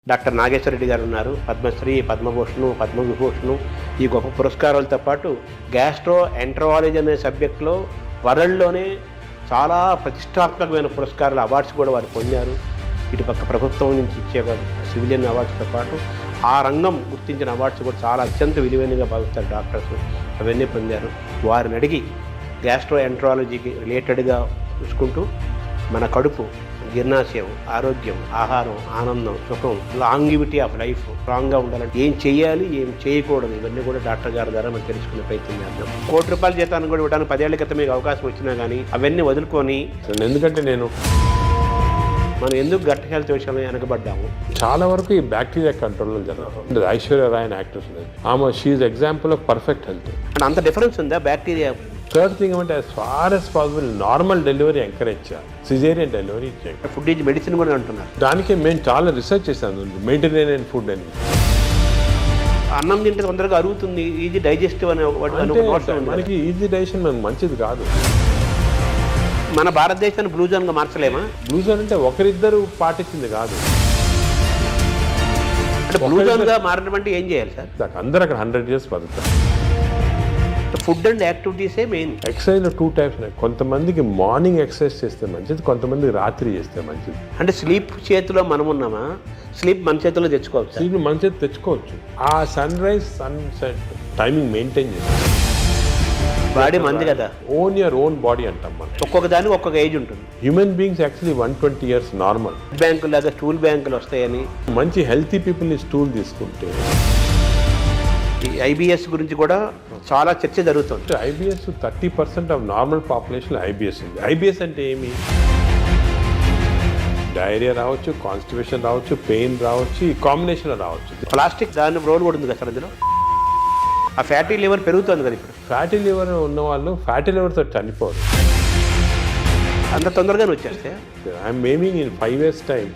Doctor Nageswara Reddy గారు ఉన్నారు. పద్మశ్రీ, పద్మభూషణ్, పద్మవిభూషణ్ ఈ గొప్ప పురస్కారాలతో పాటు గ్యాస్ట్రో ఎంటరాలజీ అనే సబ్జెక్టులో వరల్డ్లోనే చాలా ప్రతిష్టాత్మకమైన పురస్కారాలు, అవార్డ్స్ కూడా వారు పొందారు. ఇటుపక్క ప్రభుత్వం నుంచి ఇచ్చే సివిలియన్ అవార్డ్స్తో పాటు ఆ రంగం గుర్తించిన అవార్డ్స్ కూడా చాలా అత్యంత విలువైనగా భావిస్తారు డాక్టర్స్. అవన్నీ పొందారు. వారిని అడిగి గ్యాస్ట్రో ఎంటరాలజీకి రిలేటెడ్గా చూసుకుంటూ మన కడుపు, జీర్ణాశయం, ఆరోగ్యం, ఆహారం, ఆనందం, సుఖం, లాంగివిటీ ఆఫ్ లైఫ్ స్ట్రాంగ్గా ఉండాలంటే ఏం చేయాలి, ఏం చేయకూడదు, ఇవన్నీ కూడా డాక్టర్ గారి ద్వారా మనం తెలుసుకునే ప్రయత్నం చేద్దాం. ₹1,00,00,000 జీతాన్ని కూడా ఇవ్వడానికి 10 ఏళ్ల క్రితం మీకు అవకాశం వచ్చినా కానీ అవన్నీ వదులుకొని, ఎందుకంటే మనం ఎందుకు గట్ హెల్త్ విషయంలో వెనకబడ్డాము. చాలా వరకు ఈ బ్యాక్టీరియా కంట్రోల్లో జరుగుతుంది. ఐశ్వర్య రాయ్ అని యాక్ట్రెస్ ఉంది, ఆమె she example of perfect health. అంటే అంత డిఫరెన్స్ ఉందా బ్యాక్టీరియా? థర్డ్ థింగ్ అంటే as far as possible normal delivery encourage చేయాలి, సిజేరియన్ డెలివరీ చేయాలి. ఫుడ్ ఈజ్ మెడిసిన్ కూడా అంటున్నారు. దానికి మేము చాలా రీసెర్చ్ చేశాను, మెడిటరేనియన్ ఫుడ్ అని. అన్నం తింటే తొందరగా అరుగుతుంది, ఈజీ డైజెస్టివ్ అనే మనకి ఈజీ డైజెషన్ మనకు మంచిది కాదు. మన భారతదేశాన్ని బ్లూ జోన్గా మార్చలేమా? బ్లూ జోన్ అంటే ఒకరిద్దరు పాటించింది కాదు. అంటే బ్లూ జోన్గా మారడం అంటే ఏం చేయాలి సార్? అందరూ అక్కడ 100 years బతుకుతారు. ఫుడ్ అండ్ యాక్టివిటీసే మెయిన్. ఎక్సర్సైజ్లో 2 types ఉన్నాయి. కొంతమందికి మార్నింగ్ ఎక్సర్సైజ్ చేస్తే మంచిది, కొంతమందికి రాత్రి చేస్తే మంచిది. అంటే స్లీప్ చేతిలో మనం ఉన్నామా? స్లీప్ మన చేతిలో తెచ్చుకోవచ్చు. స్లీప్ మన చేతి తెచ్చుకోవచ్చు. ఆ sun rise sunset timing maintain చేయాలి. బాడీ మంది కదా, ఓన్ యువర్ ఓన్ బాడీ అంటాం మనం. ఒక్కొక్క దానికి ఒక్కొక్క ఏజ్ ఉంటుంది. Human beings actually 120 years normal. బ్యాంకులు లాగా స్టూల్ బ్యాంకులు వస్తాయని, మంచి హెల్తీ పీపుల్ని స్టూల్ తీసుకుంటే. ఈ ఐబిఎస్ గురించి కూడా చాలా చర్చ జరుగుతుంది. IBS 30% of normal population IBS ఉంది. ఐబిఎస్ అంటే ఏమి? డైరియా రావచ్చు, కాన్స్టిపేషన్ రావచ్చు, పెయిన్ రావచ్చు, ఈ కాంబినేషన్ రావచ్చు. ప్లాస్టిక్ దాని రోల్ కూడా ఉంది కదా సార్ అందులో. ఆ ఫ్యాటీ లివర్ పెరుగుతుంది కదా ఇప్పుడు. ఫ్యాటీ లివర్ ఉన్న వాళ్ళు ఫ్యాటీ లివర్తో చనిపోరు. అంత తొందరగానే వచ్చేస్తే I'm aiming in 5 years time.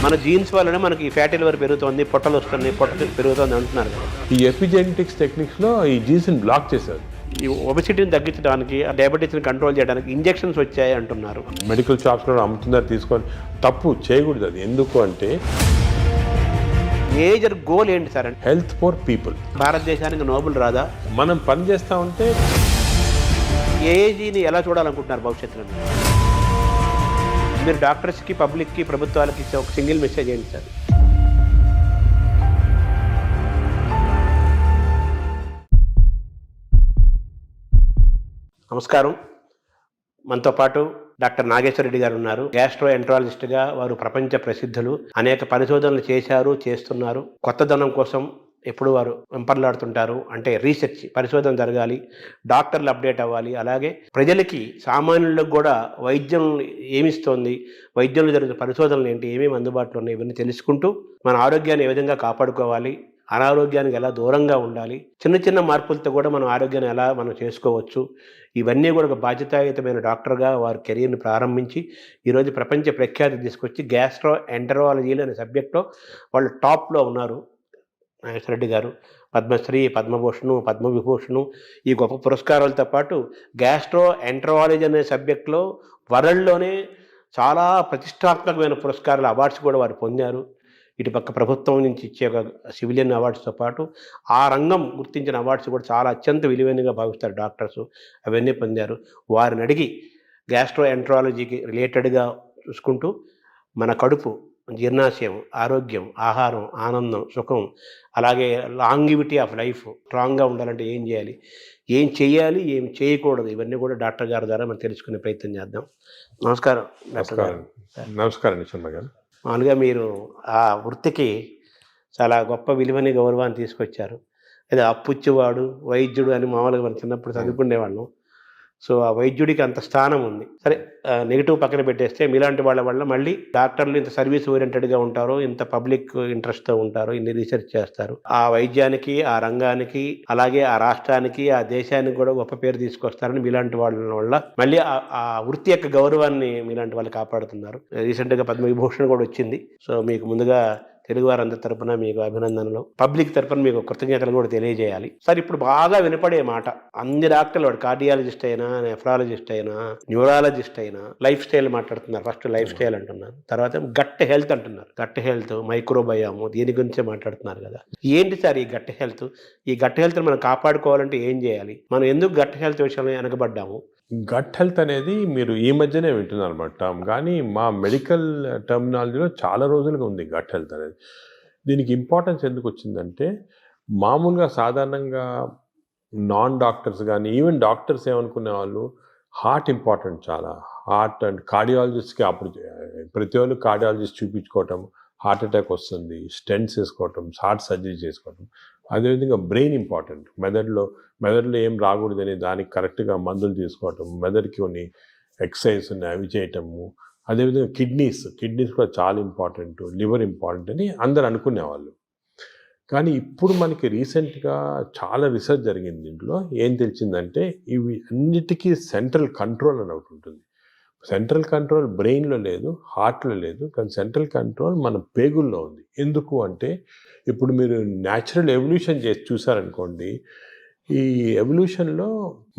మన జీన్స్ వల్లనే మనకి ఈ ఫ్యాటీ లివర్ పెరుగుతుంది, పొట్టలు వస్తుంది, పొట్ట పెరుగుతుంది అంటున్నారు కదా. ఈ ఎపిజెనెటిక్స్ టెక్నిక్స్లో ఈ జీన్స్ని బ్లాక్ చేశారు. ఈ ఒబెసిటీని తగ్గించడానికి, ఆ డయాబెటీస్ని కంట్రోల్ చేయడానికి ఇంజెక్షన్స్ వచ్చాయి అంటున్నారు. మెడికల్ షాప్స్లో అమ్ముతున్నారు, తీసుకొని. తప్పు చేయకూడదు అది. ఎందుకు అంటే మేజర్ గోల్ ఏంటి సార్ అంటే హెల్త్ ఫర్ పీపుల్. భారతదేశానికి నోబెల్ రాదా? మనం పని చేస్తూ ఉంటే ఏఏజీని ఎలా చూడాలనుకుంటున్నారు భవిష్యత్తులో? మీరు డాక్టర్స్కి, పబ్లిక్కి, ప్రభుత్వాలకి ఇచ్చే ఒక సింగిల్ మెసేజ్ ఏంటి సార్? నమస్కారం. మనతో పాటు డాక్టర్ నాగేశ్వర రెడ్డి గారు ఉన్నారు. గ్యాస్ట్రో ఎంటరాలజిస్ట్గా వారు ప్రపంచ ప్రసిద్ధులు. అనేక పరిశోధనలు చేశారు, చేస్తున్నారు. కొత్తదనం కోసం ఎప్పుడు వారు వెంపర్లాడుతుంటారు. అంటే రీసెర్చ్, పరిశోధన జరగాలి, డాక్టర్లు అప్డేట్ అవ్వాలి. అలాగే ప్రజలకి, సామాన్యులకు కూడా వైద్యం ఏమిస్తోంది, వైద్యంలో జరుగుతున్న పరిశోధనలు ఏంటి, ఏమేమి అందుబాటులో ఉన్నాయి, ఇవన్నీ తెలుసుకుంటూ మన ఆరోగ్యాన్ని ఏ విధంగా కాపాడుకోవాలి, అనారోగ్యానికి ఎలా దూరంగా ఉండాలి, చిన్న చిన్న మార్పులతో కూడా మనం ఆరోగ్యాన్ని ఎలా మనం చేసుకోవచ్చు, ఇవన్నీ కూడా ఒక బాధ్యతాయుతమైన డాక్టర్గా వారి కెరీర్ని ప్రారంభించి ఈరోజు ప్రపంచ ప్రఖ్యాతి తీసుకొచ్చి గ్యాస్ట్రో ఎంటరాలజీలు అనే సబ్జెక్ట్లో వాళ్ళు టాప్లో ఉన్నారు. నాగేశ్వర రెడ్డి గారు పద్మశ్రీ, పద్మభూషణ్, పద్మవిభూషణ్ ఈ గొప్ప పురస్కారాలతో పాటు గ్యాస్ట్రో ఎంటరాలజీ అనే సబ్జెక్టులో వరల్డ్లోనే చాలా ప్రతిష్టాత్మకమైన పురస్కారాలు, అవార్డ్స్ కూడా వారు పొందారు. ఇటుపక్క ప్రభుత్వం నుంచి ఇచ్చే సివిలియన్ అవార్డ్స్తో పాటు ఆ రంగం గుర్తించిన అవార్డ్స్ కూడా చాలా అత్యంత విలువైనగా భావిస్తారు డాక్టర్స్. అవన్నీ పొందారు. వారిని అడిగి గ్యాస్ట్రో ఎంటరాలజీకి రిలేటెడ్గా చూసుకుంటూ మన కడుపు, జీర్ణాశయం, ఆరోగ్యం, ఆహారం, ఆనందం, సుఖం, అలాగే లాంగివిటీ ఆఫ్ లైఫ్ స్ట్రాంగ్గా ఉండాలంటే ఏం చేయాలి, ఏం చేయాలి, ఏం చేయకూడదు, ఇవన్నీ కూడా డాక్టర్ గారి ద్వారా మనం తెలుసుకునే ప్రయత్నం చేద్దాం. నమస్కారం డాక్టర్ గారు. నమస్కారం శర్మ గారు. మామూలుగా మీరు ఆ వృత్తికి చాలా గొప్ప విలువని, గౌరవాన్ని తీసుకొచ్చారు. అదే అప్పుచ్చేవాడు వైద్యుడు అని మామూలుగా మనం చిన్నప్పుడు చదువుకునేవాళ్ళం. సో ఆ వైద్యుడికి అంత స్థానం ఉంది. సరే, నెగిటివ్ పక్కన పెట్టేస్తే మీలాంటి వాళ్ళ వల్ల మళ్ళీ డాక్టర్లు ఇంత సర్వీస్ ఓరియంటెడ్గా ఉంటారో, ఇంత పబ్లిక్ ఇంట్రెస్ట్తో ఉంటారో, ఇన్ని రీసెర్చ్ చేస్తారు, ఆ వైద్యానికి, ఆ రంగానికి, అలాగే ఆ రాష్ట్రానికి, ఆ దేశానికి కూడా గొప్ప పేరు తీసుకొస్తారని మీలాంటి వాళ్ళ వల్ల మళ్ళీ ఆ వృత్తి యొక్క గౌరవాన్ని మీలాంటి వాళ్ళు కాపాడుతున్నారు. రీసెంట్గా పద్మవిభూషణ్ కూడా వచ్చింది. సో మీకు ముందుగా తెలుగు వారందరి తరపున మీకు అభినందనలు, పబ్లిక్ తరపున మీకు కృతజ్ఞతలు కూడా తెలియజేయాలి. సార్ ఇప్పుడు బాగా వినపడే మాట అన్ని డాక్టర్లు, వాడు కార్డియాలజిస్ట్ అయినా, నెఫ్రాలజిస్ట్ అయినా, న్యూరాలజిస్ట్ అయినా లైఫ్ స్టైల్ మాట్లాడుతున్నారు. ఫస్ట్ లైఫ్ స్టైల్ అంటున్నారు, తర్వాత గట్ హెల్త్ అంటున్నారు. గట్ హెల్త్, మైక్రోబయాము, దీని గురించే మాట్లాడుతున్నారు కదా. ఏంటి సార్ ఈ గట్ హెల్త్? ఈ గట్ హెల్త్ మనం కాపాడుకోవాలంటే ఏం చేయాలి? మనం ఎందుకు గట్ హెల్త్ విషయంలో వెనకబడ్డాము? గట్ హెల్త్ అనేది మీరు ఈ మధ్యనే వింటున్నారు అన్నమాట టర్మ్, కానీ మా మెడికల్ టర్మినాలజీలో చాలా రోజులుగా ఉంది గట్ హెల్త్ అనేది. దీనికి ఇంపార్టెన్స్ ఎందుకు వచ్చిందంటే, మామూలుగా సాధారణంగా నాన్ డాక్టర్స్ కానీ ఈవెన్ డాక్టర్స్ ఏమనుకునే వాళ్ళు హార్ట్ ఇంపార్టెంట్, చాలా హార్ట్ అండ్ కార్డియాలజిస్ట్కి అప్పుడు ప్రతి వాళ్ళు కార్డియాలజిస్ట్ చూపించుకోవటం, హార్ట్ అటాక్ వస్తుంది, స్టెంట్స్ వేసుకోవటం, హార్ట్ సర్జరీ చేసుకోవటం. అదేవిధంగా బ్రెయిన్ ఇంపార్టెంట్, మెదడులో ఏం రాకూడదని దానికి కరెక్ట్గా మందులు తీసుకోవటం, మెదడుకి కొన్ని ఎక్సర్సైజ్ ఉన్నాయి అవి చేయటము. అదేవిధంగా కిడ్నీస్ కూడా చాలా ఇంపార్టెంట్, లివర్ ఇంపార్టెంట్ అని అందరు అనుకునేవాళ్ళు. కానీ ఇప్పుడు మనకి రీసెంట్గా చాలా రీసెర్చ్ జరిగింది. దీంట్లో ఏం తెలిసిందంటే, ఇవి అన్నిటికీ సెంట్రల్ కంట్రోల్ అని ఒకటి ఉంటుంది. సెంట్రల్ కంట్రోల్ బ్రెయిన్లో లేదు, హార్ట్లో లేదు, కానీ సెంట్రల్ కంట్రోల్ మన పేగుల్లో ఉంది. ఎందుకు అంటే, ఇప్పుడు మీరు న్యాచురల్ ఎవల్యూషన్ చేసి చూసారనుకోండి, ఈ ఎవల్యూషన్లో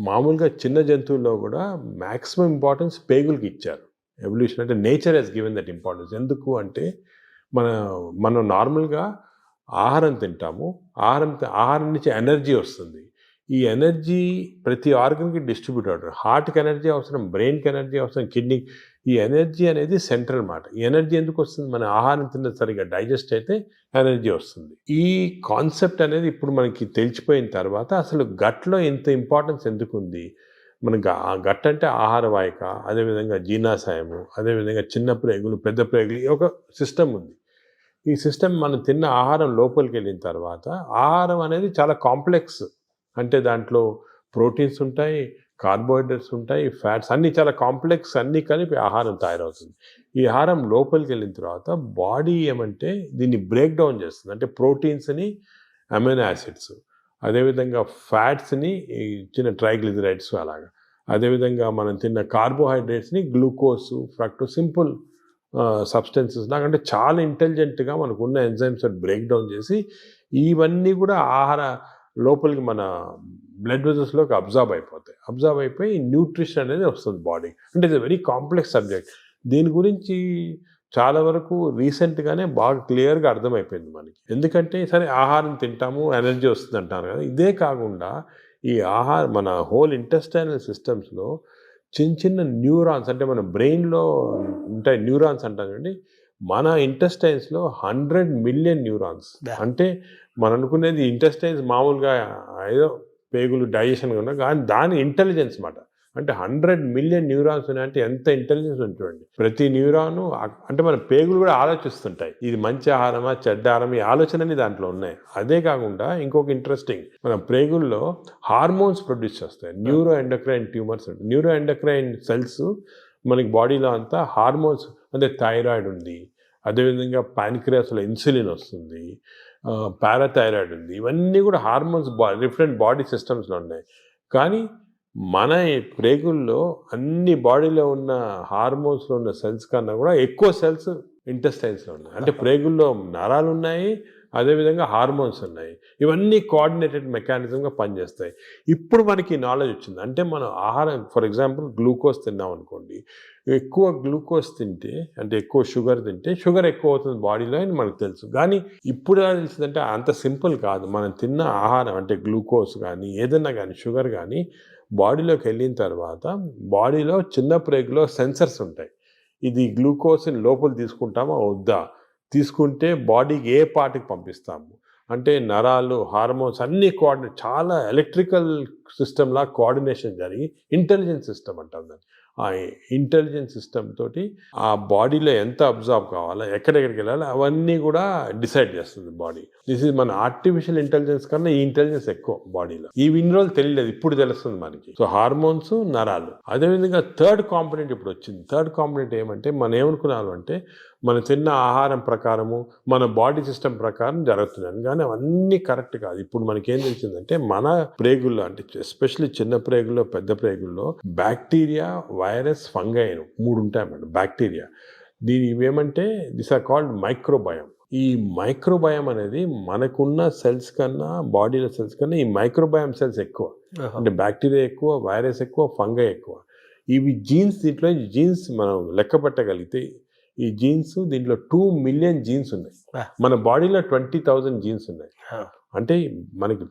మామూలుగా చిన్న జంతువుల్లో కూడా మ్యాక్సిమం ఇంపార్టెన్స్ పేగులకి ఇచ్చారు. ఎవల్యూషన్ అంటే nature has given that importance. ఎందుకు అంటే, మనం నార్మల్గా ఆహారం తింటాము, ఆహారం నుంచి ఎనర్జీ వస్తుంది. ఈ ఎనర్జీ ప్రతి ఆర్గన్కి డిస్ట్రిబ్యూట్ అవుతుంది. హార్ట్కి ఎనర్జీ అవసరం, బ్రెయిన్కి ఎనర్జీ అవసరం, కిడ్నీ. ఈ ఎనర్జీ అనేది సెంట్రల్ మాట. ఈ ఎనర్జీ ఎందుకు వస్తుంది? మన ఆహారం తిన్న సరిగా డైజెస్ట్ అయితే ఎనర్జీ వస్తుంది. ఈ కాన్సెప్ట్ అనేది ఇప్పుడు మనకి తెలిసిపోయిన తర్వాత అసలు గట్లో ఇంత ఇంపార్టెన్స్ ఎందుకు ఉంది? మనకు గట్ అంటే ఆహార వాహిక, అదేవిధంగా జీర్ణాశయము, అదేవిధంగా చిన్న ప్రేగులు, పెద్ద ప్రేగులు, ఒక సిస్టమ్ ఉంది. ఈ సిస్టమ్ మనం తిన్న ఆహారం లోపలికి వెళ్ళిన తర్వాత ఆహారం అనేది చాలా కాంప్లెక్స్. అంటే దాంట్లో ప్రోటీన్స్ ఉంటాయి, కార్బోహైడ్రేట్స్ ఉంటాయి, ఫ్యాట్స్, అన్నీ చాలా కాంప్లెక్స్, అన్నీ కలిపి ఆహారం తయారవుతుంది. ఈ ఆహారం లోపలికి వెళ్ళిన తర్వాత బాడీ ఏమంటే దీన్ని బ్రేక్ డౌన్ చేస్తుంది. అంటే ప్రోటీన్స్ని అమైనో యాసిడ్స్, అదేవిధంగా ఫ్యాట్స్ని చిన్న ట్రైగ్లిజరైడ్స్ అలాగా, అదేవిధంగా మనం తిన్న కార్బోహైడ్రేట్స్ని గ్లూకోజ్, ఫ్రక్టోజ్, సింపుల్ సబ్స్టెన్సెస్ నాకంటే చాలా ఇంటెలిజెంట్గా మనకు ఉన్న ఎంజైమ్స్ బ్రేక్ డౌన్ చేసి ఇవన్నీ కూడా ఆహార లోపలికి మన బ్లడ్ వెజల్స్లోకి అబ్జర్వ్ అయిపోయి న్యూట్రిషన్ అనేది వస్తుంది బాడీ. అంటే ఇది వెరీ కాంప్లెక్స్ సబ్జెక్ట్. దీని గురించి చాలా వరకు రీసెంట్గానే బాగా క్లియర్గా అర్థమైపోయింది మనకి. ఎందుకంటే సరే ఆహారం తింటాము, ఎనర్జీ వస్తుంది అంటారు కదా, ఇదే కాకుండా ఈ మన హోల్ ఇంటెస్టైనల్ సిస్టమ్స్లో చిన్న న్యూరాన్స్, అంటే మన బ్రెయిన్లో ఉంటాయి న్యూరాన్స్ అంటాం కండి, మన ఇంటెస్టైన్స్లో 100 మిలియన్ న్యూరాన్స్. అంటే మనం అనుకునేది ఇంటెస్టైన్స్ మామూలుగా ఏదో పేగులు డైజెషన్ ఉన్నా, కానీ దాని ఇంటెలిజెన్స్ మాట. అంటే 100 మిలియన్ న్యూరాన్స్ ఉన్నాయంటే ఎంత ఇంటెలిజెన్స్ ఉంటుందండి. ప్రతి న్యూరాను అంటే మన పేగులు కూడా ఆలోచిస్తుంటాయి, ఇది మంచి ఆహారమా చెడ్డ ఆహారం, ఈ ఆలోచనని దాంట్లో ఉన్నాయి. అదే కాకుండా ఇంకొక ఇంట్రెస్టింగ్, మన పేగుల్లో హార్మోన్స్ ప్రొడ్యూస్ చేస్తాయి, neuro endocrine tumours. Neuro endocrine cells మనకి బాడీలో అంతా హార్మోన్స్, అంటే థైరాయిడ్ ఉంది, అదేవిధంగా ప్యాన్క్రియాస్లో ఇన్సులిన్ వస్తుంది, పారాథైరాయిడ్ ఉంది. ఇవన్నీ కూడా హార్మోన్స్ డిఫరెంట్ బాడీ సిస్టమ్స్లో ఉన్నాయి. కానీ మన ప్రేగుల్లో అన్ని బాడీలో ఉన్న హార్మోన్స్లో ఉన్న సెల్స్ కన్నా కూడా ఎక్కువ సెల్స్ ఇంటెస్టైన్స్లో ఉన్నాయి. అంటే ప్రేగుల్లో నరాలు ఉన్నాయి, అదేవిధంగా హార్మోన్స్ ఉన్నాయి. ఇవన్నీ కోఆర్డినేటెడ్ మెకానిజంగా పనిచేస్తాయి. ఇప్పుడు మనకి నాలెడ్జ్ వచ్చింది. అంటే మనం ఆహారం, ఫర్ ఎగ్జాంపుల్ గ్లూకోజ్ తిన్నాం అనుకోండి, ఎక్కువ గ్లూకోజ్ తింటే, అంటే ఎక్కువ షుగర్ తింటే షుగర్ ఎక్కువ అవుతుంది బాడీలో అని మనకు తెలుసు. కానీ ఇప్పుడు ఎలా తెలిసిందంటే అంత సింపుల్ కాదు. మనం తిన్న ఆహారం అంటే గ్లూకోజ్ కానీ ఏదన్నా కానీ షుగర్ కానీ బాడీలోకి వెళ్ళిన తర్వాత బాడీలో చిన్న ప్రేగులో సెన్సర్స్ ఉంటాయి. ఇది గ్లూకోజ్ని లోపల తీసుకుంటామా వద్దా, తీసుకుంటే బాడీకి ఏ పార్ట్కి పంపిస్తాము, అంటే నరాలు, హార్మోన్స్ అన్నీ చాలా ఎలక్ట్రికల్ సిస్టమ్లా కోఆర్డినేషన్ జరిగి ఇంటెలిజెన్స్ సిస్టమ్ అంటాం దాన్ని. ఆ ఇంటెలిజెన్స్ సిస్టమ్ తోటి ఆ బాడీలో ఎంత అబ్జర్వ్ కావాలా, ఎక్కడెక్కడికి వెళ్ళాలి, అవన్నీ కూడా డిసైడ్ చేస్తుంది బాడీ. దిస్ ఈజ్ మన ఆర్టిఫిషియల్ ఇంటెలిజెన్స్ కన్నా ఈ ఇంటెలిజెన్స్ ఎక్కువ బాడీలో. ఇన్ని రోజులు తెలియలేదు, ఇప్పుడు తెలుస్తుంది మనకి. సో హార్మోన్స్, నరాలు. అదేవిధంగా థర్డ్ కాంపోనెంట్ ఇప్పుడు వచ్చింది. థర్డ్ కాంపోనెంట్ ఏమంటే, మనం ఏమనుకున్నాము అంటే మనం తిన్న ఆహారం ప్రకారము మన బాడీ సిస్టమ్ ప్రకారం జరుగుతున్నాయి, కానీ అవన్నీ కరెక్ట్ కాదు. ఇప్పుడు మనకేం తెలిసిందంటే మన ప్రేగుల్లో, అంటే ఎస్పెషల్లీ చిన్న ప్రేగుల్లో, పెద్ద ప్రేగుల్లో బ్యాక్టీరియా, వైరస్, ఫంగై 3 ఉంటాయి అన్నమాట. బ్యాక్టీరియా దీని ఇవేమంటే దిస్ ఆర్ కాల్డ్ మైక్రోబయోమ్. ఈ మైక్రోబయోమ్ అనేది మనకున్న సెల్స్ కన్నా, బాడీలో సెల్స్ కన్నా ఈ మైక్రోబయోమ్ సెల్స్ ఎక్కువ. అంటే బ్యాక్టీరియా ఎక్కువ, వైరస్ ఎక్కువ, ఫంగై ఎక్కువ. ఇవి జీన్స్, దీంట్లో జీన్స్ మనం లెక్క పెట్టగలిగితే ఈ జీన్స్ దీంట్లో 2 మిలియన్ జీన్స్ ఉన్నాయి. మన బాడీలో 20,000 జీన్స్ ఉన్నాయి. అంటే మనకి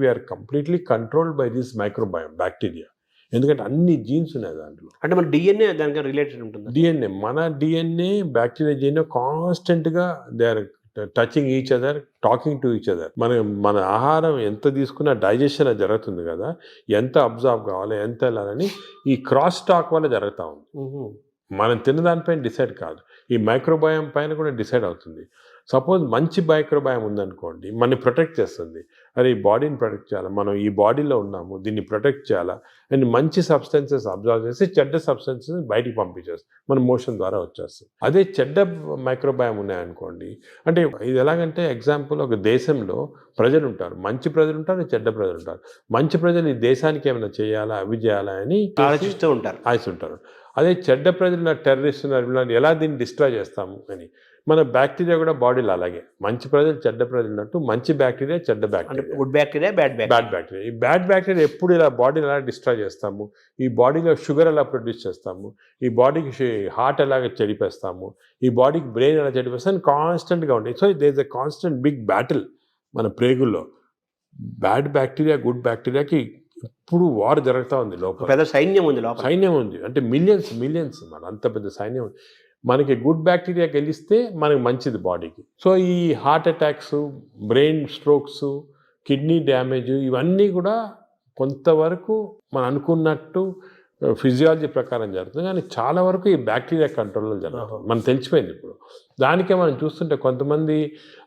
we are completely controlled by this microbiome bacteria. ఎందుకంటే అన్ని జీన్స్ ఉన్నాయి దాంట్లో. అంటే మన డిఎన్ఏ దానికి రిలేటెడ్ ఉంటుంది. డిఎన్ఏ, మన డిఎన్ఏ బ్యాక్టీరియా డిఎన్ఏ కాన్స్టెంట్గా they are touching each other, talking to each other. మన ఆహారం ఎంత తీసుకున్నా డైజెషన్ జరుగుతుంది కదా, ఎంత అబ్జర్వ్ కావాలి, ఎంత వెళ్ళాలని ఈ క్రాస్ టాక్ వల్ల జరుగుతూ ఉంది. మనం తిన్నదానిపైన డిసైడ్ కాదు, ఈ మైక్రోబయోమ్ పైన కూడా డిసైడ్ అవుతుంది. సపోజ్ మంచి మైక్రోబయోమ్ ఉందనుకోండి, మనని ప్రొటెక్ట్ చేస్తుంది. అరే ఈ బాడీని ప్రొటెక్ట్ చేయాలి, మనం ఈ బాడీలో ఉన్నాము, దీన్ని ప్రొటెక్ట్ చేయాలా అండ్ మంచి సబ్స్టెన్సెస్ అబ్జర్వ్ చేసి చెడ్డ సబ్స్టెన్సెస్ బయటికి పంపించేస్తుంది, మన మోషన్ ద్వారా వచ్చేస్తుంది. అదే చెడ్డ మైక్రోబయోమ్ ఉన్నాయనుకోండి, అంటే ఇది ఎలాగంటే ఎగ్జాంపుల్, ఒక దేశంలో ప్రజలు ఉంటారు, మంచి ప్రజలు ఉంటారు, చెడ్డ ప్రజలు ఉంటారు. మంచి ప్రజలు ఈ దేశానికి ఏమైనా చేయాలా, అవి చేయాలా అని ఆలోచిస్తూ ఉంటారు. అదే చెడ్డ ప్రజలు టెర్రరిస్ట్ ఉన్నారు, ఎలా దీన్ని డిస్ట్రాయ్ చేస్తాము అని. మన బ్యాక్టీరియా కూడా బాడీలో అలాగే మంచి ప్రజలు చెడ్డ ప్రజలు ఉన్నట్టు మంచి బ్యాక్టీరియా చెడ్డ bacteria, good bacteria bad bacteria. ఈ బ్యాడ్ బ్యాక్టీరియా ఎప్పుడు ఇలా బాడీని ఎలా డిస్ట్రాయ్ చేస్తాము, ఈ బాడీలో షుగర్ ఎలా ప్రొడ్యూస్ చేస్తాము, ఈ బాడీకి హార్ట్ ఎలాగ చెడిపేస్తాము, ఈ బాడీకి బ్రెయిన్ ఎలా చెడిపేస్తాము కాన్స్టెంట్గా ఉంటాయి. So there is a constant big battle మన ప్రేగుల్లో. బ్యాడ్ బ్యాక్టీరియా గుడ్ బ్యాక్టీరియాకి ఇప్పుడు వార్ జరుగుతూ ఉంది లోపల. పెద్ద సైన్యం ఉంది, అంటే మిలియన్స్ మన అంత పెద్ద సైన్యం ఉంది. మనకి గుడ్ బ్యాక్టీరియా గెలిస్తే మనకి మంచిది బాడీకి. సో ఈ heart attacks, brain strokes, kidney damage ఇవన్నీ కూడా కొంతవరకు మనం అనుకున్నట్టు ఫిజియాలజీ ప్రకారం జరుగుతుంది, కానీ చాలా వరకు ఈ బ్యాక్టీరియా కంట్రోల్లో జరుగుతుంది. మనకు తెలిసిపోయింది ఇప్పుడు. దానికే మనం చూస్తుంటే కొంతమంది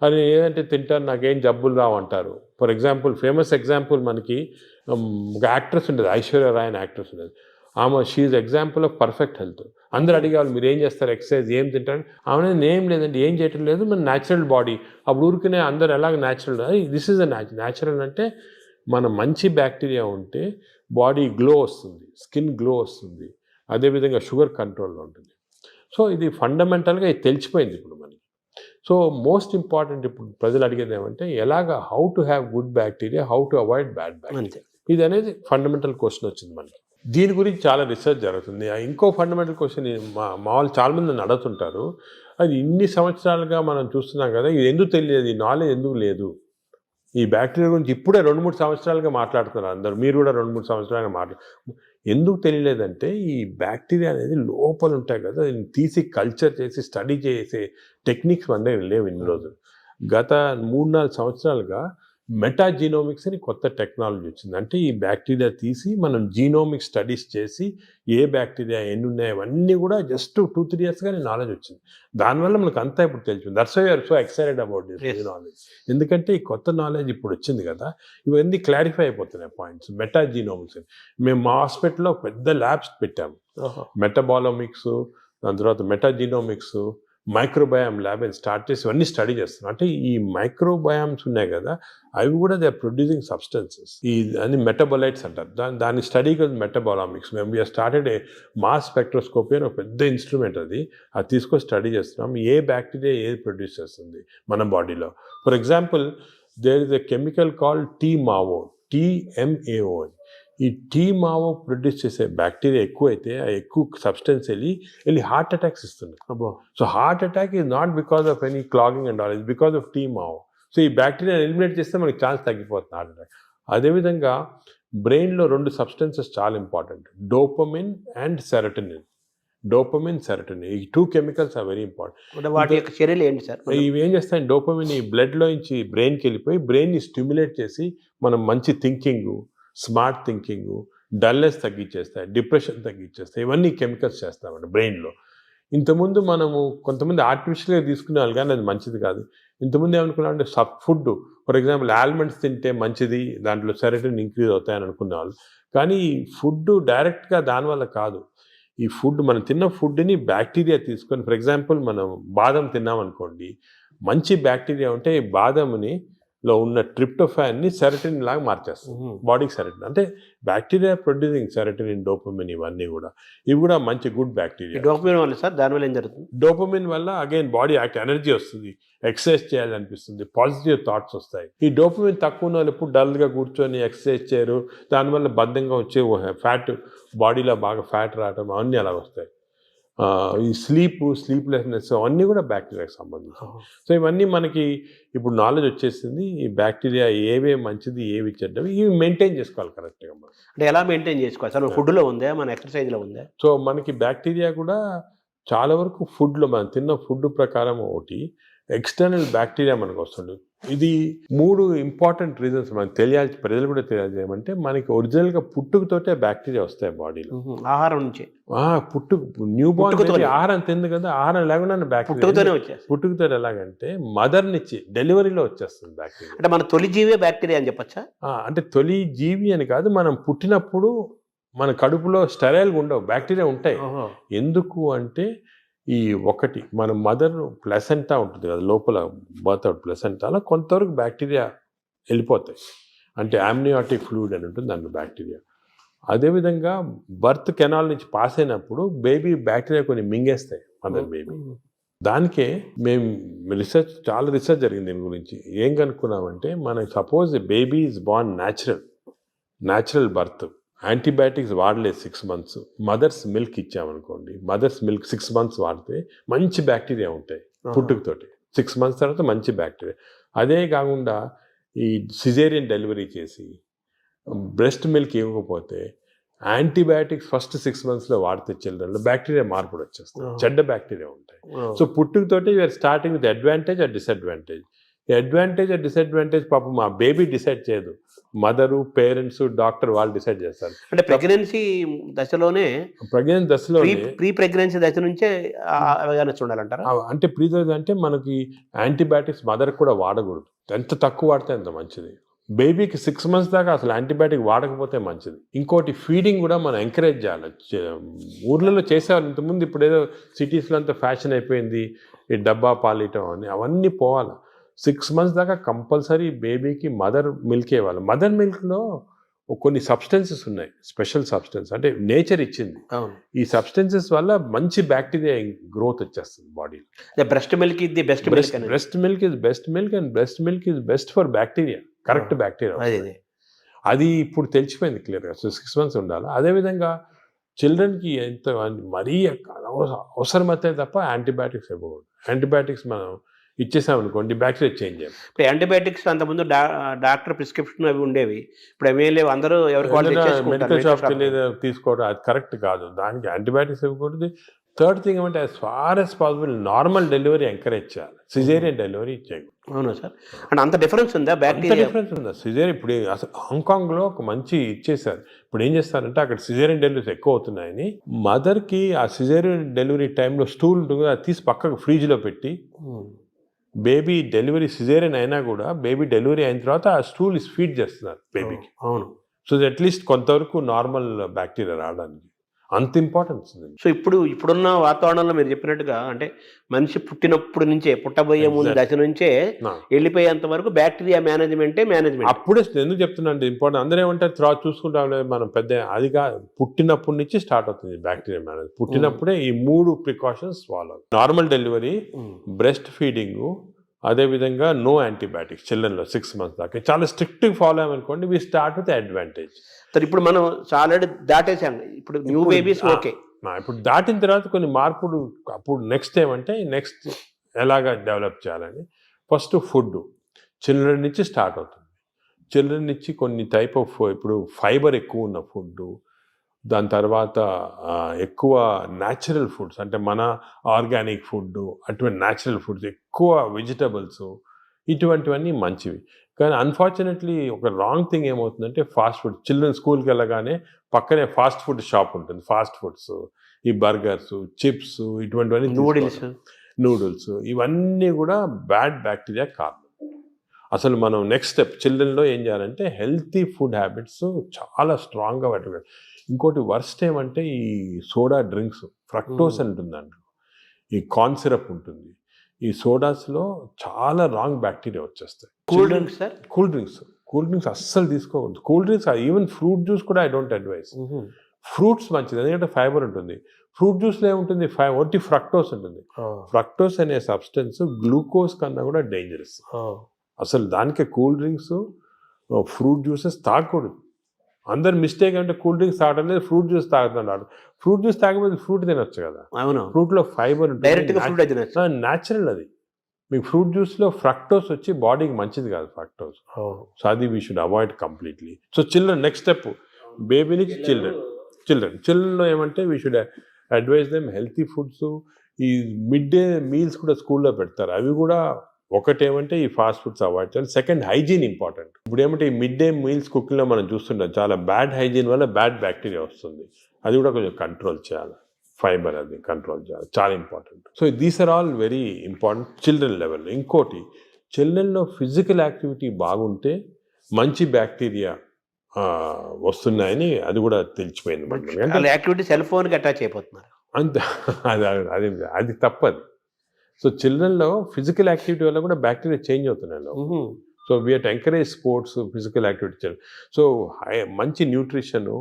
అది ఏదంటే తింటారు, నాకేం జబ్బులు రావంటారు. ఫర్ ఎగ్జాంపుల్, ఫేమస్ ఎగ్జాంపుల్ మనకి ఒక యాక్ట్రెస్ ఉండేది, ఐశ్వర్య రాయ్ అని యాక్ట్రెస్ ఉండేది. ఆమె she example of perfect health. అందరు అడిగేవాళ్ళు మీరు ఏం చేస్తారు, ఎక్సర్సైజ్ ఏం తింటారు, ఆమె ఏం లేదండి, ఏం చేయటం లేదు, మన న్యాచురల్ బాడీ. అప్పుడు ఊరికనే అందరు ఎలాగ natural, this is a natural. అంటే మన మంచి బ్యాక్టీరియా ఉంటే బాడీ గ్లో వస్తుంది, స్కిన్ గ్లో వస్తుంది, అదేవిధంగా షుగర్ కంట్రోల్లో ఉంటుంది. సో ఇది ఫండమెంటల్గా ఇది తెలిసిపోయింది ఇప్పుడు మనకి. సో మోస్ట్ ఇంపార్టెంట్ ఇప్పుడు ప్రజలు అడిగేది ఏమంటే ఎలాగ how to have good bacteria, how to avoid bad bacteria, ఇది అనేది ఫండమెంటల్ క్వశ్చన్ వచ్చింది మనకి. దీని గురించి చాలా రీసెర్చ్ జరుగుతుంది. ఇంకో ఫండమెంటల్ క్వశ్చన్ మా వాళ్ళు చాలామంది నన్ను అడుగుతుంటారు, అది ఇన్ని సంవత్సరాలుగా మనం చూస్తున్నాం కదా, ఇది ఎందుకు తెలియదు, ఈ నాలెడ్జ్ ఎందుకు లేదు, ఈ బ్యాక్టీరియా గురించి ఇప్పుడే 2-3 సంవత్సరాలుగా మాట్లాడుతున్నారు అందరూ, మీరు కూడా 2-3 సంవత్సరాలుగా ఎందుకు తెలియలేదంటే ఈ బ్యాక్టీరియా అనేది లోపల ఉంటాయి కదా, దీన్ని తీసి కల్చర్ చేసి స్టడీ చేసే టెక్నిక్స్ మన దగ్గర లేవు ఇన్ని రోజులు. గత 3-4 సంవత్సరాలుగా మెటాజీనోమిక్స్ అని కొత్త టెక్నాలజీ వచ్చింది. అంటే ఈ బ్యాక్టీరియా తీసి మనం జీనోమిక్ స్టడీస్ చేసి ఏ బ్యాక్టీరియా ఎన్ని ఉన్నాయి అవన్నీ కూడా జస్ట్ 2-3 ఇయర్స్గానే నాలెడ్జ్ వచ్చింది. దానివల్ల మనకు అంతా ఇప్పుడు తెలిసింది. That's why are so excited about this knowledge. ఎందుకంటే ఈ కొత్త నాలెడ్జ్ ఇప్పుడు వచ్చింది కదా, ఇవన్నీ క్లారిఫై అయిపోతున్నాయి పాయింట్స్. మెటాజీనోమిక్స్ మేము మా హాస్పిటల్లో పెద్ద ల్యాబ్స్ పెట్టాము, మెటబాలోమిక్స్, దాని తర్వాత మెటాజీనోమిక్స్, మైక్రోబయామ్ ల్యాబ్ అని స్టార్ట్ చేసి ఇవన్నీ స్టడీ చేస్తున్నాం. అంటే ఈ మైక్రోబయామ్స్ ఉన్నాయి కదా, అవి కూడా దే ఆర్ ప్రొడ్యూసింగ్ సబ్స్టెన్సెస్, ఈ అన్ని మెటబోలైట్స్ అంటారు. దాని స్టడీ కదా మెటబాలామిక్స్. మేము we are started a mass spectroscopy అని ఒక పెద్ద ఇన్స్ట్రుమెంట్, అది తీసుకొని స్టడీ చేస్తున్నాం ఏ బ్యాక్టీరియా ఏది ప్రొడ్యూస్ చేస్తుంది మన బాడీలో. For example, there is a chemical called TMAO. ఈ TMAO ప్రొడ్యూస్ చేసే బ్యాక్టీరియా ఎక్కువైతే ఆ ఎక్కువ సబ్స్టెన్స్ వెళ్ళి హార్ట్ అటాక్స్ ఇస్తుంది. So heart attack is not because of any clogging and all, is because of TMAO. So ఈ బ్యాక్టీరియా ఎలిమినేట్ చేస్తే మనకి ఛాన్స్ తగ్గిపోతుంది హార్ట్ అటాక్. అదేవిధంగా బ్రెయిన్లో 2 సబ్స్టెన్సెస్ చాలా ఇంపార్టెంట్, డోపమిన్ అండ్ సెరటోనిన్. ఈ 2 కెమికల్స్ ఆర్ వెరీ ఇంపార్టెంట్. వాటి యొక్క చర్యలు ఏంటి సార్? ఇవి ఏం చేస్తాయి, డోపమిన్ ఈ బ్లడ్లో నుంచి బ్రెయిన్కి వెళ్ళిపోయి బ్రెయిన్ని స్టిమ్యులేట్ చేసి మనం మంచి థింకింగ్, స్మార్ట్ థింకింగ్, డల్నెస్ తగ్గించేస్తాయి, డిప్రెషన్ తగ్గించేస్తాయి. ఇవన్నీ కెమికల్స్ చేస్తామండి బ్రెయిన్లో. ఇంతకుముందు మనము కొంతమంది ఆర్టిఫిషియల్గా తీసుకునే వాళ్ళు, కానీ అది మంచిది కాదు. ఇంతకుముందు ఏమనుకున్నామంటే ఫుడ్, ఫర్ ఎగ్జాంపుల్ ఆల్మండ్స్ తింటే మంచిది, దాంట్లో సెరటోనిన్ ఇంక్రీజ్ అవుతాయని అనుకునేవాళ్ళు. కానీ ఫుడ్ డైరెక్ట్గా దానివల్ల కాదు. ఈ ఫుడ్, మనం తిన్న ఫుడ్ని బ్యాక్టీరియా తీసుకొని, ఫర్ ఎగ్జాంపుల్ మనం బాదం తిన్నామనుకోండి, మంచి బ్యాక్టీరియా ఉంటే ఈ బాదంని లో ఉన్న ట్రిప్టోఫాన్ని సెరటిన్ లాగా మార్చేస్తుంది బాడీకి. సెరటిన్ అంటే బ్యాక్టీరియా ప్రొడ్యూసింగ్ సెరటిన్, డోపమిన్, ఇవన్నీ కూడా ఇవి కూడా మంచి గుడ్ బ్యాక్టీరియా. డోపమిన్ వల్ల సార్ దానివల్ల ఏం జరుగుతుంది? డోపమిన్ వల్ల అగైన్ బాడీ ఎనర్జీ వస్తుంది, ఎక్సర్సైజ్ చేయాలనిపిస్తుంది, పాజిటివ్ థాట్స్ వస్తాయి. ఈ డోపమిన్ తక్కువ ఉన్న వాళ్ళు ఎప్పుడు డల్గా కూర్చొని ఎక్సర్సైజ్ చేయరు, దానివల్ల బద్ధంగా వచ్చే ఫ్యాట్, బాడీలో బాగా ఫ్యాట్ రావడం అవన్నీ అలా వస్తాయి. ఈ స్లీప్లెస్నెస్ అవన్నీ కూడా బ్యాక్టీరియాకి సంబంధించి. సో ఇవన్నీ మనకి ఇప్పుడు నాలెడ్జ్ వచ్చేసింది. ఈ బ్యాక్టీరియా ఏవే మంచిది, ఏవి చెడ్డవి, ఇవి మెయింటైన్ చేసుకోవాలి కరెక్ట్గా మనం. అంటే ఎలా మెయింటైన్ చేసుకోవాలి సార్? ఫుడ్లో ఉందా, మన ఎక్సర్సైజ్లో ఉందా? సో మనకి బ్యాక్టీరియా కూడా చాలా వరకు ఫుడ్లో, మనం తిన్న ఫుడ్ ప్రకారం ఒకటి, ఎక్స్టర్నల్ బ్యాక్టీరియా మనకు వస్తుంది. ఇది 3 ఇంపార్టెంట్ రీజన్స్ మనకు తెలియాలి, ప్రజలు కూడా తెలియజేయమంటే, మనకి ఒరిజినల్గా పుట్టుకతోటే బ్యాక్టీరియా వస్తాయి బాడీలో. ఆహారం నుంచి న్యూ బార్న్ ఆహారం తింది కదా, ఆహారం లేకుండా పుట్టుకతోనే వచ్చేస్తుంది. పుట్టుకతో ఎలాగంటే మదర్ నుంచి డెలివరీలో వచ్చేస్తుంది బ్యాక్టీరియా. అంటే మన తొలి జీవే బ్యాక్టీరియా అని చెప్పచ్చా? అంటే తొలి జీవి అని కాదు, మనం పుట్టినప్పుడు మన కడుపులో స్టెరైల్గా ఉండవు, బ్యాక్టీరియా ఉంటాయి. ఎందుకు అంటే ఈ ఒకటి మన మదర్ ప్లసెంటా ఉంటుంది కదా లోపల, బర్త్ అవుట్ ప్లసెంటాలో కొంతవరకు బ్యాక్టీరియా వెళ్ళిపోతాయి. అంటే ఆమ్నియాటిక్ ఫ్లూయిడ్ అని ఉంటుంది దాంట్లో బ్యాక్టీరియా. అదేవిధంగా బర్త్ కెనాల్ నుంచి పాస్ అయినప్పుడు బేబీ బ్యాక్టీరియా కొన్ని మింగేస్తాయి మదర్ బేబీ. దానికే మేము చాలా రీసెర్చ్ జరిగింది దీని గురించి. ఏం కనుక్కున్నామంటే, మనకి suppose baby is born natural birth, antibiotics వాడలేదు 6 months, మదర్స్ మిల్క్ ఇచ్చామనుకోండి, మదర్స్ మిల్క్ 6 months వాడితే మంచి బ్యాక్టీరియా ఉంటాయి పుట్టుకతోటి. 6 months తర్వాత మంచి బ్యాక్టీరియా. అదే కాకుండా ఈ సిజేరియన్ డెలివరీ చేసి బ్రెస్ట్ మిల్క్ ఇవ్వకపోతే యాంటీబయాటిక్స్ ఫస్ట్ 6 monthsలో వాడితే చిల్డ్రన్లో బ్యాక్టీరియా మార్పులు వచ్చేస్తాయి, చెడ్డ బ్యాక్టీరియా ఉంటాయి. సో పుట్టుకతోటి we are starting with advantage and disadvantage. Advantage and disadvantage పాపం మా బేబీ డిసైడ్ చేయదు, మదరు, పేరెంట్స్, డాక్టర్ వాళ్ళు డిసైడ్ చేస్తారు. అంటే ప్రెగ్నెన్సీ దశలోనే, ప్రీ ప్రెగ్నెన్సీ దశ నుంచే చూడాలంటారా? అంటే అంటే మనకి యాంటీబయాటిక్స్ మదర్ కూడా వాడకూడదు, ఎంత తక్కువ వాడితే అంత మంచిది. బేబీకి 6 months దాకా అసలు యాంటీబయాటిక్ వాడకపోతే మంచిది. ఇంకోటి ఫీడింగ్ కూడా మనం ఎంకరేజ్ చేయాలి. ఊర్లలో చేసేవాళ్ళు ఇంతకుముందు, ఇప్పుడు ఏదో సిటీస్లో అంతా ఫ్యాషన్ అయిపోయింది ఈ డబ్బా పాలియటం అని, అవన్నీ పోవాలి. 6 months దాకా కంపల్సరీ బేబీకి మదర్ మిల్క్ ఇవ్వాలి. మదర్ మిల్క్లో కొన్ని సబ్స్టెన్సెస్ ఉన్నాయి, స్పెషల్ సబ్స్టెన్స్, అంటే నేచర్ ఇచ్చింది. ఈ సబ్స్టెన్సెస్ వల్ల మంచి బ్యాక్టీరియా గ్రోత్ వచ్చేస్తుంది బాడీలో. బ్రెస్ట్ మిల్క్ ఇది best milk, breast milk is best milk and breast milk is best for bacteria, correct bacteria. అది ఇప్పుడు తెలిసిపోయింది క్లియర్గా. సో 6 months ఉండాలి. అదేవిధంగా చిల్డ్రన్కి ఎంత మరీ అవసరమైతే తప్ప యాంటీబయాటిక్స్ ఇవ్వకూడదు. యాంటీబయాటిక్స్ మనం ఇచ్చేసామనుకోండి బ్యాక్టీరియా చేంజ్ అయ్యాం. ఇప్పుడు యాంటీబయాటిక్స్ అంతకుముందు డాక్టర్ ప్రిస్క్రిప్షన్ అవి ఉండేవి, ఇప్పుడు అవి లేవు, అందరూ మెడికల్ షాప్కి వెళ్ళి తీసుకోవడం అది కరెక్ట్ కాదు. దానికి యాంటీబయాటిక్స్ ఇవ్వకూడదు. థర్డ్ థింగ్ ఏమంటే, as far as possible normal delivery encourage చేయాలి, సిజేరియన్ డెలివరీ చేయకూడదు. అవునా సార్? అంటే అంత డిఫరెన్స్ ఉందా? బ్యాక్టీరియా డిఫరెన్స్ ఉందా? సిజేరియన్ ఇప్పుడు అసలు హాంకాంగ్లో ఒక మంచి ఇచ్చేసారు. ఇప్పుడు ఏం చేస్తారంటే, అక్కడ సిజేరియన్ డెలివరీస్ ఎక్కువ అవుతున్నాయని మదర్కి ఆ సిజేరియన్ డెలివరీ టైంలో స్టూల్ ఉంటుంది, అది తీసి పక్కకు ఫ్రిడ్జ్లో పెట్టి, బేబీ డెలివరీ సిజేరియన్ అయినా కూడా బేబీ డెలివరీ అయిన తర్వాత ఆ స్టూల్ ఫీడ్ చేస్తున్నారు బేబీకి. అవును. సో అట్లీస్ట్ కొంతవరకు నార్మల్ బ్యాక్టీరియా రావడానికి అంత ఇంపార్టెన్స్ ఉంది. సో ఇప్పుడున్న వాతావరణంలో మీరు చెప్పినట్టుగా, అంటే మనిషి పుట్టినప్పుడు నుంచే, పుట్టబోయే ముందు దశ నుంచే వెళ్ళిపోయేంత వరకు బ్యాక్టీరియా మేనేజ్మెంట్. అప్పుడే ఎందుకు చెప్తున్నాను ఇంపార్టెంట్, అందరూ ఏమంటారు తర్వాత చూసుకుంటాం మనం, పెద్ద అదిగా పుట్టినప్పటి నుంచి స్టార్ట్ అవుతుంది బ్యాక్టీరియా మేనేజ్. పుట్టినప్పుడే ఈ 3 precautions follow: normal delivery, breast feeding, అదేవిధంగా నో యాంటీబయాటిక్స్ చిల్డ్రన్లో 6 months దాకా. చాలా స్ట్రిక్ట్గా ఫాలో అయ్యామనుకోండి, వీ స్టార్ట్ విత్ అడ్వాంటేజ్. ఇప్పుడు మనం ఆల్రెడీ దాటేసాం, ఇప్పుడు న్యూ బేబీస్ ఓకే. ఇప్పుడు దాటిన తర్వాత కొన్ని మార్పులు, అప్పుడు నెక్స్ట్ ఏమంటే నెక్స్ట్ ఎలాగా డెవలప్ చేయాలని, ఫస్ట్ ఫుడ్ చిల్డ్రన్ నుంచి స్టార్ట్ అవుతుంది. చిల్డ్రన్ నుంచి కొన్ని టైప్ ఆఫ్, ఇప్పుడు ఫైబర్ ఎక్కువ ఉన్న ఫుడ్, దాని తర్వాత ఎక్కువ న్యాచురల్ ఫుడ్స్, అంటే మన ఆర్గానిక్ ఫుడ్, అటువంటి న్యాచురల్ ఫుడ్స్, ఎక్కువ వెజిటబుల్స్, ఇటువంటివన్నీ మంచివి. కానీ అన్ఫార్చునేట్లీ ఒక రాంగ్ థింగ్ ఏమవుతుందంటే, ఫాస్ట్ ఫుడ్. చిల్డ్రన్ స్కూల్కి వెళ్ళగానే పక్కనే ఫాస్ట్ ఫుడ్ షాప్ ఉంటుంది, ఫాస్ట్ ఫుడ్స్, ఈ బర్గర్స్, చిప్స్, ఇటువంటివన్నీ, నూడిల్స్, ఇవన్నీ కూడా బ్యాడ్ బ్యాక్టీరియా కారణం. అసలు మనం నెక్స్ట్ స్టెప్ చిల్డ్రన్లో ఏం చేయాలంటే, హెల్తీ ఫుడ్ హ్యాబిట్స్ చాలా స్ట్రాంగ్గా పెట్టాలి. ఇంకోటి వర్స్ట్ ఏమంటే, ఈ సోడా డ్రింక్స్, ఫ్రక్టోస్ ఉంటుందండి, ఈ కార్న్ సిరప్ ఉంటుంది, ఈ సోడాస్లో చాలా రాంగ్ బ్యాక్టీరియా వచ్చేస్తాయి. Cool drinks sir? Cool drinks అస్సలు తీసుకోకూడదు. Cool drinks even fruit juice కూడా ఐ డోంట్ అడ్వైస్. ఫ్రూట్స్ మంచిది, ఎందుకంటే ఫైబర్ ఉంటుంది. ఫ్రూట్ జ్యూస్లో ఏముంటుంది, ఒట్టి ఫ్రక్టోస్ ఉంటుంది. ఫ్రక్టోస్ అనే సబ్స్టెన్స్ గ్లూకోజ్ కన్నా కూడా డేంజరస్. అసలు దానికే కూల్ డ్రింక్స్, ఫ్రూట్ జ్యూసెస్ తాగకూడదు. అందరు మిస్టేక్ అంటే కూల్ డ్రింక్స్ తాగడం లేదు, ఫ్రూట్ జ్యూస్ తాగుతున్నాడు. ఫ్రూట్ జ్యూస్ తాగకపోతే ఫ్రూట్ తినొచ్చు కదా. అవును, ఫ్రూట్లో ఫైబర్ ఉంటుంది, న్యాచురల్ అది. మీకు ఫ్రూట్ జ్యూస్లో ఫ్రక్టోస్ వచ్చి బాడీకి మంచిది కాదు ఫ్రక్టోస్. సో అది we should avoid completely. So children, next step baby నుంచి చిల్డ్రన్లో ఏమంటే we should advise them healthy foods. ఈ మిడ్ డే మీల్స్ కూడా స్కూల్లో పెడతారు, అవి కూడా ఒకటేమంటే ఈ ఫాస్ట్ ఫుడ్స్ అవాయిడ్ చేయాలి. Second, hygiene important. ఇప్పుడు ఏమంటే ఈ మిడ్ డే మీల్స్ కుకింగ్లో మనం చూస్తుంటాం, చాలా బ్యాడ్ హైజీన్ వల్ల బ్యాడ్ బ్యాక్టీరియా వస్తుంది. అది కూడా కొంచెం కంట్రోల్ చేయాలి. ఫైబర్ అది కంట్రోల్ చేయాలి, చాలా important. So these are all very important children level. ఇంకోటి, చిల్డ్రన్లో ఫిజికల్ యాక్టివిటీ బాగుంటే మంచి బ్యాక్టీరియా వస్తున్నాయని అది కూడా తెలిసిపోయింది. యాక్టివిటీ సెల్ ఫోన్కి అటాచ్ అయిపోతున్నారు అంతే. అది తప్పది. సో చిల్డ్రన్లో ఫిజికల్ యాక్టివిటీ వల్ల కూడా బ్యాక్టీరియా చేంజ్ అవుతున్నాయి. So we have to encourage sports, physical activity. So మంచి nutrition,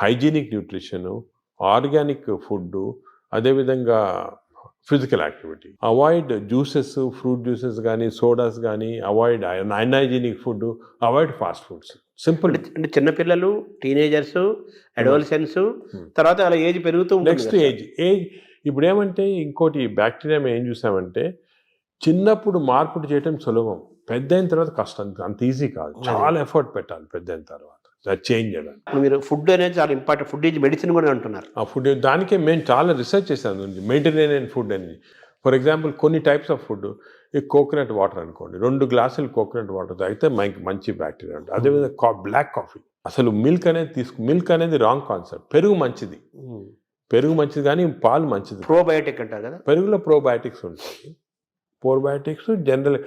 hygienic nutrition, organic food, అదేవిధంగా physical activity. Avoid juices, fruit juices కానీ సోడాస్ కానీ, avoid unhygienic food, avoid fast foods. Simple. అంటే చిన్నపిల్లలు, teenagers, adolescence, తర్వాత అలా age పెరుగుతూ next age ఇప్పుడు ఏమంటే ఇంకోటి బ్యాక్టీరియా మేము ఏం చూసామంటే, చిన్నప్పుడు మార్పులు చేయటం సులభం, పెద్ద అయిన తర్వాత కష్టం, అంత ఈజీ కాదు, చాలా ఎఫర్ట్ పెట్టాలి పెద్ద అయిన తర్వాత చేంజ్ చేయడానికి. మీరు ఫుడ్ అనేది చాలా ఇంపార్టెంట్, ఫుడ్ ఈజ్ మెడిసిన్ కూడా అంటున్నారు. ఆ ఫుడ్ దానికే మేము చాలా రీసెర్చ్ చేసాము, మెడిటరేనియన్ ఫుడ్ అనేది. ఫర్ ఎగ్జాంపుల్ కొన్ని టైప్స్ ఆఫ్ ఫుడ్, ఈ కోకోనట్ వాటర్ అనుకోండి, 2 గ్లాసులు కోకోనట్ వాటర్ తాగితే మంచి బ్యాక్టీరియా ఉంటుంది. అదేవిధంగా బ్లాక్ కాఫీ, అసలు మిల్క్ అనేది రాంగ్ కాన్సెప్ట్. పెరుగు మంచిది కానీ పాలు మంచిది. ప్రోబయోటిక్ అంటారు కదా, పెరుగులో ప్రోబయోటిక్స్ ఉంటాయి. ప్రోబయోటిక్స్ జనరల్,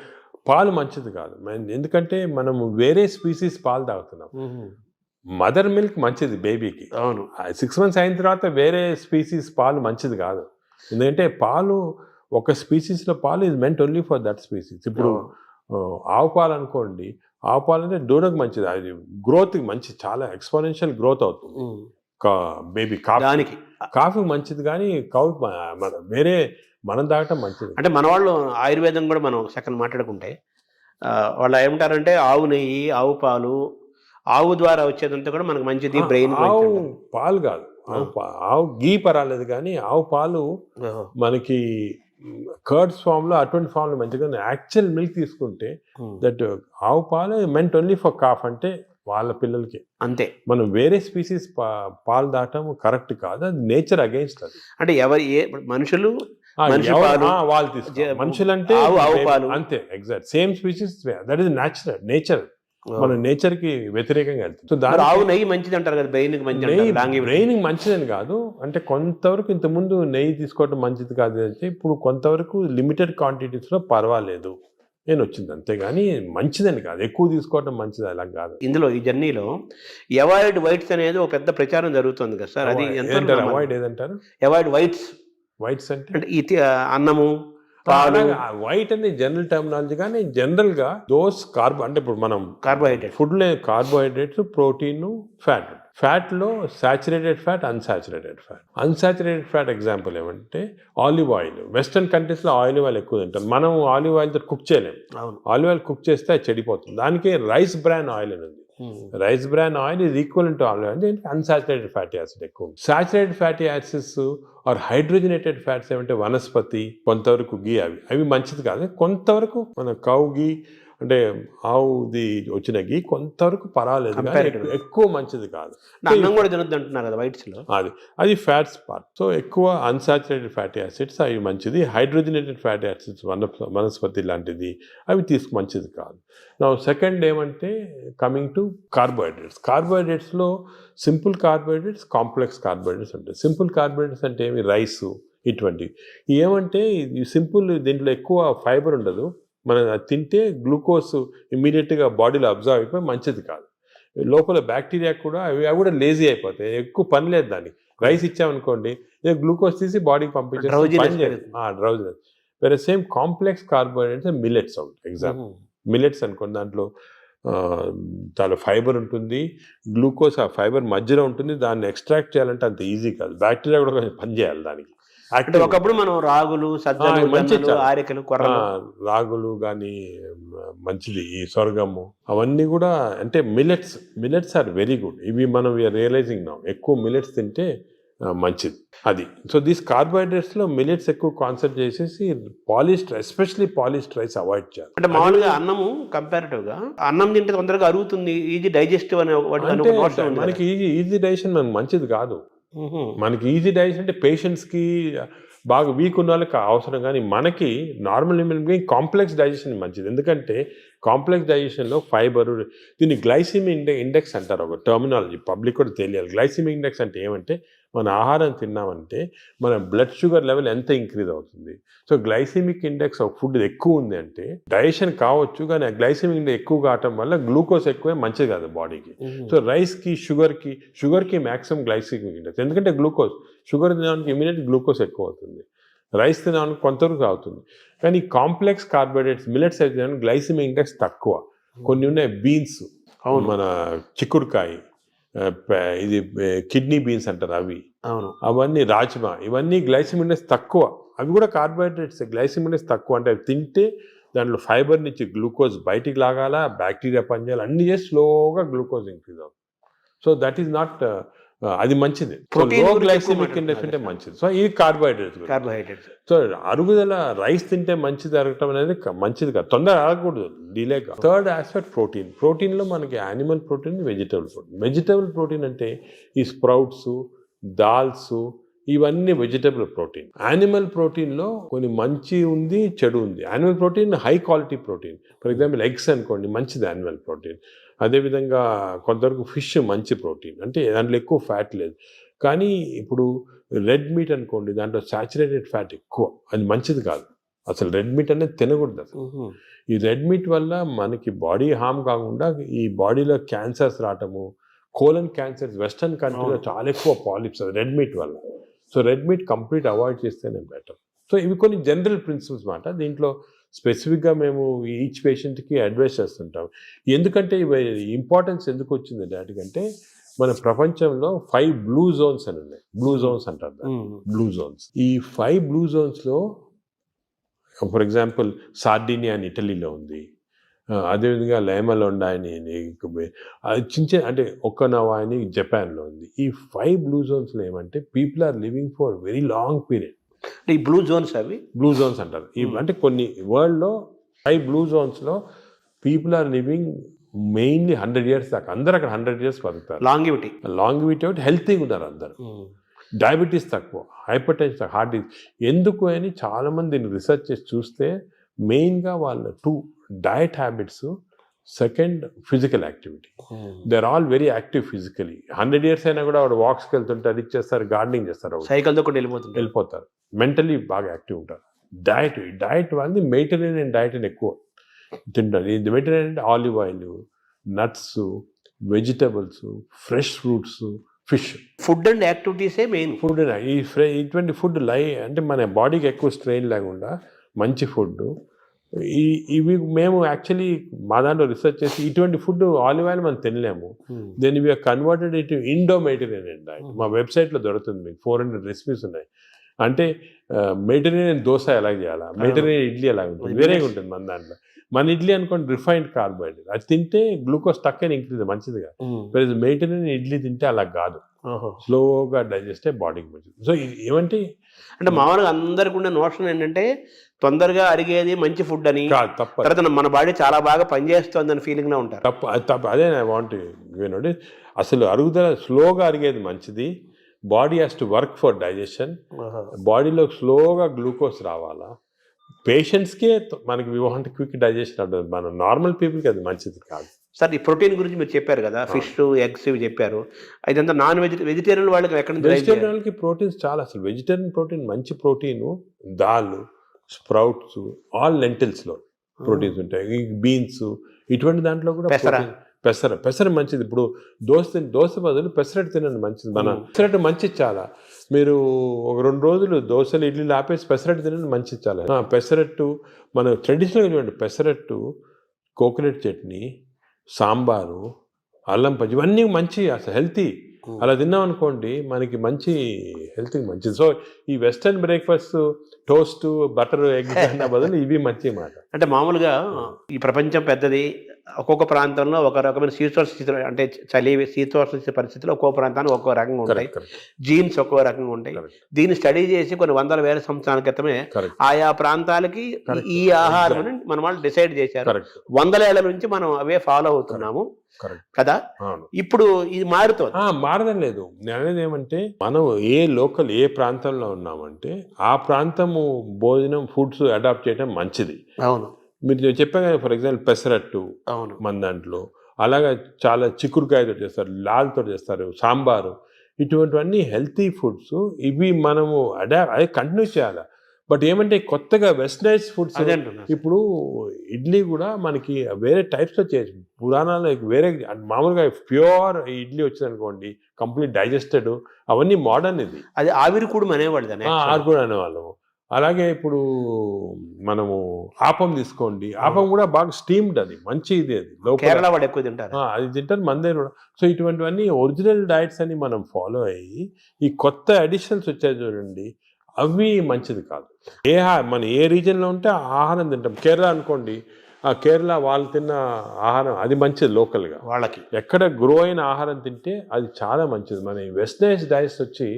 పాలు మంచిది కాదు. ఎందుకంటే మనం వేరే స్పీసీస్ పాలు తాగుతున్నాం. మదర్ మిల్క్ మంచిది బేబీకి. అవును, 6 months అయిన తర్వాత వేరే స్పీసీస్ పాలు మంచిది కాదు. ఎందుకంటే పాలు, ఒక స్పీసీస్లో పాలు is meant only for that species. ఇప్పుడు ఆవు పాలు అనుకోండి, ఆవు పాలు అంటే దూడకు మంచిది, అది గ్రోత్కి మంచి, చాలా ఎక్స్పోనెన్షియల్ గ్రోత్ అవుతుంది బేబీ. కాఫీ మంచిది కానీ వేరే మనం తాగటం మంచిది. అంటే మన వాళ్ళు ఆయుర్వేదం కూడా మనం సెకండ్ మాట్లాడుకుంటే వాళ్ళు ఏమంటారంటే ఆవు నెయ్యి, ఆవు పాలు, ఆవు ద్వారా వచ్చేదంతా కూడా మనకు మంచిది, బ్రెయిన్. ఆవు పాలు కాదు, ఆవు గీ పర్వాలేదు కానీ ఆవు పాలు మనకి కర్డ్స్ ఫామ్లో, అటువంటి ఫామ్లో మంచిగా. యాక్చువల్ మిల్క్ తీసుకుంటే దట్ ఆవు పాలు మెంట్ ఓన్లీ ఫర్ కాఫ్, అంటే వాళ్ళ పిల్లలకి అంతే. మనం వేరే స్పీసీస్ పాలు దాటం కరెక్ట్ కాదు, అది నేచర్ అగెయిన్స్ట్. అది అంటే మనుషులు వాళ్ళు తీసుకోవాలి, మనుషులంటే అంతే, exact same species, that is nature. మన నేచర్ కి వ్యతిరేకంగా వెళ్తుంది. సో ఆవు నెయ్యి మంచిది అంటారు కదా, బ్రెయిన్ మంచిదని కాదు, అంటే కొంతవరకు ఇంతకుముందు నెయ్యి తీసుకోవడం మంచిది కాదు అంటే, ఇప్పుడు కొంతవరకు లిమిటెడ్ క్వాంటిటీస్ లో పర్వాలేదు నేను వచ్చింది, అంతేగాని మంచిదని కాదు, ఎక్కువ తీసుకోవడం మంచిది అలా కాదు. ఇందులో ఈ జర్నీలో అవాయిడ్ వైట్స్ అనేది ఒక పెద్ద ప్రచారం జరుగుతుంది కదా సార్, అది అవాయిడ్ ఏదంటారు? అవాయిడ్ వైట్స్ అంటే అన్నము, వైట్ అనేది జనరల్ టర్మినాలజీ, కానీ జనరల్ గా దోస్ అంటే ఇప్పుడు మనం కార్బోహైడ్రేట్ ఫుడ్ లో కార్బోహైడ్రేట్స్, ప్రోటీన్, ఫ్యాట్ లో saturated fat, unsaturated fat example ఏమంటే ఆలివ్ ఆయిల్. వెస్టర్న్ కంట్రీస్ లో ఆలివ్ ఆయిల్ ఎక్కువ తింటాం, మనం ఆలివ్ ఆయిల్ తో కుక్ చేయలేము. ఆలివ్ ఆయిల్ కుక్ చేస్తే అది చెడిపోతుంది. దానికి రైస్ బ్రాన్ ఆయిల్ అని ఉంది. Rice bran oil is equal to olive oil, unsaturated fatty acid ఎక్కువ. Saturated fatty acids are hydrogenated fats ఏమంటే వనస్పతి, కొంతవరకు గీ, అవి మంచిది కాదు. కొంతవరకు మన కౌ గీ అంటే ఆవుది వచ్చిన గీ కొంతవరకు పర్వాలేదు, ఎక్కువ మంచిది కాదు. అన్నం కూడా తినొద్దు అంటున్నారు కదా వైట్స్ లో, అది ఫ్యాట్స్ పార్ట్. సో ఎక్కువ అన్సాచురేటెడ్ ఫ్యాటీ యాసిడ్స్ అవి మంచిది. హైడ్రోజనేటెడ్ ఫ్యాటీ యాసిడ్స్ వనస్పతి లాంటిది అవి మంచిది కాదు. నా సెకండ్ ఏమంటే కమింగ్ టు కార్బోహైడ్రేట్స్లో సింపుల్ కార్బోహైడ్రేట్స్, కాంప్లెక్స్ కార్బోహైడ్రేట్స్ ఉంటాయి. సింపుల్ కార్బోహైడ్రేట్స్ అంటే ఏమి, రైసు ఇటువంటివి. ఏమంటే సింపుల్, దీంట్లో ఎక్కువ ఫైబర్ ఉండదు, మనం తింటే గ్లూకోజ్ ఇమ్మీడియట్గా బాడీలో అబ్జర్వ్ అయిపోయి మంచిది కాదు. లోపల బ్యాక్టీరియా కూడా అవి కూడా లేజీ అయిపోతాయి, ఎక్కువ పని లేదు దానికి. రైస్ ఇచ్చామనుకోండి, గ్లూకోజ్ తీసి బాడీకి పంపించేసి డ్రౌజినెస్. వేరే సేమ్ కాంప్లెక్స్ కార్బోహైడ్రేట్స్ మిల్లెట్స్ ఉంటాయి. ఎగ్జాంపుల్ మిల్లెట్స్ అనుకోండి, దాంట్లో చాలా ఫైబర్ ఉంటుంది, గ్లూకోజ్ ఆ ఫైబర్ మధ్యలో ఉంటుంది. దాన్ని ఎక్స్ట్రాక్ట్ చేయాలంటే అంత ఈజీ కాదు, బ్యాక్టీరియా కూడా కొంచెం పనిచేయాలి దానికి. అంటే ఒకప్పుడు మనం రాగులు, సజ్జలు, జొన్నలు, ఆరికలు, కొర్రలు, రాగులు కానీ మంచిది, ఈ సొరగము అవన్నీ కూడా అంటే మిల్లెట్స్ ఆర్ వెరీ గుడ్. ఇవి మనం రియలైజింగ్ నా ఎక్కువ మిల్లెట్స్ తింటే మంచిది అది. సో దీస్ కార్బోహైడ్రేట్స్లో మిల్లెట్స్ ఎక్కువ కాన్సెప్ట్ చేసేసి polished, especially polished rice avoid చేయాలి. అంటే మామూలుగా అన్నము కంపారిటివ్ గా అన్నం తింటే తొందరగా అరుగుతుంది, ఈజీ డైజెస్టివ్ అనే మనకి ఈజీ డైజెషన్ మనకు మంచిది కాదు. మనకి ఈజీ డైజెషన్ అంటే పేషెంట్స్కి బాగా వీక్ ఉన్న వాళ్ళకి అవసరం, కానీ మనకి normal human being complex digestion మంచిది. ఎందుకంటే కాంప్లెక్స్ డైజెషన్లో ఫైబర్, దీన్ని గ్లైసిమిక్ ఇండెక్స్ అంటారు, ఒక టర్మినాలజీ పబ్లిక్ కూడా తెలియాలి. గ్లైసిమిక్ ఇండెక్స్ అంటే ఏమంటే మన ఆహారం తిన్నామంటే మన బ్లడ్ షుగర్ లెవెల్ ఎంత ఇంక్రీజ్ అవుతుంది. So glycemic index of food ఎక్కువ ఉంది అంటే డైజెషన్ కావచ్చు, కానీ ఆ గ్లైసిమిక్ ఇండెక్స్ ఎక్కువ కావటం వల్ల గ్లూకోజ్ ఎక్కువే మంచిది కాదు బాడీకి. సో రైస్కి, షుగర్కి మ్యాక్సిమం గ్లైసిమిక్ ఇండెక్స్, ఎందుకంటే షుగర్ తినడానికి ఇమీడియట్ గ్లూకోజ్ ఎక్కువ అవుతుంది, రైస్ తినడానికి కొంతవరకు అవుతుంది. కానీ కాంప్లెక్స్ కార్బోహైడ్రేట్స్ మిల్లెట్స్ అయితే గ్లైసిమిక్ ఇండెక్స్ తక్కువ. కొన్ని ఉన్నాయి బీన్స్, మన చిక్కుడుకాయ, ఇది కిడ్నీ బీన్స్ అంటారు అవి, అవన్నీ రాజ్మా, ఇవన్నీ గ్లైసిమిక్ ఇండెక్స్ తక్కువ. అవి కూడా కార్బోహైడ్రేట్స్, గ్లైసిమిక్ ఇండెక్స్ తక్కువ. అంటే అవి తింటే దాంట్లో ఫైబర్ నుంచి గ్లూకోజ్ బయటికి లాగాల, బ్యాక్టీరియా పనిచేయాలి, అన్ని చేసి స్లోగా గ్లూకోజ్ ఇంక్రీజ్ అవుతుంది. సో దట్ ఈస్ నాట్, అది మంచిది. లో గ్లైసిమిక్ ఇండెక్స్ అంటే మంచిది. సో ఇది కార్బోహైడ్రేట్స్. సో అరుగుదల రైస్ తింటే మంచిది అరగటం అనేది మంచిది కాదు, తొందర అరగకూడదు, డిలే కాదు. థర్డ్ ఆస్పెక్ట్ ప్రోటీన్లో మనకి యానిమల్ ప్రోటీన్, వెజిటబుల్ ప్రోటీన్ అంటే ఈ స్ప్రౌట్స్, దాల్స్, ఇవన్నీ వెజిటబుల్ ప్రోటీన్. యానిమల్ ప్రోటీన్లో కొన్ని మంచి ఉంది, చెడు ఉంది. Animal protein high quality protein, for example eggs అనుకోండి, మంచిది యానిమల్ ప్రోటీన్. అదేవిధంగా కొంతవరకు ఫిష్ మంచి ప్రోటీన్, అంటే దాంట్లో ఎక్కువ ఫ్యాట్ లేదు. కానీ ఇప్పుడు రెడ్ మీట్ అనుకోండి, దాంట్లో సాచురేటెడ్ ఫ్యాట్ ఎక్కువ, అది మంచిది కాదు. అసలు రెడ్ మీట్ అనేది తినకూడదు అసలు. ఈ రెడ్ మీట్ వల్ల మనకి బాడీ హార్మ్ కాకుండా ఈ బాడీలో క్యాన్సర్స్ రావటము, కోలన్ క్యాన్సర్స్ వెస్టర్న్ కంట్రీలో చాలా ఎక్కువ పాలిప్స్ అది రెడ్ మీట్ వల్ల. So red meat complete avoid చేస్తేనే బెటర్. సో ఇవి కొన్ని జనరల్ ప్రిన్సిపల్స్ మాట. దీంట్లో స్పెసిఫిక్గా మేము ఈచ్ పేషెంట్కి అడ్వైస్ చేస్తుంటాం. ఎందుకంటే ఇవి ఇంపార్టెన్స్ ఎందుకు వచ్చింది వాటికంటే, మన ప్రపంచంలో 5 బ్లూ జోన్స్ అని ఉన్నాయి. బ్లూ జోన్స్ అంటారు దాన్ని, బ్లూ జోన్స్. ఈ 5 బ్లూ జోన్స్లో ఫర్ ఎగ్జాంపుల్ సార్డినియా అని ఇటలీలో ఉంది, అదేవిధంగా లైమలోండా అని చిన్న అంటే ఒక్కనవా అని జపాన్లో ఉంది. ఈ 5 బ్లూ జోన్స్లో ఏమంటే people are living for very long period. ఈ బ్లూ జోన్స్, అవి బ్లూ జోన్స్ అంటారు. అంటే కొన్ని వరల్డ్లో 5 బ్లూ జోన్స్లో people are living mainly 100 years దాకా. అందరు అక్కడ 100 years బతుకుతారు. లాంగివిటీ ఒకటి, హెల్తీగా ఉన్నారు అందరు. డయాబెటీస్ తక్కువ, హైపర్ టెన్షన్, హార్ట్ డిసీజ్. ఎందుకు అని చాలామంది దీన్ని రీసెర్చ్ చేసి చూస్తే మెయిన్గా వాళ్ళ 2 diet habits, second physical activity. They are all very active physically. 100 years అయినా కూడా వాడు వాక్స్కి వెళ్తుంటారు, ఇది చేస్తారు, గార్డెనింగ్ చేస్తారు, సైకిల్తో కూడా వెళ్ళిపోతారు. మెంటలీ బాగా యాక్టివ్ ఉంటారు. డయట్ వాళ్ళది మెడిటరేనియన్ డయట్ అని ఎక్కువ తింటారు. ఇది మెడిటరేనియన్ అంటే olive oil, nuts, vegetables, fresh fruits, fish. Food and యాక్టివిటీసే మెయిన్. ఫుడ్ ఇటువంటి ఫుడ్ అంటే మన బాడీకి ఎక్కువ స్ట్రెయిన్ లేకుండా మంచి ఫుడ్. ఇవి మేము యాక్చువల్లీ మా దాంట్లో రీసెర్చ్ చేసి ఇటువంటి ఫుడ్ ఆలివ్ ఆయిల్ మనం తినలేము. దెన్ ఇవి కన్వర్టెడ్ ఇటు ఇండో మెడిటరేనియన్ డయట్. మా వెబ్సైట్లో దొరుకుతుంది, మీకు 400 రెసిపీస్ ఉన్నాయి. అంటే మెడిటరేనియన్ దోశ ఎలా చేయాలా, మెడిటరేనియన్ ఇడ్లీ ఎలా ఉంటుంది, వేరేగా ఉంటుంది మన దాంట్లో. మన ఇడ్లీ అనుకోండి రిఫైన్డ్ కార్బోహైడ్రేట్, అది తింటే గ్లూకోజ్ తక్కువ ఇంక్రీజ్ మంచిదిగా. మెడిటరేనియన్ ఇడ్లీ తింటే అలా కాదు, స్లోగా డైజెస్ట్ అయ్యి బాడీకి మంచిది. సో ఏమంటే అంటే మామూలుగా అందరికి ఉన్న నోషన్ ఏంటంటే తొందరగా అరిగేది మంచి ఫుడ్ అని, తర్వాత మన బాడీ చాలా బాగా పనిచేస్తుంది అని ఫీలింగ్ లో ఉంటారు. తప్పు అదే ఐ వాంట్ యూనోటి. అసలు అరుగుదల స్లోగా అరిగేది మంచిది. Body has to work for digestion. బాడీలో స్లోగా గ్లూకోజ్ రావాలా. పేషెంట్స్కే మనకి వి వాంట్ క్విక్ డైజెషన్ ఉంటుంది, మన నార్మల్ పీపుల్కి అది మంచిది కాదు. సార్, ఈ ప్రోటీన్ గురించి మీరు చెప్పారు కదా, ఫిష్, ఎగ్స్ ఇవి చెప్పారు. ఇదంతా నాన్ వెజిటేరియన్ వాళ్ళకి ఎక్కడ నుంచి? వెజిటేరియన్ వాళ్ళకి ప్రోటీన్స్ చాలా. అసలు వెజిటేరియన్ ప్రోటీన్ మంచి ప్రోటీను, దాల్, స్ప్రౌట్స్, ఆల్ లెంటిల్స్లో ప్రోటీన్స్ ఉంటాయి. ఈ బీన్స్, ఇటువంటి దాంట్లో కూడా పెసర మంచిది. ఇప్పుడు దోశ బదులు పెసరట్టు తినండి, మంచిది. మన పెసరట్టు మంచిది చాలా. మీరు ఒక 2 రోజులు దోశలు ఇడ్లీలు ఆపేసి పెసరట్టు తినండి, మంచిది చాలా. పెసరట్టు మన ట్రెడిషనల్గా చూడండి, పెసరట్టు, కోకోనట్ చట్నీ, సాంబారు, అల్లం పచ్చి, ఇవన్నీ మంచి, అసలు హెల్తీ. అలా తిన్నాం అనుకోండి మనకి మంచి హెల్త్కి మంచిది. సో ఈ western breakfast, toast, butter, egg అన్న బదులు ఇవి మంచి మాట. అంటే మామూలుగా ఈ ప్రపంచం పెద్దది, ఒక్కొక్క ప్రాంతంలో ఒక రకమైన శీతోష్ణ స్థితిలో, అంటే చలి శీతోష్ణ పరిస్థితుల్లో ఒక్కో ప్రాంతానికి ఒక్కో రకంగా ఉంటాయి, జీన్స్ ఒక్కో రకంగా ఉంటాయి. దీన్ని స్టడీ చేసి కొన్ని వందల వేల సంవత్సరాల క్రితమే ఆయా ప్రాంతాలకి ఈ ఆహారం మన వాళ్ళు డిసైడ్ చేశారు. వందల ఏళ్ల నుంచి మనం అవే ఫాలో అవుతున్నాము కదా. ఇప్పుడు ఇది మారడం లేదు. నేను అనేది ఏమంటే, మనం ఏ ప్రాంతంలో ఉన్నామంటే ఆ ప్రాంతము భోజనం, ఫుడ్స్ అడాప్ట్ చేయడం మంచిది. అవును, మీరు చెప్పాను కదా, ఫర్ ఎగ్జాంపుల్ పెసరట్టు మన దాంట్లో, అలాగా చాలా చిక్కుడుకాయతో చేస్తారు, లాల్తో చేస్తారు, సాంబారు, ఇటువంటివన్నీ హెల్తీ ఫుడ్స్. ఇవి మనము అదే కంటిన్యూ చేయాలి. బట్ ఏమంటే కొత్తగా వెస్టర్నైజ్ ఫుడ్స్, ఇప్పుడు ఇడ్లీ కూడా మనకి వేరే టైప్స్లో చేయొచ్చు. పురాణాలు వేరే, మామూలుగా ప్యూర్ ఇడ్లీ వచ్చింది అనుకోండి, కంప్లీట్ డైజెస్టెడ్, అవన్నీ మోడర్న్. ఇది అది ఆవిరి కూడా అనేవాళ్ళము. అలాగే ఇప్పుడు మనము ఆపం తీసుకోండి, ఆపం కూడా బాగా స్టీమ్డ్, అది మంచి ఇది. అది కేరళ వాడు ఎక్కువ తింటారు, అది తింటారు మన దగ్గర కూడా. సో ఇటువంటివన్నీ ఒరిజినల్ డైట్స్ అని మనం ఫాలో అయ్యి, ఈ కొత్త అడిషనల్స్ వచ్చాయి చూడండి, అవి మంచిది కాదు. మన ఏ రీజన్లో ఉంటే ఆ ఆహారం తింటాం. కేరళ అనుకోండి, ఆ కేరళ వాళ్ళు తిన్న ఆహారం అది మంచిది, లోకల్గా వాళ్ళకి ఎక్కడ గ్రో అయిన ఆహారం తింటే అది చాలా మంచిది. మన వెస్టర్నైజ్ డైట్స్ వచ్చి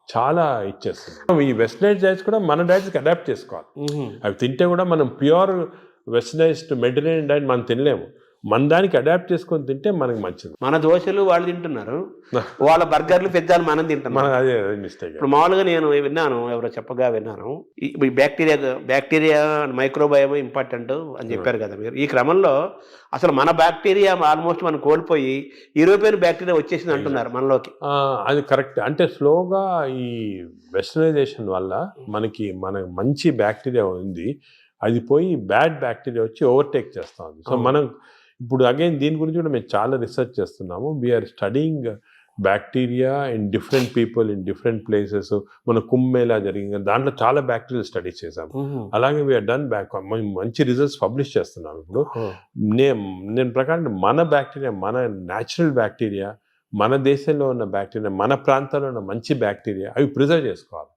చాలా ఇచ్చేస్తుంది. ఈ వెస్టర్నైజ్ డైట్స్ కూడా మన డైట్స్కి అడాప్ట్ చేసుకోవాలి. అవి తింటే కూడా మనం ప్యూర్ వెస్టర్నైజ్డ్ మెడిటరేనియన్ డైట్ మనం తినలేము. మన దానికి అడాప్ట్ చేసుకొని తింటే మనకి మంచిది. మన దోశలు వాళ్ళు తింటున్నారు, వాళ్ళ బర్గర్లు, పిజ్జాలు మనం తింటున్నాం. అదే మిస్టేక్. ఇప్పుడు మామూలుగా నేను విన్నాను, ఎవరో చెప్పగా విన్నాను, ఈ బ్యాక్టీరియా మైక్రోబయోమ్ ఇంపార్టెంట్ అని చెప్పారు కదా మీరు. ఈ క్రమంలో అసలు మన బ్యాక్టీరియా ఆల్మోస్ట్ మనం కోల్పోయి యూరోపియన్ బ్యాక్టీరియా వచ్చేసింది అంటున్నారు మనలోకి. అది కరెక్ట్. అంటే స్లోగా ఈ వెస్టర్నైజేషన్ వల్ల మన మంచి బ్యాక్టీరియా ఉంది, అది పోయి బ్యాడ్ బ్యాక్టీరియా వచ్చి ఓవర్టేక్ చేస్తా ఉంది. సో మనం ఇప్పుడు అగైన్ దీని గురించి కూడా మేము చాలా రీసెర్చ్ చేస్తున్నాము. We are studying bacteria in different people in different places. మన కుంభమేళా జరిగింది, దాంట్లో చాలా బ్యాక్టీరియల్ స్టడీస్ చేసాము. అలాగే వీఆర్ డన్ మంచి రిజల్ట్స్ పబ్లిష్ చేస్తున్నాము. ఇప్పుడు నేను ప్రకారం మన బ్యాక్టీరియా, మన న్యాచురల్ బ్యాక్టీరియా, మన దేశంలో ఉన్న బ్యాక్టీరియా, మన ప్రాంతాల్లో ఉన్న మంచి బ్యాక్టీరియా, అవి ప్రిజర్వ్ చేసుకోవాలి.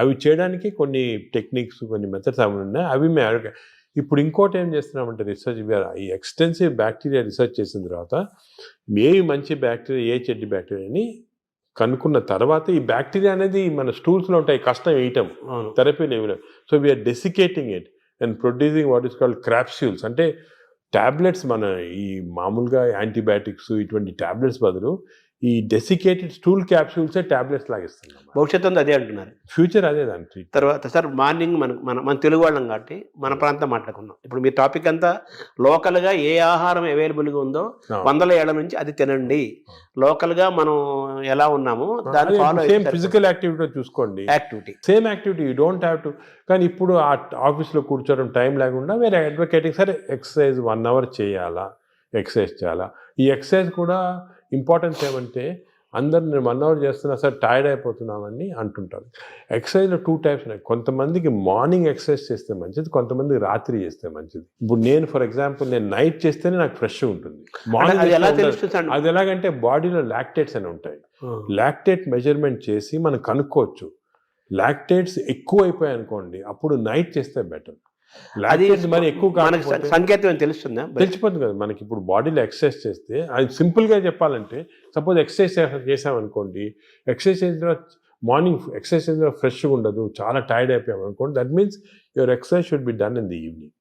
అవి చేయడానికి కొన్ని టెక్నిక్స్, కొన్ని మెథడ్స్ అవి ఉన్నాయి. అవి మేము ఇప్పుడు ఇంకోటి ఏం చేస్తున్నామంటే రీసెర్చ్, ఈ ఎక్స్టెన్సివ్ బ్యాక్టీరియా రీసెర్చ్ చేసిన తర్వాత ఏవి మంచి బ్యాక్టీరియా, ఏ చెడ్డ బ్యాక్టీరియాని కనుక్కున్న తర్వాత, ఈ బ్యాక్టీరియా అనేది మన స్టూల్స్లో ఉంటాయి, కష్టం వేయటం, థెరపీలు ఏమి. So we are desiccating it and producing what is called capsules, అంటే ట్యాబ్లెట్స్. మన ఈ మామూలుగా యాంటీబయాటిక్స్ ఇటువంటి ట్యాబ్లెట్స్ బదులు ఈ డెసికేటెడ్ స్టూల్ క్యాప్సూల్సే ట్యాబ్లెట్స్ లాగిస్తున్నాం. భవిష్యత్తు అదే అంటున్నారు, ఫ్యూచర్ అదే దాని తర్వాత. సార్ మార్నింగ్ మన తెలుగు వాళ్ళం కాబట్టి మన ప్రాంతం మాట్లాడుకున్నాం. ఇప్పుడు మీ టాపిక్ అంతా లోకల్గా ఏ ఆహారం అవైలబుల్గా ఉందో 100 ఏళ్ల నుంచి అది తినండి. లోకల్గా మనం ఎలా ఉన్నామో దాన్ని ఫాలో. సేమ్ ఫిజికల్ యాక్టివిటీ చూసుకోండి, same activity, you don't have to. కానీ ఇప్పుడు ఆ ఆఫీస్లో కూర్చోవడం టైం లేకుండా వేరే అడ్వకేటింగ్, సరే ఎక్సర్సైజ్ 1 అవర్ చేయాలా, ఎక్సర్సైజ్ చేయాలా. ఈ ఎక్సర్సైజ్ కూడా ఇంపార్టెన్స్ ఏమంటే, అందరు నేను 1 అవర్ చేస్తున్నా సార్ టైర్డ్ అయిపోతున్నామని అంటుంటారు. ఎక్సర్సైజ్లో 2 టైప్స్ ఉన్నాయి. కొంతమందికి మార్నింగ్ ఎక్సర్సైజ్ చేస్తే మంచిది, కొంతమందికి రాత్రి చేస్తే మంచిది. ఇప్పుడు నేను ఫర్ ఎగ్జాంపుల్ నేను నైట్ చేస్తేనే నాకు ఫ్రెష్గా ఉంటుంది. మార్నింగ్ అది ఎలాగంటే బాడీలో లాక్టేట్స్ అని ఉంటాయి. లాక్టేట్ మెజర్మెంట్ చేసి మనం కనుక్కోవచ్చు. లాక్టేట్స్ ఎక్కువ అయిపోయాయి అనుకోండి, అప్పుడు నైట్ చేస్తే బెటర్. అది మరి ఎక్కువ సంకేతం తెలుస్తుందా? తెలిసిపోతుంది కదా మనకి. ఇప్పుడు బాడీలో ఎక్సర్సైజ్ చేస్తే, అది సింపుల్గా చెప్పాలంటే, సపోజ్ ఎక్సర్సైజ్ చేసామనుకోండి, ఎక్సర్సైజ్ చేసిన తర్వాత మార్నింగ్ ఎక్సర్సైజ్ చేసిన తర్వాత ఫ్రెష్గా ఉండదు, చాలా టైర్డ్ అయిపోయాం అనుకోండి, that means your exercise should be done in the evening.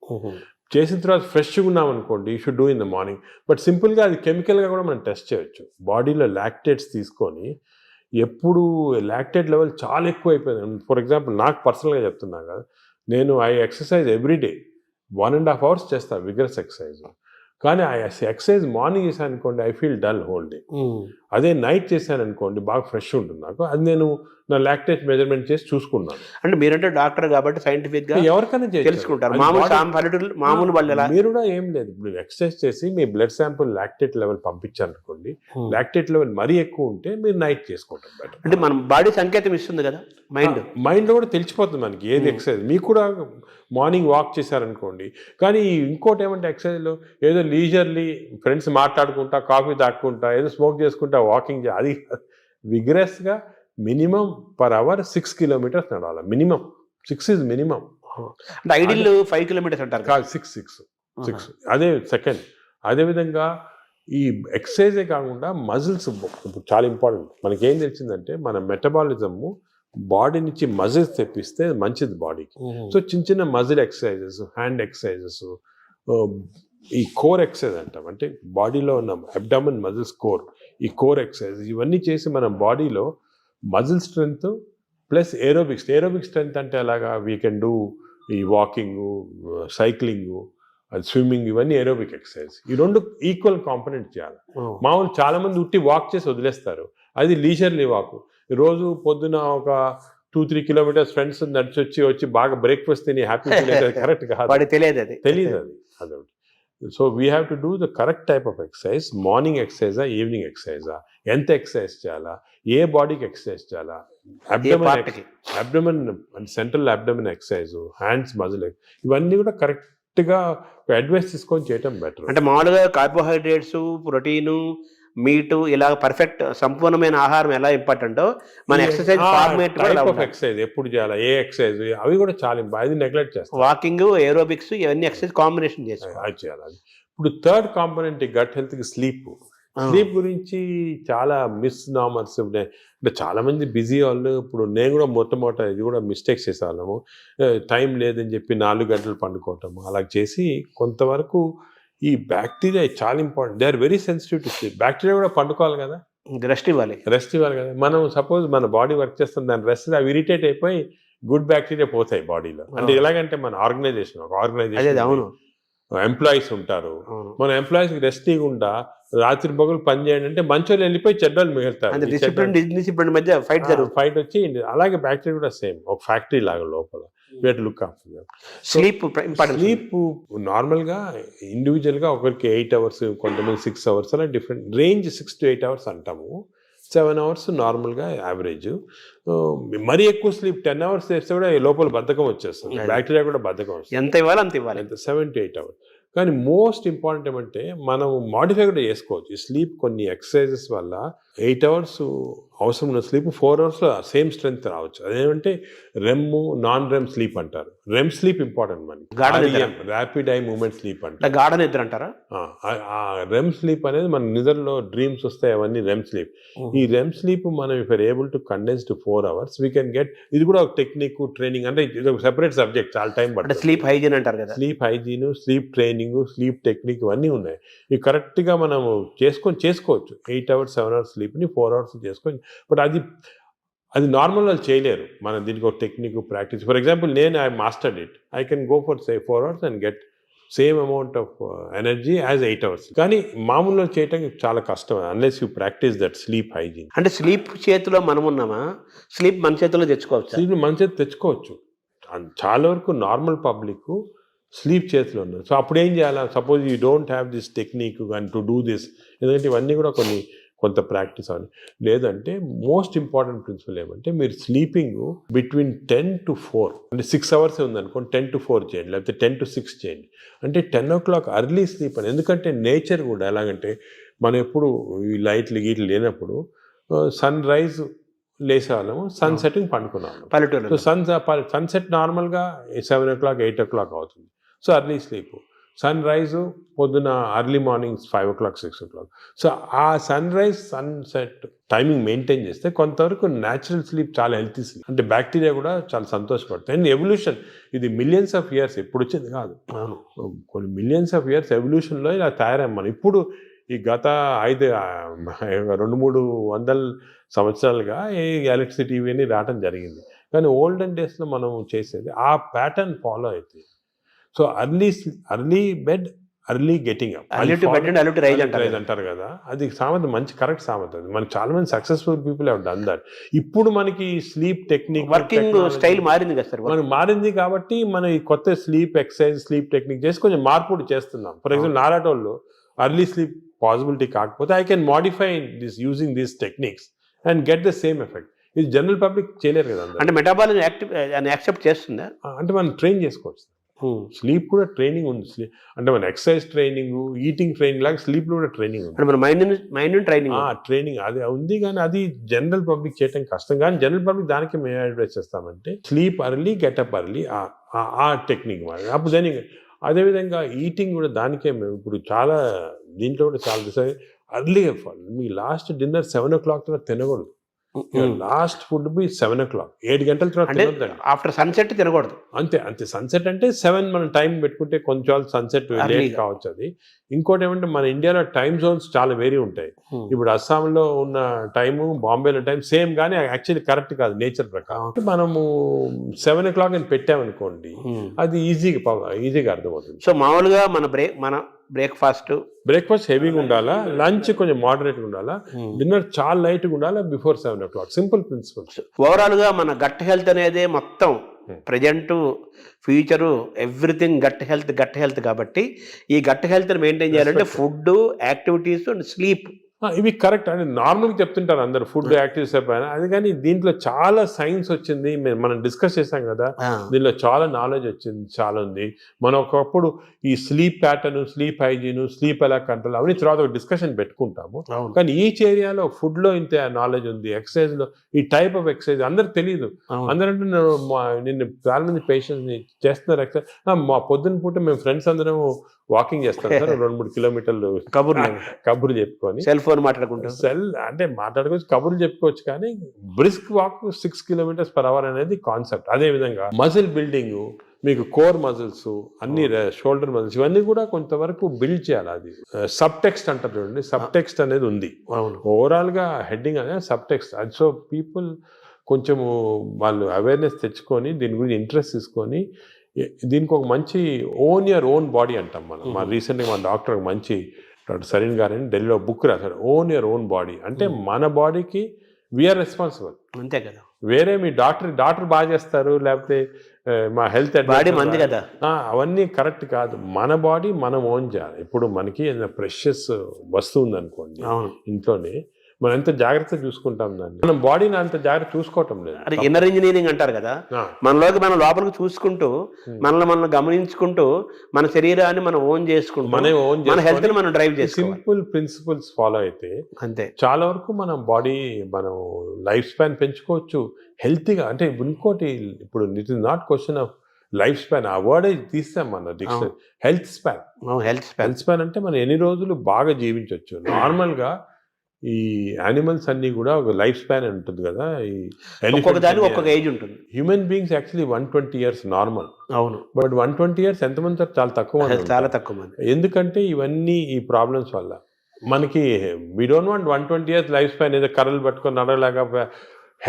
చేసిన తర్వాత ఫ్రెష్గా ఉన్నాం అనుకోండి, you should do in the morning. But సింపుల్గా అది కెమికల్గా కూడా మనం టెస్ట్ చేయొచ్చు. బాడీలో లాక్టేట్స్ తీసుకొని, ఎప్పుడు లాక్టేట్ లెవెల్ చాలా ఎక్కువ అయిపోయింది, ఫర్ ఎగ్జాంపుల్ నాకు పర్సనల్గా చెప్తున్నా కదా, నేను ఐ ఎక్సర్సైజ్ ఎవ్రీడే 1.5 hours చేస్తాను విగరస్ ఎక్సర్సైజ్. కానీ ఆ ఎక్సర్సైజ్ మార్నింగ్ చేశాను అనుకోండి, I feel dull whole day. అదే నైట్ చేశాను అనుకోండి, బాగా ఫ్రెష్ ఉంటుంది నాకు. అది నేను నా లాక్టేజ్ మెజర్మెంట్ చేసి చూసుకున్నాను. అంటే మీరంటే డాక్టర్ కాబట్టి సైంటిఫిక్ గా ఎవరికైనా తెలుసుకుంటారు. మామూలు వాళ్ళు మీరు కూడా ఏం లేదు, ఇప్పుడు ఎక్సర్సైజ్ చేసి మీ బ్లడ్ శాంపుల్ లాక్టేట్ లెవెల్ పంపించారనుకోండి, లాక్టేట్ లెవెల్ మరీ ఎక్కువ ఉంటే మీరు నైట్ చేసుకుంటారు బెటర్. అంటే మన బాడీ సంకేతం ఇస్తుంది కదా, మైండ్ లో కూడా తెలిసిపోతుంది మనకి ఏది ఎక్సర్సైజ్. మీకు కూడా మార్నింగ్ వాక్ చేశారనుకోండి, కానీ ఇంకోటి ఏమంటే ఎక్సర్సైజ్లో ఏదో లీజర్లీ ఫ్రెండ్స్ మాట్లాడుకుంటా, కాఫీ తాక్కుంటా, ఏదో స్మోక్ చేసుకుంటా వాకింగ్ అది విగ్రెస్గా మినిమం పర్ అవర్ 6 kilometers నడవాలి. Minimum 6 is minimum. అంటే ఐడియల్ 5 kilometers అంటారు కాదు, 6. అదే సెకండ్. అదేవిధంగా ఈ ఎక్సర్సైజే కాకుండా మజిల్స్ చాలా ఇంపార్టెంట్. మనకేం తెలిసిందంటే మన మెటబాలిజము బాడీ నుంచి మజిల్స్ తెప్పిస్తే మంచిది బాడీకి. సో చిన్న మజిల్ ఎక్సర్సైజెస్, హ్యాండ్ ఎక్సర్సైజెస్, ఈ కోర్ ఎక్సర్సైజ్ అంటాం, అంటే బాడీలో ఉన్న అబ్డామిన్ మజిల్స్ కోర్, ఈ కోర్ ఎక్సర్సైజ్ ఇవన్నీ చేసి మన బాడీలో muscle strength plus aerobics strength అంటే అలాగా వీ కెన్ డూ ఈ వాకింగ్, సైక్లింగ్, స్విమ్మింగ్, ఇవన్నీ ఏరోబిక్ ఎక్సర్సైజ్. ఈ రెండు ఈక్వల్ కాంపనెంట్ చేయాలి. మామూలు చాలా మంది ఉట్టి వాక్ చేసి వదిలేస్తారు, అది లీజర్లీ వాక్. రోజు పొద్దున ఒక 2-3 kilometers ఫ్రెండ్స్ నడిచి వచ్చి బాగా బ్రేక్ఫాస్ట్ తిని హ్యాపీ కరెక్ట్ కాదు, తెలియదు అది. So we have to do the correct type of exercise. Morning ఎక్సర్సైజా, ఈవినింగ్ ఎక్సర్సైజా, ఎంత ఎక్సర్సైజ్ చేయాలా, ఏ బాడీకి ఎక్సర్సైజ్ చేయాలా, abdomen central abdomen exercise, hands muscle, ఇవన్నీ కూడా కరెక్ట్గా అడ్వైస్ తీసుకొని చేయటం బెటర్. అంటే మామూలుగా కార్బోహైడ్రేట్స్, ప్రోటీను, మీటు ఇలా పర్ఫెక్ట్ సంపూర్ణమైన ఆహారం ఎలా ఇంపార్టెంటో మన ఎక్సర్సైజ్ ఫార్మేట్ ఎక్సర్సైజ్ ఎప్పుడు చేయాలి, ఏ ఎక్సర్సైజ్, అవి కూడా చాలా అది నెగ్లెక్ట్ చేస్తాం. వాకింగ్, ఏరోబిక్స్, ఇవన్నీ ఎక్సర్సైజ్ కాంబినేషన్ చేయాలి. ఇప్పుడు థర్డ్ కాంపోనెంట్ గట్ హెల్త్ కి స్లీప్ గురించి చాలా మిస్నామర్స్ ఉన్నాయి. అంటే చాలా మంది బిజీ వాళ్ళు, ఇప్పుడు నేను కూడా మొట్టమొదట ఇది కూడా మిస్టేక్స్ చేసేవాళ్ళము. టైం లేదని చెప్పి 4 గంటలు పండుకోవటము అలా చేసి కొంతవరకు ఈ బ్యాక్టీరియా చాలా important. They are very sensitive to sleep. Bacteria కూడా పండుకోవాలి కదా, రెస్ట్ ఇవ్వాలి కదా. మనం సపోజ్ మన బాడీ వర్క్ చేస్తాం, దాని రెస్ట్ అవి ఇరిటేట్ అయిపోయి గుడ్ బ్యాక్టీరియా పోతాయి బాడీలో. అంటే ఎలాగంటే మన ఆర్గనైజేషన్ ఎంప్లాయీస్ ఉంటారు, మన ఎంప్లాయీస్కి రెస్ట్ ఇవ్వకుండా రాత్రి పగలు పని చేయండి అంటే మంచోళ్ళు వెళ్ళిపోయి చెడ్డోళ్ళు మిగులుతారు, మధ్య ఫైట్ వచ్చి. అలాగే బ్యాక్టీరియా కూడా సేమ్, ఒక ఫ్యాక్టరీ లాగా లోపల. లుక్ ఆఫ్టర్ స్లీప్ నార్మల్గా ఇండివిజువల్గా ఒకరికి 8 hours, కొంతమంది 6 hours, అలా డిఫరెంట్ రేంజ్. 6 to 8 hours అంటాము, 7 hours నార్మల్గా యావరేజ్. మరీ ఎక్కువ స్లీప్ 10 hours చేస్తే కూడా లోపల బద్ధకం వచ్చేస్తుంది, బ్యాక్టీరియా కూడా బద్ధకం వస్తుంది. ఎంత ఇవ్వాలి అంత ఇవ్వాలి, 7 to 8 hours. కానీ మోస్ట్ ఇంపార్టెంట్ ఏమంటే మనం మాడిఫై కూడా చేసుకోవచ్చు ఈ స్లీప్. కొన్ని ఎక్సర్సైజెస్ వల్ల 8 hours అవసరం ఉన్న స్లీప్ 4 hours సేమ్ స్ట్రెంగ్త్ రావచ్చు. అదేమంటే రెమ్, నాన్ రెమ్ స్లీప్ అంటారు. రెమ్ స్లీప్ ఇంపార్టెంట్ మనకి, ర్యాపిడ్ ఐ మూవ్మెంట్ స్లీప్ అంటే గాఢ నిద్ర అంటారా. రెమ్ స్లీప్ అనేది మన నిద్రలో డ్రీమ్స్ వస్తాయి, అవన్నీ రెమ్ స్లీప్. ఈ రెమ్ స్లీప్ మనం if are able to condense to 4 hours we can get. ఇది కూడా ఒక టెక్నిక్, ట్రైనింగ్, అంటే ఇది ఒక సెపరేట్ సబ్జెక్ట్, చాలా టైం పడుతుంది. స్లీప్ హైజీన్ అంటారు కదా, sleep hygiene, sleep training, sleep technique, ఇవన్నీ ఉన్నాయి. ఇవి కరెక్ట్గా మనము చేసుకోవచ్చు. 8 hours 7 hours స్లీప్ని 4 hours చేసుకొని. బట్ అది నార్మల్ వాళ్ళు చేయలేరు. మనం దీనికి ఒక టెక్నిక్, ప్రాక్టీస్. ఫర్ ఎగ్జాంపుల్ నేను I mastered it, I can go for 4 hours and get same amount of energy as 8 hours. కానీ మామూలుగా చేయటం చాలా కష్టం unless you practice that sleep hygiene. అంటే స్లీప్ చేతిలో మనం ఉన్నామా, స్లీప్ మన చేతిలో తెచ్చుకోవచ్చు. స్లీప్ మన చేతి తెచ్చుకోవచ్చు. చాలా వరకు నార్మల్ పబ్లిక్ స్లీప్ చేతిలో ఉన్నారు. సో అప్పుడు ఏం చేయాలి, suppose you don't have this technique and to do this, ఎందుకంటే ఇవన్నీ కూడా కొంత ప్రాక్టీస్ అవ్వాలి. లేదంటే మోస్ట్ ఇంపార్టెంట్ ప్రిన్సిపల్ ఏమంటే మీరు స్లీపింగ్ బిట్వీన్ 10 to 4, అంటే 6 hours ఉందనుకోండి, 10 to 4 చేయండి, లేకపోతే 10 to 6 చేయండి. అంటే 10 o'clock అర్లీ స్లీప్ అని. ఎందుకంటే నేచర్ కూడా ఎలాగంటే మనం ఎప్పుడు ఈ లైట్లు గీట్లు లేనప్పుడు సన్ రైజ్ లేసేవాళ్ళము, సన్ సెట్టింగ్ పండుకున్నాము పల్లెటూరు. సో సన్సెట్ నార్మల్గా 7 o'clock 8 o'clock అవుతుంది. So early sleep. Sun rise పొద్దున early morning 5 o'clock 6 o'clock. So ఆ sun rise sunset timing maintain చేస్తే కొంతవరకు న్యాచురల్ స్లీప్ చాలా హెల్తీ స్లీప్. అంటే బ్యాక్టీరియా కూడా చాలా సంతోషపడుతుంది. అండ్ ఎవల్యూషన్ ఇది మిలియన్స్ ఆఫ్ ఇయర్స్, ఎప్పుడు వచ్చింది కాదు, కొన్ని మిలియన్స్ ఆఫ్ ఇయర్స్ ఎవల్యూషన్లో ఇలా తయారయ్యాం మనం. ఇప్పుడు ఈ గత 200-300 సంవత్సరాలుగా ఈ ఎలక్ట్రిసిటీ ఇవన్నీ రావడం జరిగింది. కానీ ఓల్డెన్ డేస్లో మనం చేసేది ఆ ప్యాటర్న్ ఫాలో అవుతుంది. So early bed, early getting up, early to bed and early to rise అంటారు. అంటారు కదా, అది సామెత మంచి కరెక్ట్ సామెత. అది మనకి చాలా మంది successful people have done that. ఇప్పుడు మనకి స్లీప్ టెక్నిక్, వర్కింగ్ స్టైల్ మారింది కదా సార్, మనకు మారింది కాబట్టి మనం ఈ కొత్త స్లీప్ ఎక్సర్సైజ్, స్లీప్ టెక్నిక్ చేసి కొంచెం మార్పు చేస్తున్నాం. ఫర్ ఎగ్జాంపుల్ నాలాటోళ్ళు అర్లీ స్లీప్ పాసిబిలిటీ కాకపోతే I can modify this using these techniques and get the same effect. ఇది జనరల్ పబ్లిక్ చేయలేరు కదా. అంటే మెటాబాలిజం యాక్సెప్ట్ చేస్తుందా? అంటే మనం ట్రైన్ చేసుకోవచ్చు. స్లీప్ కూడా ట్రైనింగ్ ఉంది. అంటే మన ఎక్సర్సైజ్ ట్రైనింగ్, ఈటింగ్ ట్రైనింగ్ లాగా స్లీప్ లో కూడా ట్రైనింగ్ ఉంది. మన మైండ్ ట్రైనింగ్ అది ఉంది, కానీ అది జనరల్ పబ్లిక్ చేయడం కష్టం. కానీ జనరల్ పబ్లిక్ దానికి మేము అడ్వైస్ చేస్తామంటే స్లీప్ అర్లీ, గెటప్ అర్లీ, ఆ టెక్నిక్ మరి. అప్పుడు దాని అదేవిధంగా ఈటింగ్ కూడా దానికే మేము ఇప్పుడు చాలా దీంట్లో కూడా చాలా అర్లీగా మీ లాస్ట్ డిన్నర్ 7 o'clock తర్వాత తినకూడదు. లాస్ట్ ఫుడ్ బి 7 o'clock, 7 గంటల తర్వాత ఆఫ్టర్ సన్సెట్ తినకూడదు. అంతే సన్సెట్ అంటే 7 మనం టైం పెట్టుకుంటే కొంచెం సన్సెట్ లేట్ కావచ్చు. అది ఇంకోటి ఏమంటే మన ఇండియాలో టైమ్ జోన్స్ చాలా వేరీ ఉంటాయి. ఇప్పుడు అస్సాంలో ఉన్న టైము, బాంబేలో టైం సేమ్, కానీ యాక్చువల్లీ కరెక్ట్ కాదు నేచర్ ప్రకారం. మనము 7 o'clock అని పెట్టామనుకోండి, అది ఈజీగా అర్థమవుతుంది. సో మామూలుగా మన బ్రేక్ఫాస్ట్ హెవీగా ఉండాలా, లంచ్ కొంచెం మోడరేట్గా ఉండాలా, డిన్నర్ చాలా లైట్గా ఉండాలా before 7 o'clock. Simple principles. Overall గా మన గట్ హెల్త్ అనేది మొత్తం present, future, everything gut health కాబట్టి ఈ గట్ హెల్త్ మెయింటైన్ చేయాలంటే ఫుడ్, యాక్టివిటీస్ అండ్ స్లీప్, ఇవి కరెక్ట్ అని నార్మల్గా చెప్తుంటారు అందరు, ఫుడ్, యాక్టివిటీస్ అయిపోయినా. అది కానీ దీంట్లో చాలా సైన్స్ వచ్చింది, మనం డిస్కస్ చేసాం కదా, దీనిలో చాలా నాలెడ్జ్ వచ్చింది, చాలా ఉంది. మనం ఒకప్పుడు ఈ sleep pattern, sleep hygiene, sleep ఎలా కంట్రోల్ అవన్నీ తర్వాత ఒక డిస్కషన్ పెట్టుకుంటాము. కానీ ఈచ్ ఏరియాలో ఫుడ్ లో ఇంత నాలెడ్జ్ ఉంది, ఎక్సర్సైజ్ లో ఈ టైప్ ఆఫ్ ఎక్సర్సైజ్ అందరికి తెలియదు. అందరంటే నిన్ను చాలా మంది పేషెంట్స్ ని చేస్తున్నారు ఎక్సర్సైజ్. మా పొద్దున్న పూట మేము ఫ్రెండ్స్ అందరం వాకింగ్ చేస్తాం సార్, 2-3 కిలోమీటర్లు కబుర్లు చెప్పుకొని, సెల్ ఫోన్ మాట్లాడుకుంటాం. అంటే మాట్లాడుకోవచ్చు, కబుర్లు చెప్పుకోవచ్చు. కానీ బ్రిస్క్ వాక్ 6 km/h అనేది కాన్సెప్ట్. అదే విధంగా మజిల్ బిల్డింగ్, మీకు కోర్ మజిల్స్, అన్ని షోల్డర్ మజిల్స్, ఇవన్నీ కూడా కొంతవరకు బిల్డ్ చేయాలి. అది సబ్ టెక్స్ట్ అంటారు చూడండి, సబ్ టెక్స్ట్ అనేది ఉంది. ఓవరాల్ గా హెడ్డింగ్ అనేది సబ్ టెక్స్ట్. అది సో పీపుల్ కొంచెము వాళ్ళు అవేర్నెస్ తెచ్చుకొని దీని గురించి ఇంట్రెస్ట్ తీసుకొని దీనికి ఒక మంచి ఓన్ యువర్ ఓన్ బాడీ అంటాం మనం. మా రీసెంట్గా మా డాక్టర్ మంచి డాక్టర్ సరీన్ గారు అని ఢిల్లీలో బుక్ రాశాడు, ఓన్ యువర్ ఓన్ బాడీ. అంటే మన బాడీకి వీఆర్ రెస్పాన్సిబుల్, అంతే కదా. వేరే మీ డాక్టర్ బాగా చేస్తారు, లేకపోతే మా హెల్త్ బాడీ మంది కదా, అవన్నీ కరెక్ట్ కాదు. మన బాడీ మనం ఓన్ చేయాలి. ఇప్పుడు మనకి ఏదైనా ప్రెషియస్ వస్తువు ఉందనుకోండి ఇంట్లోనే, మనం ఎంత జాగ్రత్తగా చూసుకుంటాం దాన్ని, మనం బాడీని అంత జాగ్రత్త చూసుకోవటం లేదు. అది ఇన్నర్ ఇంజనీరింగ్ అంటారు కదా, మనలోకి మనం లోపలికి చూసుకుంటూ, మనల్ని గమనించుకుంటూ, మన శరీరాన్ని మనం ఓన్ చేసుకుంటూ, మన హెల్త్ ని మనం డ్రైవ్ చేసి సింపుల్ ప్రిన్సిపల్స్ ఫాలో అయితే అంతే చాలా వరకు మనం బాడీ, మనం లైఫ్ స్పాన్ పెంచుకోవచ్చు హెల్తీగా. అంటే ఇంకోటి, ఇప్పుడు it is not question of life span, ఆ వర్డ్ తీస్తాం మన డిక్షనరీ. హెల్త్ స్పాన్ అంటే మనం ఎన్ని రోజులు బాగా జీవించవచ్చు. నార్మల్గా ఈ యానిమల్స్ అన్ని కూడా ఒక లైఫ్ స్పాన్ ఉంటుంది కదా, ఒక్కొక్క ఏజ్ ఉంటుంది. Human beings actually 120 years normal. అవును, బట్ 120 years ఎంతమంది చాలా తక్కువ మంది. ఎందుకంటే ఇవన్నీ ఈ ప్రాబ్లమ్స్ వల్ల మనకి we don't want 120 years life span, ఏదో కర్రలు పట్టుకొని నడవలేక.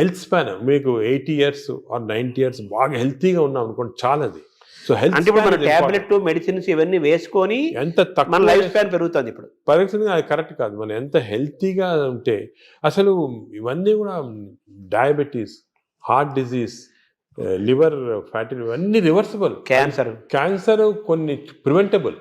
హెల్త్ స్పాన్ మీకు 80 years or 90 years బాగా హెల్తీగా ఉన్నాం అనుకోండి, చాలా. అది సో హెల్త్ అంటే మన టాబ్లెట్, మెడిసిన్స్ ఇవన్నీ వేసుకొని ఎంత తక్కువ లైఫ్ స్పాన్ పెరుగుతుంది. ఇప్పుడు పరిస్థితి అది కరెక్ట్ కాదు. మనం ఎంత హెల్తీగా ఉంటే, అసలు ఇవన్నీ కూడా diabetes, heart disease, liver fatty, ఇవన్నీ రివర్సిబుల్. క్యాన్సర్ కొన్ని ప్రివెంటబుల్,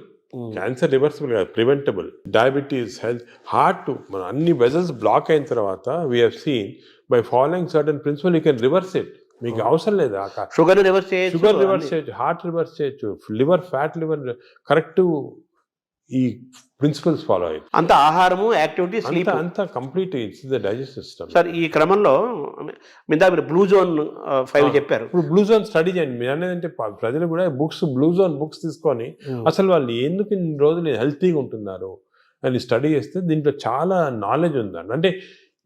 క్యాన్సర్ రివర్సిబుల్ కాదు, ప్రివెంటబుల్. డయాబెటీస్, హెల్త్, హార్ట్, మన అన్ని వెజల్స్ బ్లాక్ అయిన తర్వాత we have seen by following certain principal you can reverse it. మీకు అవసరం లేదు షుగర్ రివర్స్ చేయొచ్చు, హార్ట్ రివర్స్ చేయొచ్చు, లివర్ ఫ్యాట్, లివర్ కరెక్ట్. ఈ ప్రిన్సిపల్స్ ఫాలో అయ్యి అంత ఆహారము, యాక్టివిటీ, స్లీప్ అంతా complete it's the digestive system. Sir ఈ క్రమంలో మీరు బ్లూ జోన్ 5 చెప్పారు. ఇప్పుడు బ్లూ జోన్ స్టడీ చేయండి. మీరు అనేది ప్రజలు కూడా బ్లూ జోన్ బుక్స్ తీసుకొని అసలు వాళ్ళు ఎందుకు ఇన్ని రోజులు హెల్తీగా ఉంటున్నారు అని స్టడీ చేస్తే దీంట్లో చాలా నాలెడ్జ్ ఉందండి. అంటే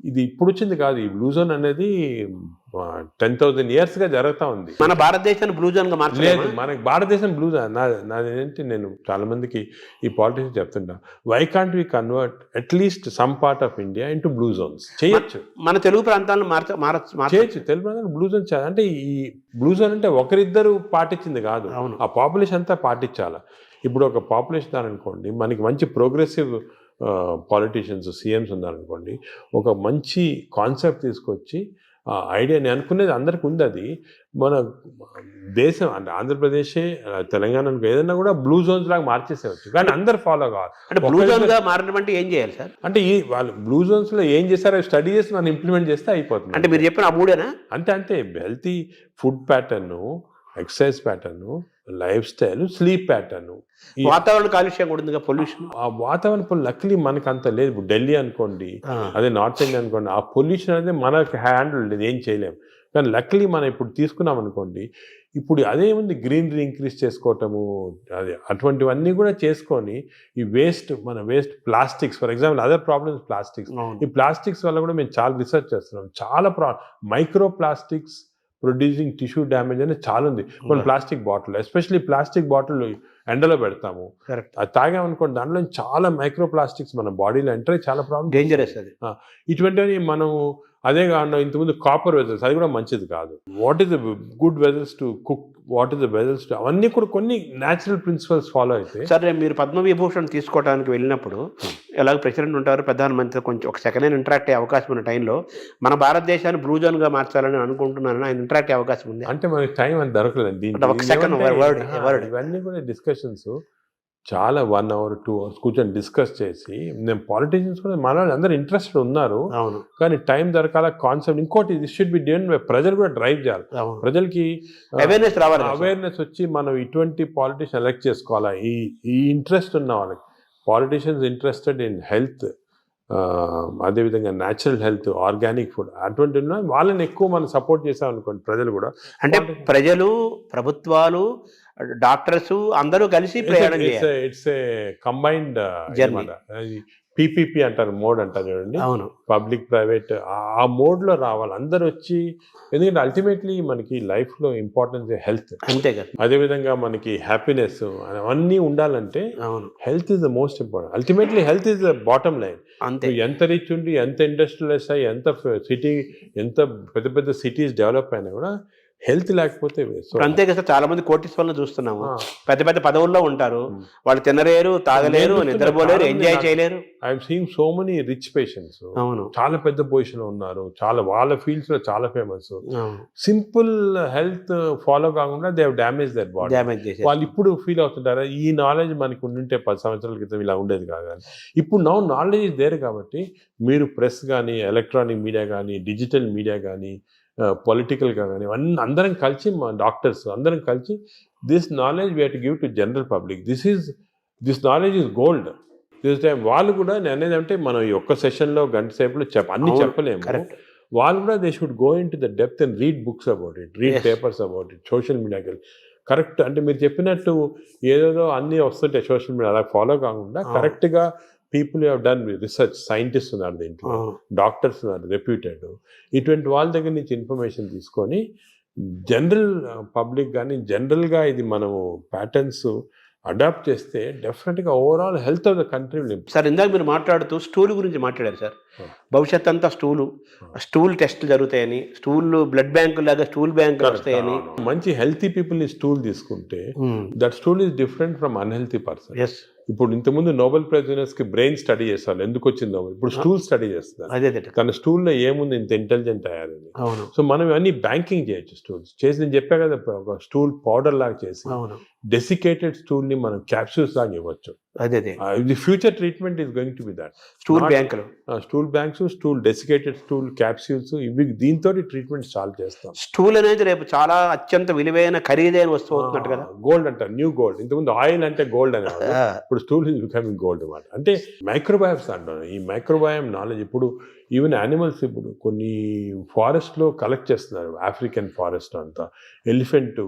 ఇది ఇప్పుడు వచ్చింది కాదు, ఈ బ్లూ జోన్ అనేది 10,000 years గా జరుగుతూ ఉంది. మన భారతదేశాన్ని బ్లూ జోన్ గా మార్చలేదు. మనకి భారతదేశం బ్లూ జోన్. నాదేంటి, నేను చాలా మందికి ఈ పాలిటిక్స్ చెప్తుంటా, why can't we convert at least some part of India into blue zones? చేయొచ్చు. మన తెలుగు ప్రాంతాలను చేయొచ్చు. తెలుగు ప్రాంతాలు బ్లూ జోన్ అంటే ఈ బ్లూ జోన్ అంటే ఒకరిద్దరు పాటించింది కాదు, ఆ పాపులేషన్ అంతా పాటించాలి. ఇప్పుడు ఒక పాపులేషన్ ఉన్నారనుకోండి, మనకి మంచి ప్రోగ్రెసివ్ పాలిటీషియన్స్ సీఎంస్ ఉన్నారనుకోండి, ఒక మంచి కాన్సెప్ట్ తీసుకొచ్చి ఐడియా, నేను అనుకునేది అందరికి ఉంది, అది మన దేశం అంటే ఆంధ్రప్రదేశే తెలంగాణ ఏదైనా కూడా బ్లూ జోన్స్ లాగా మార్చేసేవచ్చు, కానీ అందరు ఫాలో కావాలి. అంటే బ్లూ జోన్ గా మారడం అంటే ఏం చేయాలి సార్? అంటే ఈ వాళ్ళు బ్లూ జోన్స్ లో ఏం చేస్తారో స్టడీ చేసి మనం ఇంప్లిమెంట్ చేస్తే అయిపోతుంది. అంటే మీరు చెప్పిన ఆ మూడేనా? అంతే healthy food pattern, exercise pattern, life style, sleep pattern. వాతావరణ కాలుష్యం కూడా ఉంది, పొల్యూషన్. ఆ వాతావరణ పొల్యూషన్ లక్లీ మనకు అంత లేదు. ఇప్పుడు ఢిల్లీ అనుకోండి, అదే నార్త్ ఇండియా అనుకోండి, ఆ పొల్యూషన్ అనేది మనకి హ్యాండిల్ లేదు, ఏం చేయలేము. కానీ లక్లీ మనం ఇప్పుడు తీసుకున్నాం అనుకోండి, ఇప్పుడు అదేముంది, గ్రీనరీ ఇంక్రీజ్ చేసుకోవటము, అది అటువంటివన్నీ కూడా చేసుకొని ఈ మన waste plastics, for example other problems plastics. ఈ ప్లాస్టిక్స్ వల్ల కూడా మేము చాలా రీసెర్చ్ చేస్తున్నాం. చాలా micro plastics producing tissue damage అనేది చాలా ఉంది. కొన్ని plastic bottle, especially plastic bottle ఎండలో పెడతాము, అది తాగామనుకోండి, దాంట్లో చాలా మైక్రో ప్లాస్టిక్స్ మన బాడీలో ఎంటర్ అయ్యి చాలా ప్రాబ్లమ్, డేంజరస్ అది. ఇటువంటివి మనం అదే కాకుండా ఇంతకుముందు కాపర్ వెజల్స్, అది కూడా మంచిది కాదు. What is the good vessels to cook, what is the vessels to, అవన్నీ కూడా కొన్ని న్యాచురల్ ప్రిన్సిపల్స్ ఫాలో అయితే. సరే, మీరు పద్మవిభూషణ్ తీసుకోవడానికి వెళ్ళినప్పుడు ఎలాగ ప్రెసిడెంట్ ఉంటారు, ప్రధానమంత్రి, కొంచెం ఒక సెకండ్ హ్యాండ్ ఇంటరాక్ట్ అయ్యే అవకాశం ఉన్న టైంలో మన భారతదేశాన్ని బ్లూ జోన్ గా మార్చాలని అనుకుంటున్నాను, ఆయన ఇంటరాక్ట్ అయ్యే అవకాశం ఉంది? అంటే మనకి టైం అని దొరకలేదు దీంట్లో. ఇవన్నీ కూడా డిస్కషన్స్ చాలా 1 hour 2 hours కూర్చొని డిస్కస్ చేసి, నేను పాలిటీషియన్స్ కూడా మన వాళ్ళు అందరూ ఇంట్రెస్టెడ్ ఉన్నారు, కానీ టైం దొరకాల కాన్సెప్ట్. ఇంకోటి, ఇది షుడ్ బి డన్, ప్రజలు కూడా డ్రైవ్ చేయాలి, ప్రజలకి అవేర్నెస్ రావాలి, అవేర్నెస్ వచ్చి మనం ఇటువంటి పాలిటీషియన్ ఎలక్ట్ చేసుకోవాలా. ఈ ఇంట్రెస్ట్ ఉన్న వాళ్ళకి, పాలిటీషియన్స్ ఇంట్రెస్టెడ్ ఇన్ హెల్త్, అదేవిధంగా న్యాచురల్ హెల్త్, ఆర్గానిక్ ఫుడ్, అటువంటి వాళ్ళని ఎక్కువ మనం సపోర్ట్ చేసాం అనుకోండి, ప్రజలు కూడా. అంటే ప్రజలు, ప్రభుత్వాలు, డాక్టర్స్ అందరూ కలిసి ప్రయాణం చేయాలి. ఇట్స్ ఏ కంబైన్డ్ PPP అంటారు, మోడ్ అంటారు చూడండి, అవును, పబ్లిక్ ప్రైవేట్, ఆ మోడ్ లో రావాలి అందరు వచ్చి. ఎందుకంటే అల్టిమేట్లీ మనకి లైఫ్ లో ఇంపార్టెన్స్ హెల్త్, అంతే కదా. అదేవిధంగా మనకి హ్యాపీనెస్ అవన్నీ ఉండాలంటే health is the most important. Ultimately health is the bottom line. అంతే, ఎంత రిచ్ ఉండి, ఎంత ఇండస్ట్రియలైజ్ అయ్యి, ఎంత సిటీ, ఎంత పెద్ద పెద్ద సిటీస్ డెవలప్ అయినా కూడా హెల్త్ లేకపోతే. అంతే కదా, చాలా మంది కోటీశ్వరులను చూస్తున్నాము, పెద్ద పెద్ద పదవుల్లో ఉంటారు, వాళ్ళు తినలేరు, తాగలేరు, నిద్రపోలేరు, ఎంజాయ్ చేయలేరు. I'm seeing so many rich patients, అవును, చాలా పెద్ద పొజిషన్ లో ఉన్నారు, చాలా వాళ్ళ ఫీల్డ్స్ లో చాలా ఫేమస్. సింపుల్ హెల్త్ ఫాలో కాకుండా they have damage their body. వాళ్ళు ఇప్పుడు ఫీల్ అవుతుంటారా, ఈ నాలెడ్జ్ మనకు ఉండుంటే 10 సంవత్సరాల క్రితం ఇలా ఉండేది కాదు. ఇప్పుడు నౌ నాలెడ్జ్ ఇస్ దేర్ కాబట్టి మీరు ప్రెస్ కానీ, ఎలక్ట్రానిక్ మీడియా కానీ, డిజిటల్ మీడియా కానీ, పొలిటికల్గా కానీ, అన్నీ అందరం కలిసి, మా డాక్టర్స్ అందరం కలిసి, this knowledge we have to give to general public. This knowledge is gold. This time వాళ్ళు కూడా, నేను అనేది అంటే మనం ఈ ఒక్క సెషన్లో గంట సేపులో అన్ని చెప్పలేము. వాళ్ళు కూడా they should go in to the depth and read books about it, read papers about it, social మీడియాకి కరెక్ట్. అంటే మీరు చెప్పినట్టు ఏదేదో అన్నీ వస్తుంటాయి సోషల్ మీడియా, అలా ఫాలో కాకుండా కరెక్ట్గా people have done research, scientist ఉన్నారు దీంట్లో, డాక్టర్స్ ఉన్నారు రెప్యూటెడ్, ఇటువంటి వాళ్ళ దగ్గర నుంచి ఇన్ఫర్మేషన్ తీసుకొని జనరల్ పబ్లిక్ కానీ, జనరల్గా ఇది మనము ప్యాటర్న్స్ అడాప్ట్ చేస్తే డెఫినెట్గా overall health of the country will improve. Sir, ఇందాక మీరు మాట్లాడుతూ స్టూల్ గురించి మాట్లాడారు సార్. భవిష్యత్ అంతా స్టూల్ టెస్టులు జరుగుతాయని, బ్లడ్ బ్యాంకు లాగా స్టూల్ బ్యాంకులు వస్తాయని. మంచి హెల్తీ పీపుల్ని స్టూల్ తీసుకుంటే that stool is different from unhealthy person. ఇప్పుడు ఇంతకుముందు నోబెల్ ప్రైజ్ విన్నర్స్ కి బ్రెయిన్ స్టడీ చేస్తారు, ఎందుకు వచ్చిందో. ఇప్పుడు స్టూల్ స్టడీ చేస్తారు, తన స్టూల్లో ఏముంది ఇంత ఇంటెలిజెంట్ అయ్యారని. సో మనం ఇవన్నీ బ్యాంకింగ్ చేయొచ్చు. స్టూల్స్ చేసి, నేను చెప్పా కదా, ఒక స్టూల్ పౌడర్ లాగా చేసి డెసికేటెడ్ స్టూల్ ని మనం క్యాప్సూల్స్ లాగా ఇవ్వచ్చు. The future treatment is going to be that. Stool banks, stool desiccated stool capsules, ఇవి దీంతో ట్రీట్మెంట్ స్టార్ట్ చేస్తాం. స్టూల్ అనేది రేపు చాలా అత్యంత విలువైన, ఖరీదైన వస్తువు అవుతున్నట్టు కదా. గోల్డ్ అంటారు, న్యూ గోల్డ్. ఇంతకుముందు ఆయిల్ అంటే గోల్డ్ అనేవాళ్ళు, ఇప్పుడు స్టూల్ ఈజ్ బికమింగ్ గోల్డ్ అన్నమాట. అంటే మైక్రోబయామ్స్ అంటారు. ఈ మైక్రోబయామ్ నాలెడ్జ్ ఇప్పుడు ఈవెన్ యానిమల్స్, ఇప్పుడు కొన్ని ఫారెస్ట్లో కలెక్ట్ చేస్తున్నారు, ఆఫ్రికన్ ఫారెస్ట్ అంతా, ఎలిఫెంట్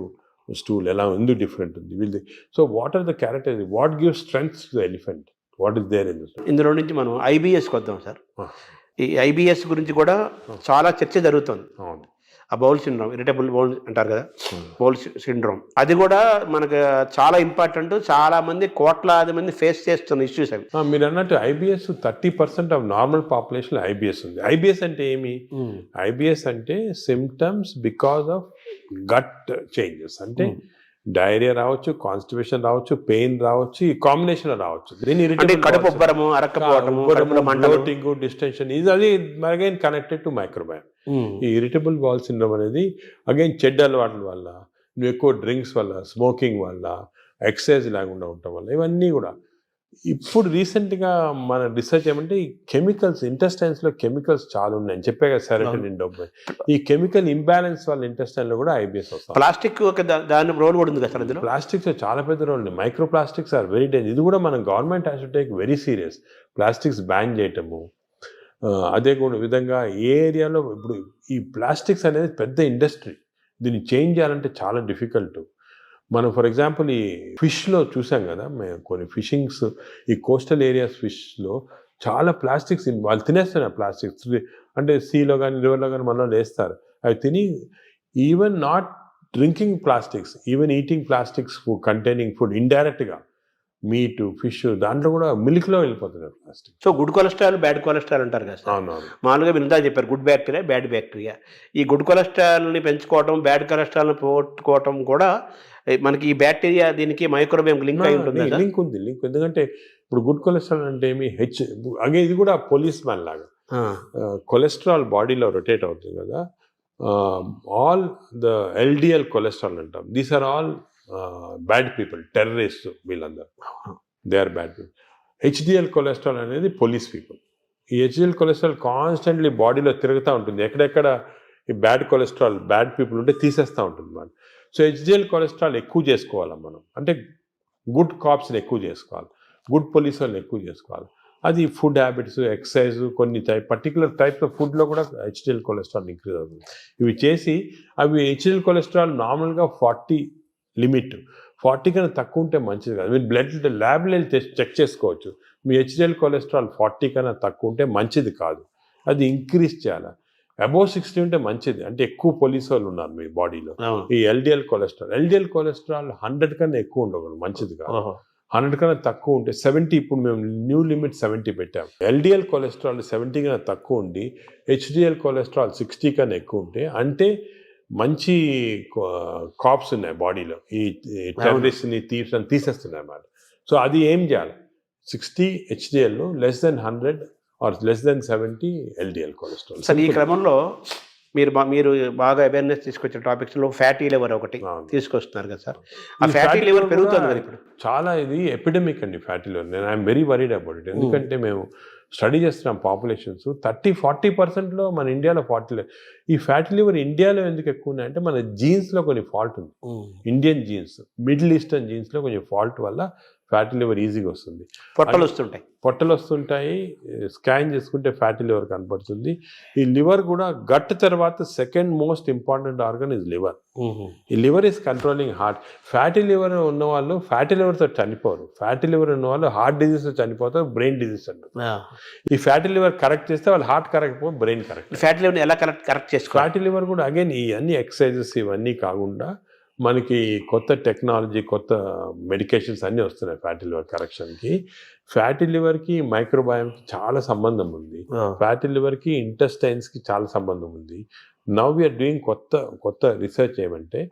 స్టూల్ ఎలా ఎందుకు డిఫరెంట్ ఉంది వీళ్ళది. So what are the characters, what give strength to the elephant, what is there in this. ఇందులో నుంచి మనం IBSకి వద్దాం సార్. ఈ IBS గురించి కూడా చాలా చర్చ జరుగుతుంది. ఆ బౌల్ సిండ్రోమ్, ఇరిటబుల్ బౌల్ అంటారు కదా, బౌల్ సిండ్రోమ్, అది కూడా మనకు చాలా ఇంపార్టెంట్. చాలా మంది, కోట్లాది మంది ఫేస్ చేస్తున్న ఇష్యూస్ అవి. మీరు అన్నట్టు IBS 30% of normal population IBS ఉంది. IBS అంటే ఏమి? IBS అంటే symptoms because of gut changes. అంటే డైరియా రావచ్చు, కాన్స్టిపేషన్ రావచ్చు, పెయిన్ రావచ్చు, ఈ కాంబినేషన్ రావచ్చు. దీని అంటే కడుపు ఉబ్బరము, అరక్కపోవటము, కడుపులో మంటలు, బ్లోటింగ్, డిస్టెన్షన్, ఇది అది అగైన్ కనెక్టెడ్ టు మైక్రోబయామ్. ఈ ఇరిటబుల్ బౌల్ సిండ్రోమ్ అనేది అగైన్ చెడ్డ అలవాట్ల వల్ల, నువ్వు ఎక్కువ డ్రింక్స్ వల్ల, స్మోకింగ్ వల్ల, ఎక్సర్సైజ్ లేకుండా ఉండటం వల్ల, ఇవన్నీ కూడా. ఇప్పుడు రీసెంట్గా మన రీసెర్చ్ ఏమంటే ఈ కెమికల్స్, ఇంటెస్టైన్స్లో కెమికల్స్ చాలా ఉన్నాయి అని చెప్పే కదా, సెరోటోనిన్, డోపమైన్. ఈ కెమికల్ ఇంబ్యాలెన్స్ వల్ల ఇంటెస్టైన్లో కూడా ఐబిఎస్ వస్తుంది. ప్లాస్టిక్ దాని రోల్ కూడా ఉంది కదా సార్ ఇందులో. ప్లాస్టిక్స్ చాలా పెద్ద రోల్ ఉంది. Micro plastics are very danger. ఇది కూడా మనం government has to take very serious. Plastics ban చేయటము, అదే కూడా విధంగా ఏ ఏరియాలో ఇప్పుడు ఈ ప్లాస్టిక్స్ అనేది పెద్ద ఇండస్ట్రీ. దీన్ని చేంజ్ చేయాలంటే చాలా డిఫికల్ట్. మనం ఫర్ ఎగ్జాంపుల్ ఈ ఫిష్లో చూసాం కదా, మేము కొన్ని ఫిషింగ్స్, ఈ కోస్టల్ ఏరియాస్ ఫిష్లో చాలా ప్లాస్టిక్స్ వాళ్ళు తినేస్తున్నారు. ప్లాస్టిక్స్ అంటే సీలో కానీ రివర్లో కానీ మనలో వేస్తారు. అవి తిని even not drinking plastics, even eating plastics containing food ఇండైరెక్ట్గా, మీట్, ఫిష్, దాంట్లో కూడా మిల్క్లో వెళ్ళిపోతున్నారు plastic. So good cholesterol, bad cholesterol అంటారు కదా సార్. అవునవును. మామూలుగా మీరు ఇందా చెప్పారు గుడ్ బ్యాక్టీరియా, బ్యాడ్ బ్యాక్టీరియా. ఈ గుడ్ కొలెస్ట్రాల్ని పెంచుకోవటం, బ్యాడ్ కొలెస్ట్రాల్ని పోగొట్టుకోవటం కూడా మనకి ఈ బ్యాక్టీరియా దీనికి మైక్రోబయామ్ లింక్ అయి ఉంటుంది. లింక్ ఉంది, లింక్. ఎందుకంటే ఇప్పుడు గుడ్ కొలెస్ట్రాల్ అంటే ఏమి అగే ఇది కూడా పోలీస్ మ్యాన్ లాగా. కొలెస్ట్రాల్ బాడీలో రొటేట్ అవుతుంది కదా, ఆల్ ద ఎల్డిఎల్ కొలెస్ట్రాల్ అంటాం. These are all bad people, terrorist, వీళ్ళందరూ they are bad people. HDL cholesterol అనేది పోలీస్ పీపుల్. ఈ హెచ్డిఎల్ కొలెస్ట్రాల్ కాన్స్టెంట్లీ బాడీలో తిరుగుతూ ఉంటుంది. ఎక్కడెక్కడ ఈ బ్యాడ్ కొలెస్ట్రాల్, బ్యాడ్ పీపుల్ ఉంటే తీసేస్తూ ఉంటుంది అన్నమాట. సో హెచ్డిఎల్ కొలెస్ట్రాల్ ఎక్కువ చేసుకోవాలి మనం, అంటే గుడ్ కాప్స్ని ఎక్కువ చేసుకోవాలి, గుడ్ పోలీస్ వాళ్ళని ఎక్కువ చేసుకోవాలి. అది ఫుడ్ హ్యాబిట్స్, ఎక్సర్సైజ్, కొన్ని పర్టికులర్ టైప్స్ ఆఫ్ ఫుడ్లో కూడా హెచ్డిఎల్ కొలెస్ట్రాల్ ఇంక్రీజ్ అవుతుంది. ఇవి చేసి అవి హెచ్డిఎల్ కొలెస్ట్రాల్ నార్మల్గా 40 లిమిట్, 40 కన్నా తక్కువ ఉంటే మంచిది కాదు. మీరు బ్లడ్ ల్యాబ్లో చెక్ చేసుకోవచ్చు. మీ హెచ్డిఎల్ కొలెస్ట్రాల్ 40 కన్నా తక్కువ ఉంటే మంచిది కాదు, అది ఇంక్రీజ్ చేయాలి. అబోవ్ 60 ఉంటే మంచిది, అంటే ఎక్కువ పోలీస్ వాళ్ళు ఉన్నారు మీ బాడీలో. ఈ ఎల్డిఎల్ కొలెస్ట్రాల్ 100 కన్నా ఎక్కువ ఉండకూడదు, మంచిది కాదు. 100 కన్నా తక్కువ ఉంటే 70, ఇప్పుడు మేము న్యూ లిమిట్ 70 పెట్టాం. ఎల్డిఎల్ కొలెస్ట్రాల్ 70 కన్నా తక్కువ ఉండి హెచ్డిఎల్ కొలెస్ట్రాల్ 60 కన్నా ఎక్కువ ఉంటే అంటే మంచి కాప్స్ ఉన్నాయి బాడీలో, ఈ టెర్రరిస్ట్ని, థీవ్స్ అని తీసేస్తున్నాయి అన్నమాట. సో అది ఏం చేయాలి, 60 HDL, less than 100 or less than 70 LDL cholesterol. Sir ఈ క్రమంలో మీరు బాగా అవేర్నెస్ తీసుకొచ్చే టాపిక్స్లో ఫ్యాటీ లివర్ ఒకటి తీసుకొస్తున్నారు కదా సార్. ఆ ఫ్యాటీ లివర్ పెరుగుతుంది కదా ఇప్పుడు చాలా. ఇది ఎపిడమిక్ అండి ఫ్యాటీ లివర్. నేను I'm very worried about it. ఎందుకంటే మేము స్టడీ చేస్తున్నాం పాపులేషన్స్ 30-40%లో మన ఇండియాలో ఈ ఫ్యాటీ లివర్ ఇండియాలో ఎందుకు ఎక్కువ ఉన్నాయంటే మన జీన్స్లో కొన్ని ఫాల్ట్ ఉంది. ఇండియన్ జీన్స్, మిడిల్ ఈస్టర్న్ జీన్స్లో కొంచెం ఫాల్ట్ వల్ల ఫ్యాటీ లివర్ ఈజీగా వస్తుంది. పొట్టలు వస్తుంటాయి. స్కాన్ చేసుకుంటే ఫ్యాటీ లివర్ కనపడుతుంది. ఈ లివర్ కూడా గట్ తర్వాత second most important organ is liver. ఈ liver is controlling heart. Fatty liver ఉన్న వాళ్ళు ఫ్యాటీ లివర్తో చనిపోరు. ఫ్యాటీ లివర్ ఉన్న వాళ్ళు హార్ట్ డిజీజ్తో చనిపోతారు, బ్రెయిన్ డిజీజ్ అంటారు. ఈ ఫ్యాటీ లివర్ కరెక్ట్ చేస్తే వాళ్ళు హార్ట్ కరెక్ట్ పోయి బ్రెయిన్ కరెక్ట్. ఫ్యాటీ లివర్ ఎలా కరెక్ట్ చేసుకోవాలి? ఫ్యాటీ లివర్ కూడా అగైన్ ఈ అన్ని ఎక్సర్సైజెస్ ఇవన్నీ కాకుండా మనకి కొత్త టెక్నాలజీ, కొత్త మెడికేషన్స్ అన్నీ వస్తున్నాయి ఫ్యాటీ లివర్ కరెక్షన్కి. ఫ్యాటీ లివర్కి మైక్రోబయామ్కి చాలా సంబంధం ఉంది. ఫ్యాటీ లివర్కి ఇంటెస్టైన్స్కి చాలా సంబంధం ఉంది. నవ్ వీఆర్ డూయింగ్ కొత్త రీసెర్చ్ ఏమంటే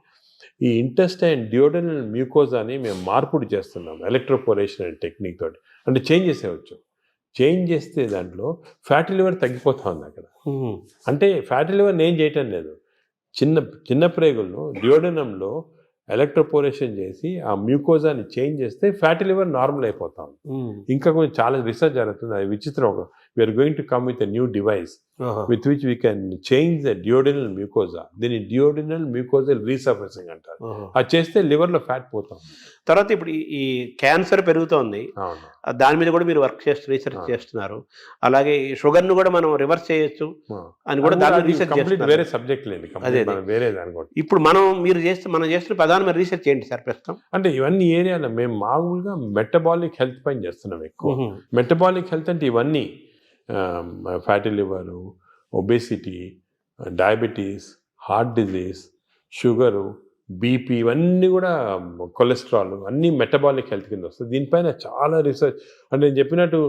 ఈ ఇంటెస్టైన్ డియోడనల్ మ్యూకోజాని మేము మార్పుడు చేస్తున్నాం ఎలక్ట్రోపోరేషన్ అనే టెక్నిక్ తోటి. అంటే చేంజ్ చేసేవచ్చు. చేంజ్ చేస్తే దాంట్లో ఫ్యాటీ లివర్ తగ్గిపోతా ఉంది అక్కడ. అంటే ఫ్యాటీ లివర్ నేను చేయటం లేదు, చిన్న ప్రేగుల్లో డియోడనంలో ఎలక్ట్రోపోరేషన్ చేసి ఆ మ్యూకోజాని చేంజ్ చేస్తే ఫ్యాటీ లివర్ నార్మల్ అయిపోతాం. ఇంకా కొంచెం చాలా రీసెర్చ్ జరుగుతుంది. అది విచిత్రం. We are going to come with a new device with which we can change the duodenal mucosa. దీన్ని డియోడినల్ మ్యూకోజల్ రీసర్ఫేసింగ్ అంటారు. అది చేస్తే లివర్లో ఫ్యాట్ పోతాం. తర్వాత ఇప్పుడు ఈ క్యాన్సర్ పెరుగుతోంది, దాని మీద కూడా మీరు రీసెర్చ్ చేస్తున్నారు. అలాగే షుగర్ను కూడా మనం రివర్స్ చేయొచ్చు అని కూడా దాని రీసెర్చ్ చేస్తున్నారు. వేరే సబ్జెక్ట్ లేదు, వేరే దాని. ఇప్పుడు మనం చేస్తున్న ప్రధానమైన రీసెర్చ్ ఏంటి సార్ ప్రస్తుతం? అంటే ఇవన్నీ ఏరియాలో మేము మామూలుగా మెటబాలిక్ హెల్త్ పైన చేస్తున్నాం ఎక్కువ. మెటబాలిక్ హెల్త్ అంటే ఇవన్నీ fatty liver, obesity, diabetes, heart disease, sugar, BP, ఇవన్నీ కూడా కొలెస్ట్రాల్ అన్నీ మెటబాలిక్ హెల్త్ కింద వస్తుంది. దీనిపైన చాలా రీసెర్చ్. అంటే నేను చెప్పినట్టు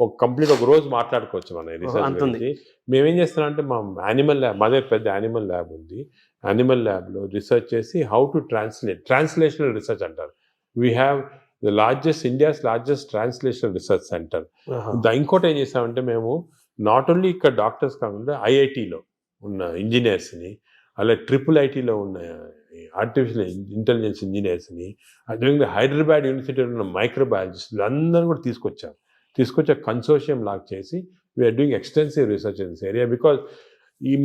ఒక రోజు మాట్లాడుకోవచ్చు మన రీసెర్చ్ గురించి. మేమేం చేస్తున్నాం అంటే మా యానిమల్ ల్యాబ్, మా దగ్గర పెద్ద యానిమల్ ల్యాబ్ ఉంది. యానిమల్ ల్యాబ్లో రీసెర్చ్ చేసి హౌ టు ట్రాన్స్లేషనల్ రీసెర్చ్ అంటారు. We have India's largest translational research centre. ఇంకోటి ఏం చేసామంటే మేము నాట్ ఓన్లీ ఇక్కడ డాక్టర్స్ కాకుండా ఐఐటిలో ఉన్న ఇంజనీర్స్ని, అలా IIITలో ఉన్న ఆర్టిఫిషియల్ ఇంటెలిజెన్స్ ఇంజనీర్స్ని, అదేవిధంగా హైదరాబాద్ యూనివర్సిటీలో ఉన్న మైక్రోబయాలజిస్టులు అందరూ కూడా తీసుకొచ్చే కన్సోర్షియం లాగా చేసి we are doing extensive research in this area. Because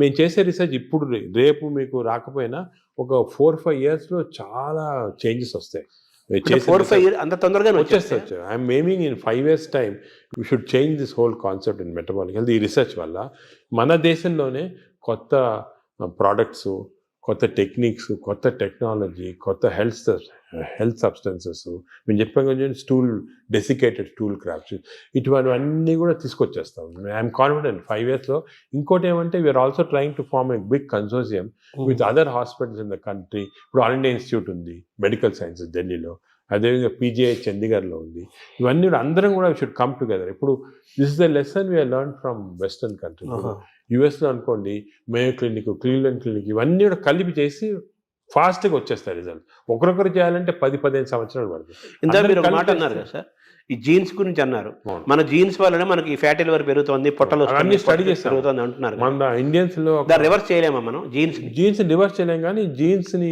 మేము చేసే రీసెర్చ్ ఇప్పుడు రేపు మీకు రాకపోయినా ఒక 4-5 yearsలో చాలా చేంజెస్ వస్తాయి. 4-5 years అంత తొందరగా వచ్చేస్తే I'm aiming in 5 years time we should change this whole concept in metabolic health. ఈ రీసెర్చ్ వల్ల మన దేశంలోనే కొత్త ప్రోడక్ట్స్, కొత్త టెక్నిక్స్, కొత్త టెక్నాలజీ, కొత్త హెల్త్ సబ్స్టెన్సెస్, మేము చెప్పాం కదా డెసికేటెడ్ స్టూల్ క్రాప్స్, ఇటువంటివన్నీ కూడా తీసుకొచ్చేస్తాం. ఐఎమ్ కాన్ఫిడెంట్ 5 yearsలో. ఇంకోటి ఏమంటే we are also trying to form a big consortium with other hospitals in the country. ఇప్పుడు ఆల్ ఇండియా ఇన్స్టిట్యూట్ ఉంది, మెడికల్ సైన్సెస్ ఢిల్లీలో, అదేవిధంగా PGI చండీగఢ్లో ఉంది. ఇవన్నీ కూడా అందరం కూడా షుడ్ కమ్ టుగెదర్. ఇప్పుడు this is the lesson we are learn from western country. యుఎస్లో అనుకోండి, మేయో క్లినిక్, క్లీవ్లాండ్ క్లినిక్, ఇవన్నీ కూడా కలిపి చేసి ఫాస్ట్గా వచ్చేస్తాయి రిజల్ట్. ఒకరొకరు చేయాలంటే 10-15 సంవత్సరాలు పడుతుంది. ఇందా మీరు ఒక మాట అన్నారు కదా సార్, ఈ జీన్స్ గురించి అన్నారు. మన జీన్స్ వల్లనే మనకి ఫ్యాటీ లివర్ పెరుగుతుంది, పొట్టలు అన్ని స్టడీ చేసి పెరుగుతుంది అంటున్నారు. మన ఇండియన్స్ లో రివర్స్ చేయలేమా మనం? జీన్స్ రివర్స్ చేయలేం, కానీ జీన్స్ ని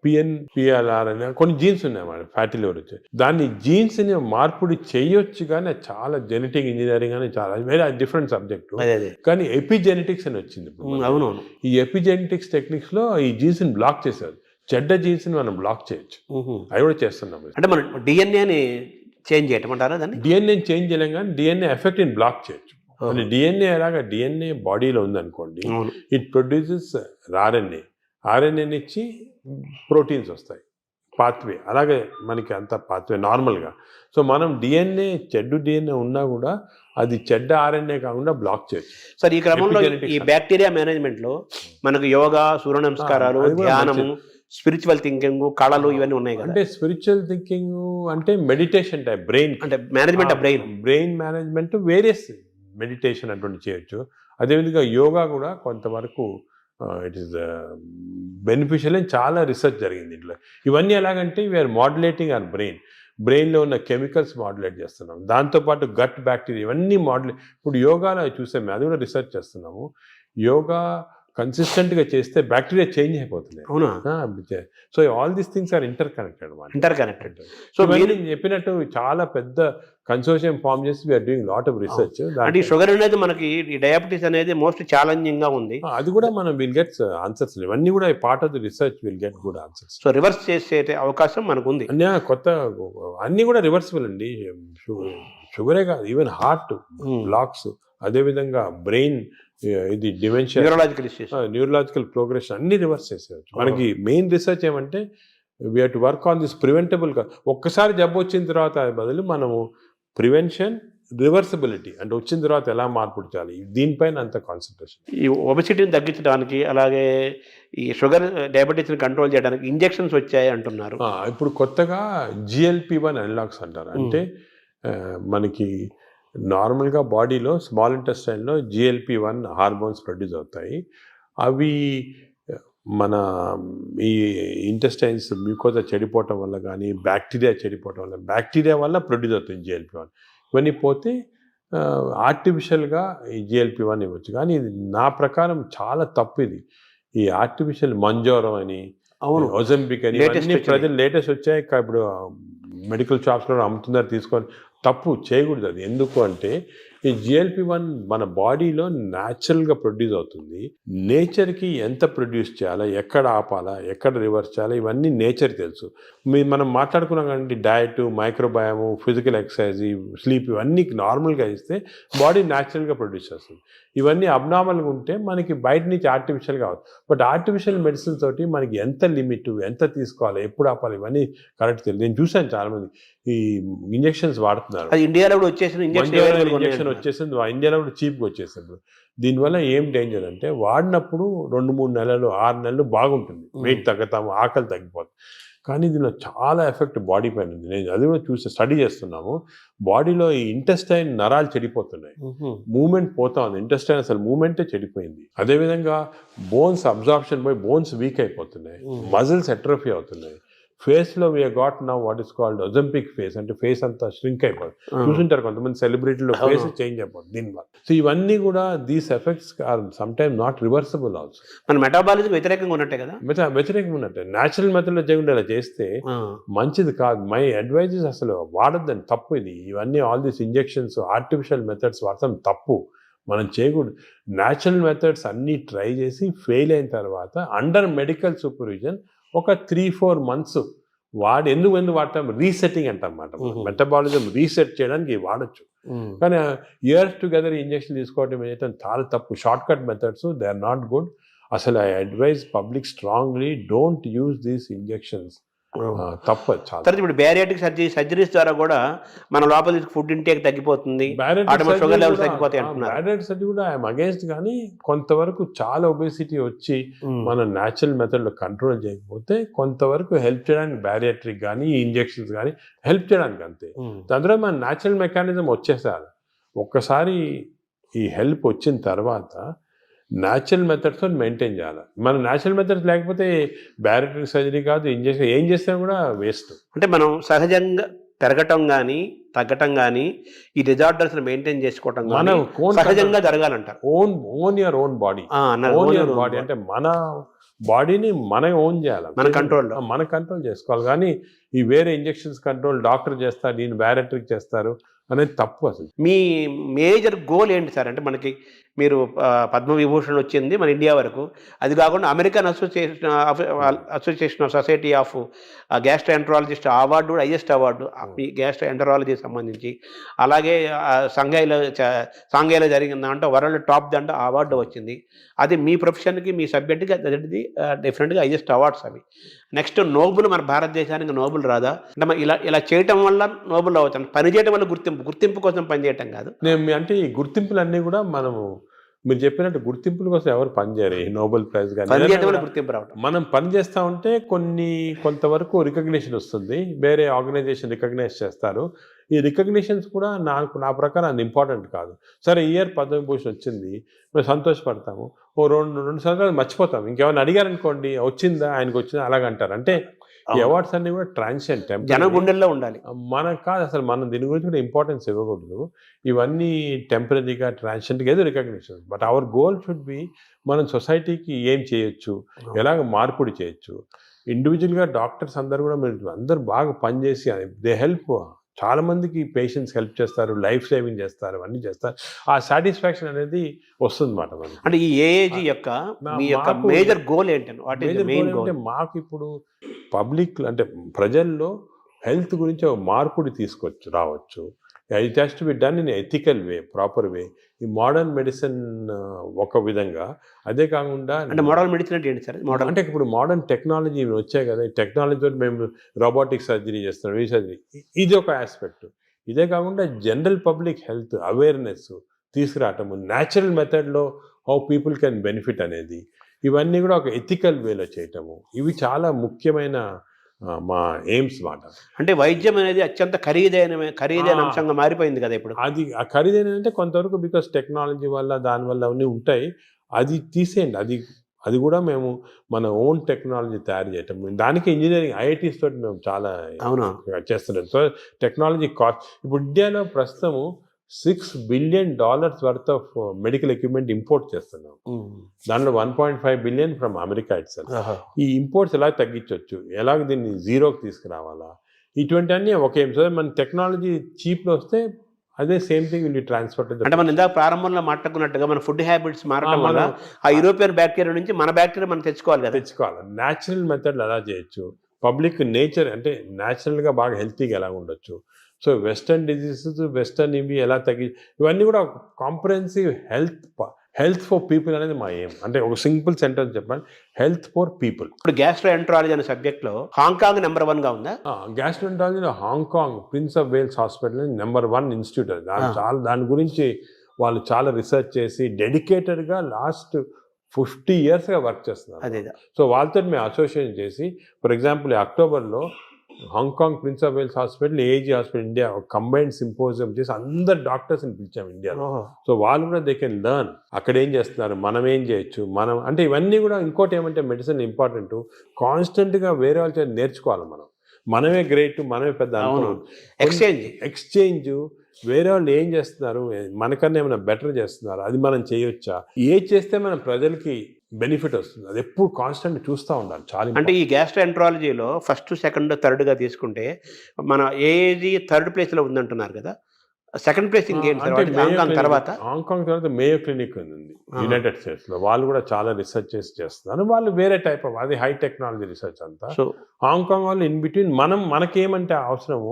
PNPLR అని కొన్ని జీన్స్ ఉన్నాయి మన ఫ్యాటీ లివర్ వచ్చి, దాన్ని జీన్స్ ని మార్పుడి చేయొచ్చు. కానీ చాలా జెనెటిక్ ఇంజనీరింగ్ అని చాలా వేరే డిఫరెంట్ సబ్జెక్ట్. కానీ ఎపిజెనెటిక్స్ అని వచ్చింది. అవునవును. ఈ ఎపిజెనెటిక్స్ టెక్నిక్స్ లో ఈ జీన్స్ ని బ్లాక్ చేసేది, చెడ్డ జీన్స్ ని మనం బ్లాక్ చేయొచ్చు. అవి కూడా చేస్తున్నాం. అంటే మనం డిఎన్ఏని చేంజ్ చేయటమంటారా? దాన్ని డిఎన్ఏ చేంజ్ చేయలేం, కానీ డిఎన్ఏ ఎఫెక్ట్ ఇన్ బ్లాక్ చేయొచ్చు. అంటే డిఎన్ఏ ఎలాగా, డిఎన్ఏ బాడీలో ఉందనుకోండి, ఇట్ ప్రొడ్యూసెస్ RNA ఇచ్చి ప్రోటీన్స్ వస్తాయి, పాత్వే. అలాగే మనకి అంత పాత్వే నార్మల్గా. సో మనం చెడ్డు డిఎన్ఏ ఉన్నా కూడా అది చెడ్డ RNA కాకుండా బ్లాక్ చేయొచ్చు. సార్, ఈ క్రమంలో ఈ బ్యాక్టీరియా మేనేజ్మెంట్లో మనకు యోగా, సూర్య నమస్కారాలు, ధ్యానము, స్పిరిచువల్ థింకింగ్, కళలు ఇవన్నీ ఉన్నాయి కదా. అంటే స్పిరిచువల్ థింకింగ్ అంటే మెడిటేషన్ టైప్, బ్రెయిన్ అంటే management of brain management, various meditation అటువంటి చేయొచ్చు. అదేవిధంగా యోగా కూడా కొంతవరకు ఇట్ ఈస్ బెనిఫిషియల్ అని చాలా రీసెర్చ్ జరిగింది ఇంట్లో. ఇవన్నీ ఎలాగంటే వీఆర్ మాడ్యులేటింగ్ అవర్ బ్రెయిన్లో ఉన్న కెమికల్స్ మాడ్యులేట్ చేస్తున్నాం. దాంతోపాటు గట్ బ్యాక్టీరియా ఇవన్నీ ఇప్పుడు యోగాలో చూసాము, అది కూడా రీసెర్చ్ చేస్తున్నాము. యోగా కన్సిస్టెంట్గా చేస్తే బ్యాక్టీరియా చేంజ్ అయిపోతుంది. అవునా? So all these things are interconnected. So మీరు చెప్పినట్టు చాలా పెద్ద కన్సోర్షియం ఫామ్ చేసి we are doing lot of research. అంటే ఈ షుగర్ అనేది మనకి, ఈ డయాబెటీస్ అనేది మోస్ట్ ఛాలెంజింగ్ గా ఉంది. అది కూడా మనం విల్ గెట్ ఆన్సర్స్. ఇవన్నీ కూడా part of the research will get good answers. So reverse చేసే అవకాశం మనకు ఉంది. కొత్త అన్ని కూడా రివర్సిబుల్ అండి. షుగరే కాదు, ఈవెన్ హార్ట్ బ్లాక్స్, అదేవిధంగా బ్రెయిన్ ఇది డిమెన్షియా, న్యూరలాజికల్ ప్రోగ్రెషన్ అన్ని రివర్స్ చేసేయచ్చు. మనకి మెయిన్ రీసెర్చ్ ఏమంటే we have to work on this preventable. ఒక్కసారి జబ్బు వచ్చిన తర్వాత బదులు మనము ప్రివెన్షన్, రివర్సిబిలిటీ అంటే వచ్చిన తర్వాత ఎలా మార్పు చేయాలి, దీనిపైన అంత కాన్సన్ట్రేషన్. ఈ ఒబెసిటీని తగ్గించడానికి, అలాగే ఈ షుగర్ డయాబెటీస్ని కంట్రోల్ చేయడానికి ఇంజెక్షన్స్ వచ్చాయి అంటున్నారు. ఇప్పుడు కొత్తగా GLP-1 అనలాగ్స్ అంటారు. అంటే మనకి నార్మల్గా బాడీలో స్మాల్ ఇంటెస్టైన్లో GLP-1 హార్మోన్స్ ప్రొడ్యూస్ అవుతాయి. అవి మన ఈ ఇంటెస్టైన్స్ మ్యూకోజా చెడిపోవటం వల్ల కానీ, బ్యాక్టీరియా వల్ల ప్రొడ్యూస్ అవుతుంది GLP-1. ఇవన్నీ పోతే ఆర్టిఫిషియల్గా ఈ GLP-1 ఇవ్వచ్చు. కానీ ఇది నా ప్రకారం చాలా తప్పు. ఇది ఈ ఆర్టిఫిషియల్ మంజోరం అని, ఒజంపిక్ అని ప్రజలు లేటెస్ట్ వచ్చాయి. ఇప్పుడు మెడికల్ షాప్స్లో అమ్ముతున్నారు, తీసుకొని తప్పు చేయకూడదు. అది ఎందుకు అంటే ఈ GLP-1 మన బాడీలో న్యాచురల్గా ప్రొడ్యూస్ అవుతుంది. నేచర్కి ఎంత ప్రొడ్యూస్ చేయాలా, ఎక్కడ ఆపాలా, ఎక్కడ రివర్స్ చేయాలా, ఇవన్నీ నేచర్ తెలుసు. మనం మాట్లాడుకున్నాం కానీ డయట్, మైక్రోబయాము, ఫిజికల్ ఎక్సర్సైజ్, స్లీప్ ఇవన్నీ నార్మల్గా ఇస్తే బాడీ న్యాచురల్గా ప్రొడ్యూస్ చేస్తుంది. ఇవన్నీ అబ్నార్మల్గా ఉంటే మనకి బయట నుంచి ఆర్టిఫిషియల్గా అవుతుంది. బట్ ఆర్టిఫిషియల్ మెడిసిన్ తోటి మనకి ఎంత లిమిట్, ఎంత తీసుకోవాలి, ఎప్పుడు ఆపాలి, ఇవన్నీ కరెక్ట్ తెలియదు. నేను చూశాను చాలామంది ఈ ఇంజెక్షన్స్ వాడుతున్నారు. ఇండియాలో కూడా వచ్చేసింది ఇంజెక్షన్ వచ్చేసింది, ఇండియాలో కూడా చీప్గా వచ్చేసింది. దీనివల్ల ఏం డేంజర్ అంటే వాడినప్పుడు 2-3 నెలలు 6 నెలలు బాగుంటుంది, వెయిట్ తగ్గుతాము, ఆకలి తగ్గిపోతుంది. కానీ దీనిలో చాలా ఎఫెక్ట్ బాడీ పైన ఉంది. నేను అది కూడా చూసి స్టడీ చేస్తున్నాము. బాడీలో ఈ ఇంటెస్టైన్ నరాలు చెడిపోతున్నాయి, మూమెంట్ పోతా ఉంది, ఇంటెస్టైన్ అసలు మూమెంటే చెడిపోయింది. అదేవిధంగా బోన్స్ అబ్జార్ప్షన్ పోయి బోన్స్ వీక్ అయిపోతున్నాయి, మజిల్స్ ఎట్రోఫీ అవుతున్నాయి. ఫేస్లో we got now what is called Ozempic face, అంటే ఫేస్ అంతా ష్రింక్ అయిపోతుంది. చూసుంటారు కొంతమంది సెలబ్రిటీలో ఫేస్ చేంజ్ అయిపోతుంది దీనివల్ల. సో ఇవన్నీ కూడా these effects are some time not reversible also. మన మెటాబాలిజం వ్యతిరేకంగా ఉన్నట్టే కదా, వ్యతిరేకంగా ఉన్నట్టే. న్యాచురల్ మెథడ్లో చేయకుండా ఇలా చేస్తే మంచిది కాదు. మై అడ్వైజెస్ అసలు వాడద్దని, తప్పు ఇది. ఇవన్నీ all these injections artificial methods వాడతాం తప్పు, మనం చేయకూడదు. న్యాచురల్ మెథడ్స్ అన్నీ ట్రై చేసి ఫెయిల్ అయిన తర్వాత అండర్ మెడికల్ సూపర్విజన్ ఒక 3-4 months వాడి ఎందుకు వాడతాం, రీసెట్టింగ్ అంటాం అన్నమాట. మెటబాలిజం రీసెట్ చేయడానికి వాడచ్చు. కానీ ఇయర్స్ టుగెదర్ ఇంజెక్షన్ తీసుకోవడం ఏంటంటే చాలా తప్పు. Short cut methods they are not good. అసలు I advise public strongly don't use these injections. తప్పదు చాలా. తర్వాత ఇప్పుడు బ్యారియాటిక్ సర్జరీస్ ద్వారా కూడా మన లోపల ఫుడ్ ఇంటేక్ తగ్గిపోతుంది, షుగర్ లెవెల్స్ తగ్గిపోతాయి అంటున్నారు. బ్యారియాటిక్ సర్జరీ కూడా ఐఎమ్ అగేన్స్ట్, కానీ కొంతవరకు చాలా ఒబేసిటీ వచ్చి మన న్యాచురల్ మెథడ్లో కంట్రోల్ చేయకపోతే కొంతవరకు హెల్ప్ చేయడానికి బ్యారియాట్రిక్ కానీ ఇంజెక్షన్స్ కానీ హెల్ప్ చేయడానికి అంతే. దాని తర్వాత మన న్యాచురల్ మెకానిజం వచ్చేసారు. ఒక్కసారి ఈ హెల్ప్ వచ్చిన తర్వాత న్యాచురల్ మెథడ్స్తో మెయింటైన్ చేయాలి. మన న్యాచురల్ మెథడ్స్ లేకపోతే బ్యారియాట్రిక్ సర్జరీ కాదు, ఇంజెక్షన్ ఏం చేసినా కూడా వేస్ట్. అంటే మనం సహజంగా పెరగటం కానీ తగ్గటం కానీ ఈ డిజార్డర్స్ మెయింటైన్ చేసుకోవటం మన సహజంగా జరగాలంటారు. Own your own body, body అంటే మన బాడీని మనం ఓన్ చేయాలి, మన కంట్రోల్ చేసుకోవాలి. కానీ ఈ వేరే ఇంజెక్షన్స్ కంట్రోల్ డాక్టర్ చేస్తారు, దీన్ని బ్యారియాట్రిక్ చేస్తారు అనేది తప్పు. అసలు మీ మేజర్ గోల్ ఏంటి సార్? అంటే మనకి మీరు పద్మవిభూషణ్ వచ్చింది మన ఇండియా వరకు, అది కాకుండా American association of society of gastroenterologist award కూడా హైయెస్ట్ అవార్డు గ్యాస్ట్రోఎంటరాలజీ సంబంధించి. అలాగే సాంఘైలో జరిగిన దాంట్లో వరల్డ్ టాప్ దాంట్లో అవార్డు వచ్చింది. అది మీ ప్రొఫెషన్కి మీ సబ్జెక్ట్కి అది డిఫరెంట్గా హైయెస్ట్ అవార్డ్స్ అవి. నెక్స్ట్ నోబుల్, మన భారతదేశానికి నోబుల్ రాదా? అంటే ఇలా చేయటం వల్ల నోబుల్ అవుతాం, పని చేయడం వల్ల గుర్తింపు కోసం పనిచేయటం కాదు. అంటే ఈ గుర్తింపులన్నీ కూడా మనము మీరు చెప్పినట్టు గుర్తింపుల కోసం ఎవరు పనిచేయరు. ఈ నోబెల్ ప్రైజ్ కానీ గుర్తింపు రావడం, మనం పని చేస్తూ ఉంటే కొంతవరకు రికగ్నిషన్ వస్తుంది, వేరే ఆర్గనైజేషన్ రికగ్నైజ్ చేస్తారు. ఈ రికగ్నిషన్స్ కూడా నా ప్రకారం అది ఇంపార్టెంట్ కాదు. సరే ఇయర్ పద్మవిభూషణ్ వచ్చింది, మేము సంతోషపడతాము, ఓ రెండు సంవత్సరాలు మర్చిపోతాం. ఇంకేమైనా అడిగారనుకోండి వచ్చిందా, ఆయనకు వచ్చిందా అలాగంటారు. అంటే ఈ అవార్డ్స్ అన్ని కూడా ట్రాన్సియెంట్, జన గుండెల్లో ఉండాలి. మనకు కాదు అసలు, మనం దీని గురించి కూడా ఇంపార్టెన్స్ ఇవ్వకూడదు. ఇవన్నీ టెంపరీగా ట్రాన్సియెంట్గా ఏదో recognition. But our goal should be మనం సొసైటీకి ఏం చేయొచ్చు, ఎలాగ మార్పుడి చేయొచ్చు. ఇండివిజువల్గా డాక్టర్స్ అందరూ కూడా అందరూ బాగా పనిచేసి దే హెల్ప్, చాలా మందికి పేషెంట్స్ హెల్ప్ చేస్తారు, లైఫ్ సేవింగ్ చేస్తారు, అన్నీ చేస్తారు. ఆ సాటిస్ఫాక్షన్ అనేది వస్తుంది మాట. అంటే ఈ ఏఏజీ యొక్క మేజర్ గోల్ ఏంటంటే, అంటే మాకు ఇప్పుడు పబ్లిక్ అంటే ప్రజల్లో హెల్త్ గురించి ఒక మార్పుడి రావచ్చు. It has to be done in ethical way, proper way. ఈ మోడర్న్ మెడిసిన్ ఒక విధంగా, అదే కాకుండా అంటే మోడర్న్ మెడిసిన్ అంటే ఏంటి సార్? అంటే ఇప్పుడు మోడర్న్ టెక్నాలజీ వచ్చాయి కదా, ఈ టెక్నాలజీతో మేము రోబోటిక్ సర్జరీ చేస్తున్నాం, ఈ సర్జరీ, ఇది ఒక ఆస్పెక్ట్. ఇదే కాకుండా general public health awareness తీసుకురావటము, natural మెథడ్లో హౌ పీపుల్ కెన్ బెనిఫిట్ అనేది, ఇవన్నీ కూడా ఒక ఎథికల్ వేలో చేయటము, ఇవి చాలా ముఖ్యమైన మా ఎయిమ్స్ మాట. అంటే వైద్యం అనేది అత్యంత ఖరీదైన అంశంగా మారిపోయింది కదా ఇప్పుడు. అది ఖరీదైన అంటే కొంతవరకు బికాస్ టెక్నాలజీ వల్ల దానివల్ల అవన్నీ ఉంటాయి, అది తీసేయండి. అది కూడా మేము మన ఓన్ టెక్నాలజీ తయారు చేయటం, దానికి ఇంజనీరింగ్ ఐఐటీస్ తోటి మేము చాలా చేస్తున్నాం. సో టెక్నాలజీ కాస్ట్ ఇప్పుడు ఇండియాలో ప్రస్తుతము $6 billion worth of medical equipment import చేస్తున్నాం. దాంట్లో 1.5 billion from America it self. ఈ ఇంపోర్ట్స్ ఎలా తగ్గించవచ్చు, ఎలాగ దీన్ని జీరోకి తీసుకురావాలా, ఇటువంటి అన్నీ ఒకే. సో మన టెక్నాలజీ చీప్లో వస్తే అదే సేమ్ థింగ్ విల్ ట్రాన్స్ఫర్. అంటే మనం ఇందాక ప్రారంభంలో మాట్లాడుకున్నట్టుగా మన ఫుడ్ హ్యాబిట్స్ మారడం వల్ల ఆ యూరోపియన్ బ్యాక్టీరియా నుంచి మన బ్యాక్టీరియా మనం తెచ్చుకోవాలి. న్యాచురల్ మెథడ్లు ఎలా చేయొచ్చు, పబ్లిక్ నేచర్ అంటే న్యాచురల్గా బాగా హెల్తీగా ఎలా ఉండొచ్చు. సో వెస్టర్న్ డిజీజెస్, వెస్టర్న్ ఇవి ఎలా ఇవన్నీ కూడా కాంప్రహెన్సివ్ హెల్త్ ఫర్ పీపుల్ అనేది మా ఎయిమ్. అంటే ఒక సింపుల్ సెంటెన్స్ చెప్పండి, హెల్త్ ఫర్ పీపుల్. ఇప్పుడు గ్యాస్ట్రోఎంటరాలజీ అనే సబ్జెక్ట్లో హాంకాంగ్ నెంబర్ 1 గా ఉందా? గ్యాస్ట్రోఎంటరాలజీలో Hong Kong Prince of Wales hospital number 1 institute. దాని గురించి వాళ్ళు చాలా రీసెర్చ్ చేసి డెడికేటెడ్గా లాస్ట్ 50 yearsగా వర్క్ చేస్తున్నారు. అదే సో వాళ్ళతో మేము అసోసియేషన్ చేసి, ఫర్ ఎగ్జాంపుల్ అక్టోబర్లో Hong Kong Prince of Wales hospital, AG hospital India combined symposium చేసి అందరు డాక్టర్స్ని పిలిచాం ఇండియాలో. సో వాళ్ళు కూడా దే కెన్ లెర్న్ అక్కడ ఏం చేస్తున్నారు, మనం ఏం చేయొచ్చు, మనం అంటే ఇవన్నీ కూడా. ఇంకోటి ఏమంటే మెడిసిన్ ఇంపార్టెంట్, కాన్స్టెంట్గా వేరే వాళ్ళ చేత నేర్చుకోవాలి. మనమే గ్రేట్, మనమే పెద్ద ఎక్స్చేంజ్ వేరే వాళ్ళు ఏం చేస్తున్నారు, మనకన్నా ఏమైనా బెటర్ చేస్తున్నారు, అది మనం చేయొచ్చా, ఏది చేస్తే మన ప్రజలకి బెనిఫిట్ వస్తుంది, అది ఎప్పుడు కాన్స్టెంట్ చూస్తూ ఉండాలి. చాలా అంటే ఈ గ్యాస్ట్రోఎంట్రాలజీలో ఫస్ట్, సెకండ్, థర్డ్గా తీసుకుంటే మన ఏజీ థర్డ్ ప్లేస్లో ఉందంటున్నారు కదా, సెకండ్ ప్లేస్ ఇంకేంటి తర్వాత? హాంకాంగ్ తర్వాత మేయో క్లినిక్ ఉంది యునైటెడ్ స్టేట్స్లో. వాళ్ళు కూడా చాలా రీసెర్చ్ చేసి చేస్తున్నారు. వాళ్ళు వేరే టైప్ ఆఫ్, అది హై టెక్నాలజీ రీసెర్చ్ అంతా. సో హాంకాంగ్ వాళ్ళు ఇన్ బిట్వీన్ మనకేమంటే అవసరము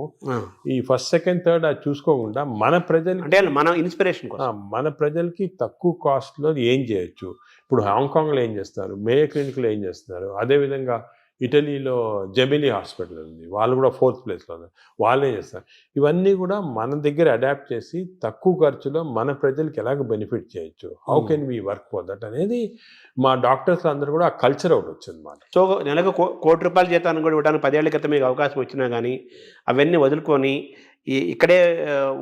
ఈ ఫస్ట్, సెకండ్, థర్డ్ అది చూసుకోకుండా మన ప్రజలు అంటే మన ఇన్స్పిరేషన్ మన ప్రజలకి తక్కువ కాస్ట్లో ఏం చేయొచ్చు. ఇప్పుడు హాంకాంగ్లో ఏం చేస్తారు, మేయో క్లినిక్లో ఏం చేస్తున్నారు, అదేవిధంగా ఇటలీలో జెమినీ హాస్పిటల్ ఉంది, వాళ్ళు కూడా 4th ప్లేస్లో ఉన్నారు, వాళ్ళు ఏం చేస్తారు. ఇవన్నీ కూడా మన దగ్గర అడాప్ట్ చేసి తక్కువ ఖర్చులో మన ప్రజలకి ఎలాగ బెనిఫిట్ చేయొచ్చు, how can we work for that అనేది మా డాక్టర్స్ అందరూ కూడా ఆ కల్చర్ ఒకటి వచ్చింది మాట. సో నెలకు ₹1,00,00,000 జీతాన్ని కూడా ఇవ్వడానికి 10 ఏళ్ల క్రితం మీకు అవకాశం వచ్చినా కానీ అవన్నీ వదులుకొని ఇక్కడే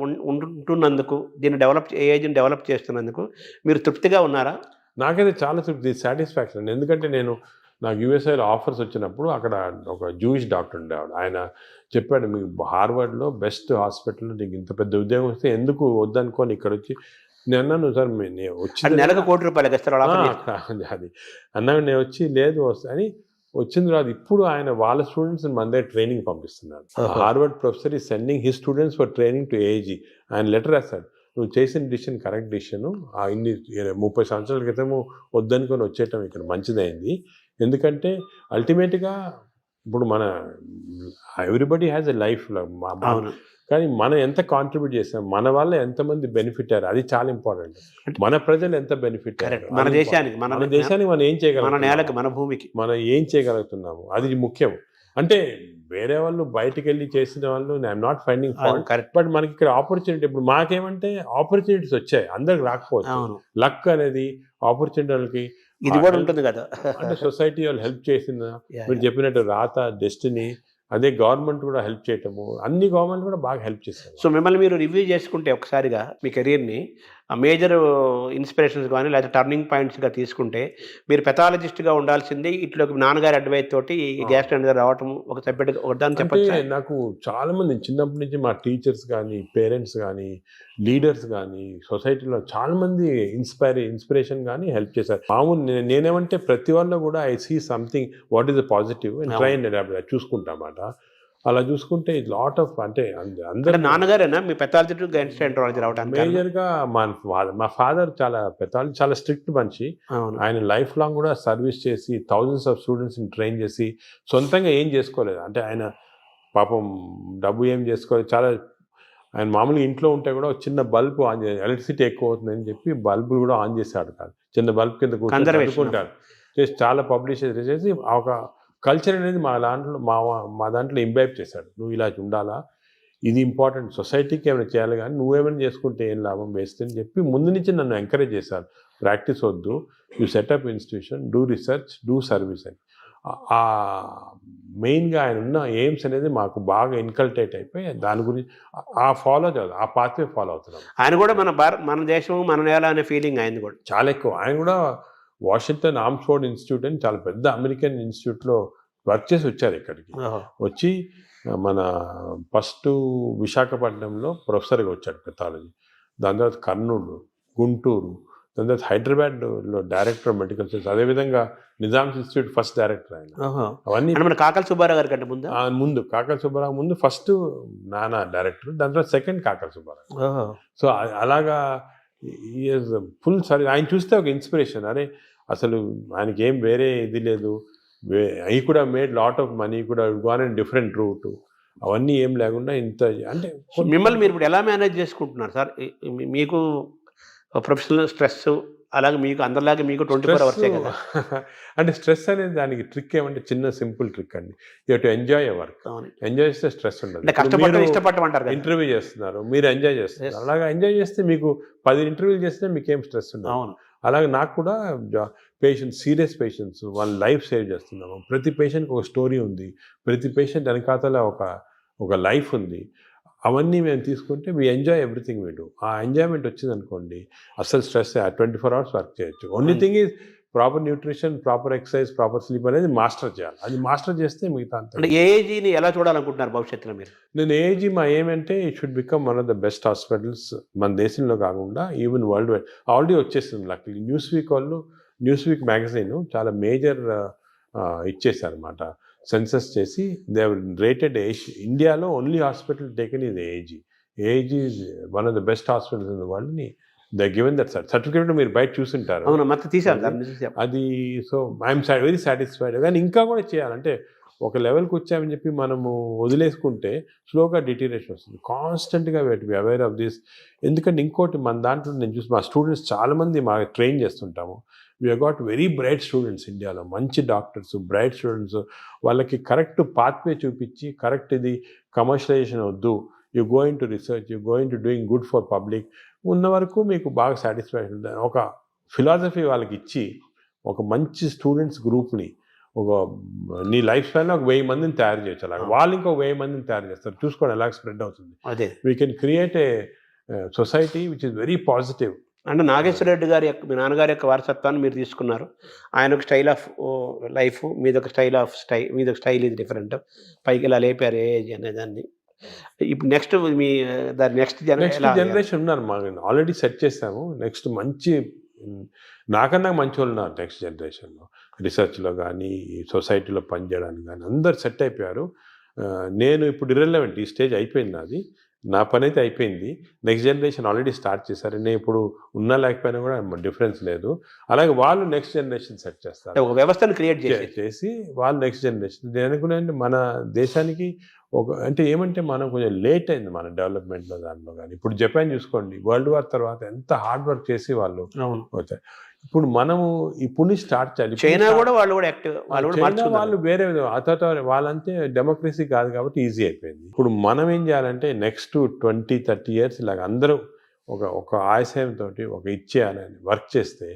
ఉంటున్నందుకు, ఏజెంట్ డెవలప్ చేస్తున్నందుకు మీరు తృప్తిగా ఉన్నారా? నాకైతే చాలా తృప్తి, సాటిస్ఫాక్షన్. ఎందుకంటే నాకు యూఎస్ఐలో ఆఫర్స్ వచ్చినప్పుడు అక్కడ ఒక జూయిష్ డాక్టర్ ఉండేవాడు. ఆయన చెప్పాడు, మీకు హార్వర్డ్లో బెస్ట్ హాస్పిటల్లో నీకు ఇంత పెద్ద ఉద్యోగం వస్తే ఎందుకు వద్దనుకోని ఇక్కడ వచ్చి. నేను అన్నాను, సార్ నేను వచ్చి నెలకు ₹1,00,00,000 అది అన్నాడు. నేను వచ్చి లేదు అని వచ్చింది రాదు. ఇప్పుడు ఆయన వాళ్ళ స్టూడెంట్స్ మన దగ్గర ట్రైనింగ్ పంపిస్తున్నారు. హార్వర్డ్ ప్రొఫెసర్ ఈ sending his students for training to AG. ఆయన లెటర్ రాశాడు, నువ్వు చేసిన డిసిషన్ కరెక్ట్ డిసిషను, ఇన్ని 30 సంవత్సరాల క్రితము వద్దనుకొని వచ్చేయటం ఇక్కడ మంచిదైంది. ఎందుకంటే అల్టిమేట్గా ఇప్పుడు ఎవ్రీబడి హ్యాస్ ఎ లైఫ్, కానీ మనం ఎంత కాంట్రిబ్యూట్ చేస్తాం, మన వల్ల ఎంతమంది బెనిఫిట్ అయ్యారు, అది చాలా ఇంపార్టెంట్. మన ప్రజలు ఎంత బెనిఫిట్ అయ్యారు, మన దేశానికి మనం ఏం చేయగలం, మన నేలకి, మన భూమికి మనం ఏం చేయగలుగుతున్నాము, అది ముఖ్యం. అంటే వేరే వాళ్ళు బయటకు వెళ్ళి చేసిన వాళ్ళు I'm not finding fault, correct. But మనకి ఇక్కడ ఆపర్చునిటీ, ఇప్పుడు మాకేమంటే ఆపర్చునిటీస్ వచ్చాయి, అందరికి రాకపోవచ్చు. లక్ అనేది ఆపర్చునిటీ వాళ్ళకి ఇది కూడా ఉంటుంది కదా. అంటే సొసైటీ వాళ్ళు హెల్ప్ చేసిన, మీరు చెప్పినట్టు రాత, డెస్టినీ, అదే గవర్నమెంట్ కూడా హెల్ప్ చేయటము, అన్ని గవర్నమెంట్ కూడా బాగా హెల్ప్ చేస్తారు. సో మిమ్మల్ని మీరు రివ్యూ చేసుకుంటే ఒకసారిగా మీ కెరీర్ని మేజర్ ఇన్స్పిరేషన్స్ కానీ లేదా టర్నింగ్ పాయింట్స్గా తీసుకుంటే, మీరు పెథాలజిస్ట్గా ఉండాల్సింది ఇట్లోకి నాన్నగారి అడ్వైస్ తోటి గ్యాస్ట్రో రావటం ఒక సబ్జెక్ట్ ఒకదాన్ని చెప్పచ్చు. నాకు చాలామంది చిన్నప్పటి నుంచి మా టీచర్స్ కానీ, పేరెంట్స్ కానీ, లీడర్స్ కానీ, సొసైటీలో చాలామంది ఇన్స్పిరేషన్ కానీ హెల్ప్ చేశారు. మామూలు నేనేమంటే ప్రతి వాళ్ళు కూడా I see something what is the positive and try and adapt చూసుకుంటామాట. అలా చూసుకుంటే లాట్ ఆఫ్, అంటే అందరూ నాన్నగారేనా మీ పెథాలజీ గ్యాస్ట్రోఎంట్రాలజీ రావడానికి మేజర్గా? మా ఫాదర్ చాలా స్ట్రిక్ట్ మనిషి. ఆయన లైఫ్ లాంగ్ కూడా సర్వీస్ చేసి థౌజండ్స్ ఆఫ్ స్టూడెంట్స్ని ట్రైన్ చేసి సొంతంగా ఏం చేసుకోలేదు. అంటే ఆయన పాపం డబ్బు ఏం చేసుకోలేదు. ఆయన మామూలుగా ఇంట్లో ఉంటే కూడా చిన్న బల్బు ఆన్ చేసి, ఎలక్ట్రిసిటీ ఎక్కువ అవుతుందని చెప్పి బల్బులు కూడా ఆన్ చేశాడు కాదు, చిన్న బల్బ్ కింద కూర్చుంటాడు చేసి చాలా పబ్లిష్ చేసి ఒక కల్చర్ అనేది మా దాంట్లో ఇంబైబ్ చేశాడు. నువ్వు ఇలా ఉండాలా, ఇది ఇంపార్టెంట్, సొసైటీకి ఏమైనా చేయాలి, కానీ నువ్వేమైనా చేసుకుంటే ఏం లాభం వేస్ట్ అని చెప్పి ముందు నుంచి నన్ను ఎంకరేజ్ చేశారు. ప్రాక్టీస్ వద్దు, you setup institution, do research, do service అని. మెయిన్గా ఆయన ఉన్న ఎయిమ్స్ అనేది మాకు బాగా ఇన్కల్టేట్ అయిపోయి దాని గురించి ఆ పాత్వే ఫాలో అవుతున్నాం. ఆయన కూడా మన దేశం, మన నేల అనే ఫీలింగ్ ఆయన కూడా చాలా ఎక్కువ. ఆయన కూడా వాషింగ్టన్ ఆర్మ్స్ఫోర్డ్ ఇన్స్టిట్యూట్ అని చాలా పెద్ద అమెరికన్ ఇన్స్టిట్యూట్లో వర్క్ చేసి వచ్చారు. ఇక్కడికి వచ్చి మన ఫస్ట్ విశాఖపట్నంలో ప్రొఫెసర్గా వచ్చాడు పెథాలజీ, దాని తర్వాత కర్నూలు, గుంటూరు, దాని తర్వాత హైదరాబాద్లో డైరెక్టర్ ఆఫ్ మెడికల్ సైన్స్, అదేవిధంగా నిజామ్స్ ఇన్స్టిట్యూట్ ఫస్ట్ డైరెక్టర్ ఆయన. అవన్నీ మన కాకల సుబ్బారావు గారి కంటే ముందు కాకల సుబ్బారావు ముందు ఫస్ట్ నాన్న డైరెక్టర్, దాని తర్వాత సెకండ్ కాకల సుబ్బారావు. సో అలాగా ఈజ్ ఫుల్ సర్వీస్. ఆయన చూస్తే ఒక ఇన్స్పిరేషన్. అరే అసలు ఆయనకి ఏం వేరే ఇది లేదు, అవి కూడా మేడ్ లాట్ ఆఫ్ మనీ, కూడా గాన్ అండ్ డిఫరెంట్ రూట్, అవన్నీ ఏం లేకుండా ఇంత. అంటే మిమ్మల్ని మీరు ఇప్పుడు ఎలా మేనేజ్ చేసుకుంటున్నారు సార్? మీకు ప్రొఫెషనల్ స్ట్రెస్ అలాగే మీకు అందరిలాగే మీకు 24 hours కదా. అంటే స్ట్రెస్ అనేది దానికి ట్రిక్ ఏమంటే చిన్న సింపుల్ ట్రిక్ అండి. You have to enjoy your work. Enjoy చేస్తే స్ట్రెస్ ఉండదు. ఇష్టపడమంటారు, ఇంటర్వ్యూ చేస్తున్నారు, మీరు ఎంజాయ్ చేస్తున్నారు, అలాగా ఎంజాయ్ చేస్తే మీకు 10 ఇంటర్వ్యూలు చేస్తే మీకు ఏం స్ట్రెస్ ఉండదు. అలాగే నాకు కూడా పేషెంట్స్, సీరియస్ పేషెంట్స్, వాళ్ళ లైఫ్ సేవ్ చేస్తున్నాము. ప్రతి పేషెంట్కి ఒక స్టోరీ ఉంది, ప్రతి పేషెంట్ వెనకాతల ఒక లైఫ్ ఉంది. అవన్నీ మేము తీసుకుంటే we enjoy everything we do. ఆ ఎంజాయ్మెంట్ వచ్చిందనుకోండి అసలు స్ట్రెస్ 24 hours వర్క్ చేయొచ్చు. Only thing is proper nutrition, proper exercise, proper sleep అనేది మాస్టర్ చేయాలి. అది మాస్టర్ చేస్తే మిగతా అంతా. అంటే ఏఏజీని ఎలా చూడాలనుకుంటున్నారు భవిష్యత్తులో మీరు? నేను ఏజీ మా ఏమంటే it should become one of the best hospitals మన దేశంలో కాకుండా ఈవెన్ వరల్డ్ వైడ్. ఆల్రెడీ వచ్చేస్తుంది లక్కీ. న్యూస్ వీక్ మ్యాగజైన్ చాలా మేజర్ ఇచ్చేసారనమాట. సెన్సస్ చేసి దే రేటెడ్ ఇండియాలో only hospital taken is AG. AG is one of the best hospitals in the world ని they given that certificate. మీరు బయట చూసింటారు. అవును, మొత్తం తీసారు అది. So I'm very satisfied. కానీ ఇంకా కూడా చేయాలంటే ఒక లెవెల్కి వచ్చామని చెప్పి మనము వదిలేసుకుంటే స్లోగా డిటీరేషన్ వస్తుంది. కాన్స్టెంట్గా బి అవేర్ ఆఫ్ దిస్. ఎందుకంటే ఇంకోటి మన దాంట్లో నేను చూసి మా స్టూడెంట్స్ చాలామంది మా ట్రైన్ చేస్తుంటాము. We got very bright students ఇండియాలో, మంచి డాక్టర్స్, బ్రైట్ స్టూడెంట్స్. వాళ్ళకి కరెక్ట్ పాత్వే చూపించి కరెక్ట్ ఇది కమర్షియలైజేషన్ వద్దు, you going to research, you going to doing good for public ఉన్న వరకు మీకు బాగా సాటిస్ఫాక్షన్. ఒక ఫిలాసఫీ వాళ్ళకి ఇచ్చి ఒక మంచి స్టూడెంట్స్ గ్రూప్ని నీ లైఫ్ స్టైల్లో 1000 మందిని తయారు చేయొచ్చు. అలాగే వాళ్ళు ఇంకో 1000 మందిని తయారు చేస్తారు. చూసుకోండి ఎలా స్ప్రెడ్ అవుతుంది. అదే we can create a society which is very positive. అంటే నాగేశ్వర రెడ్డి గారి యొక్క, మీ నాన్నగారి యొక్క వారసత్వాన్ని మీరు తీసుకున్నారు. ఆయన ఒక స్టైల్ ఆఫ్ లైఫ్, మీదొక మీదొక స్టైల్ ఇది డిఫరెంట్. పైకి ఇలా లేపారు ఏజ్ అనేదాన్ని. ఇప్పుడు నెక్స్ట్ మీ నెక్స్ట్ జనరేషన్ ఉన్నారు మా ఆల్రెడీ సెట్ చేసాము. నెక్స్ట్ మంచి నాకన్నా మంచి వాళ్ళు ఉన్నారు నెక్స్ట్ జనరేషన్లో. రీసెర్చ్లో కానీ సొసైటీలో పనిచేయడానికి కానీ అందరు సెట్ అయిపోయారు. నేను ఇప్పుడు ఇర్రెలవెంట్. ఈ స్టేజ్ అయిపోయింది నాది. నా పని అయితే అయిపోయింది. నెక్స్ట్ జనరేషన్ ఆల్రెడీ స్టార్ట్ చేశారు. నేను ఇప్పుడు ఉన్నా లేకపోయినా కూడా డిఫరెన్స్ లేదు. అలాగే వాళ్ళు నెక్స్ట్ జనరేషన్ సెట్ చేస్తారు. ఒక వ్యవస్థను క్రియేట్ చేసి వాళ్ళు నెక్స్ట్ జనరేషన్. నేను అనుకున్నాను మన దేశానికి అంటే ఏమంటే మనం కొంచెం లేట్ అయింది మన డెవలప్మెంట్లో దాంట్లో కానీ. ఇప్పుడు జపాన్ చూసుకోండి, వరల్డ్ వార్ తర్వాత ఎంత హార్డ్ వర్క్ చేసి వాళ్ళు వచ్చారు. ఇప్పుడు మనము ఇప్పుడు స్టార్ట్ చేయాలి. చైనా కూడా వాళ్ళు కూడా యాక్టివ్, వాళ్ళు వేరే వాళ్ళంతే డెమోక్రసీ కాదు కాబట్టి ఈజీ అయిపోయింది. ఇప్పుడు మనం ఏం చేయాలంటే నెక్స్ట్ 20-30 years ఇలాగ అందరూ ఒక ఆశయంతో ఒక ఇచ్చేయాలని వర్క్ చేస్తే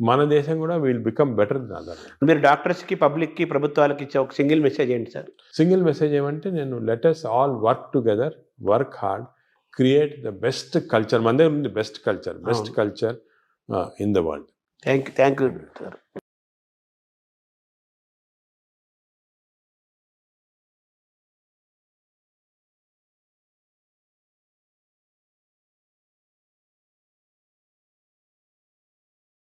మన దేశం కూడా will become better than other. మీరు డాక్టర్స్కి, పబ్లిక్కి, ప్రభుత్వాలకి ఇచ్చే ఒక సింగిల్ మెసేజ్ ఏంటి సార్? సింగిల్ మెసేజ్ ఏమంటే నేను let us all work together, work hard, create the best culture. మన దగ్గర ఉంది best culture in the world. Thank you sir.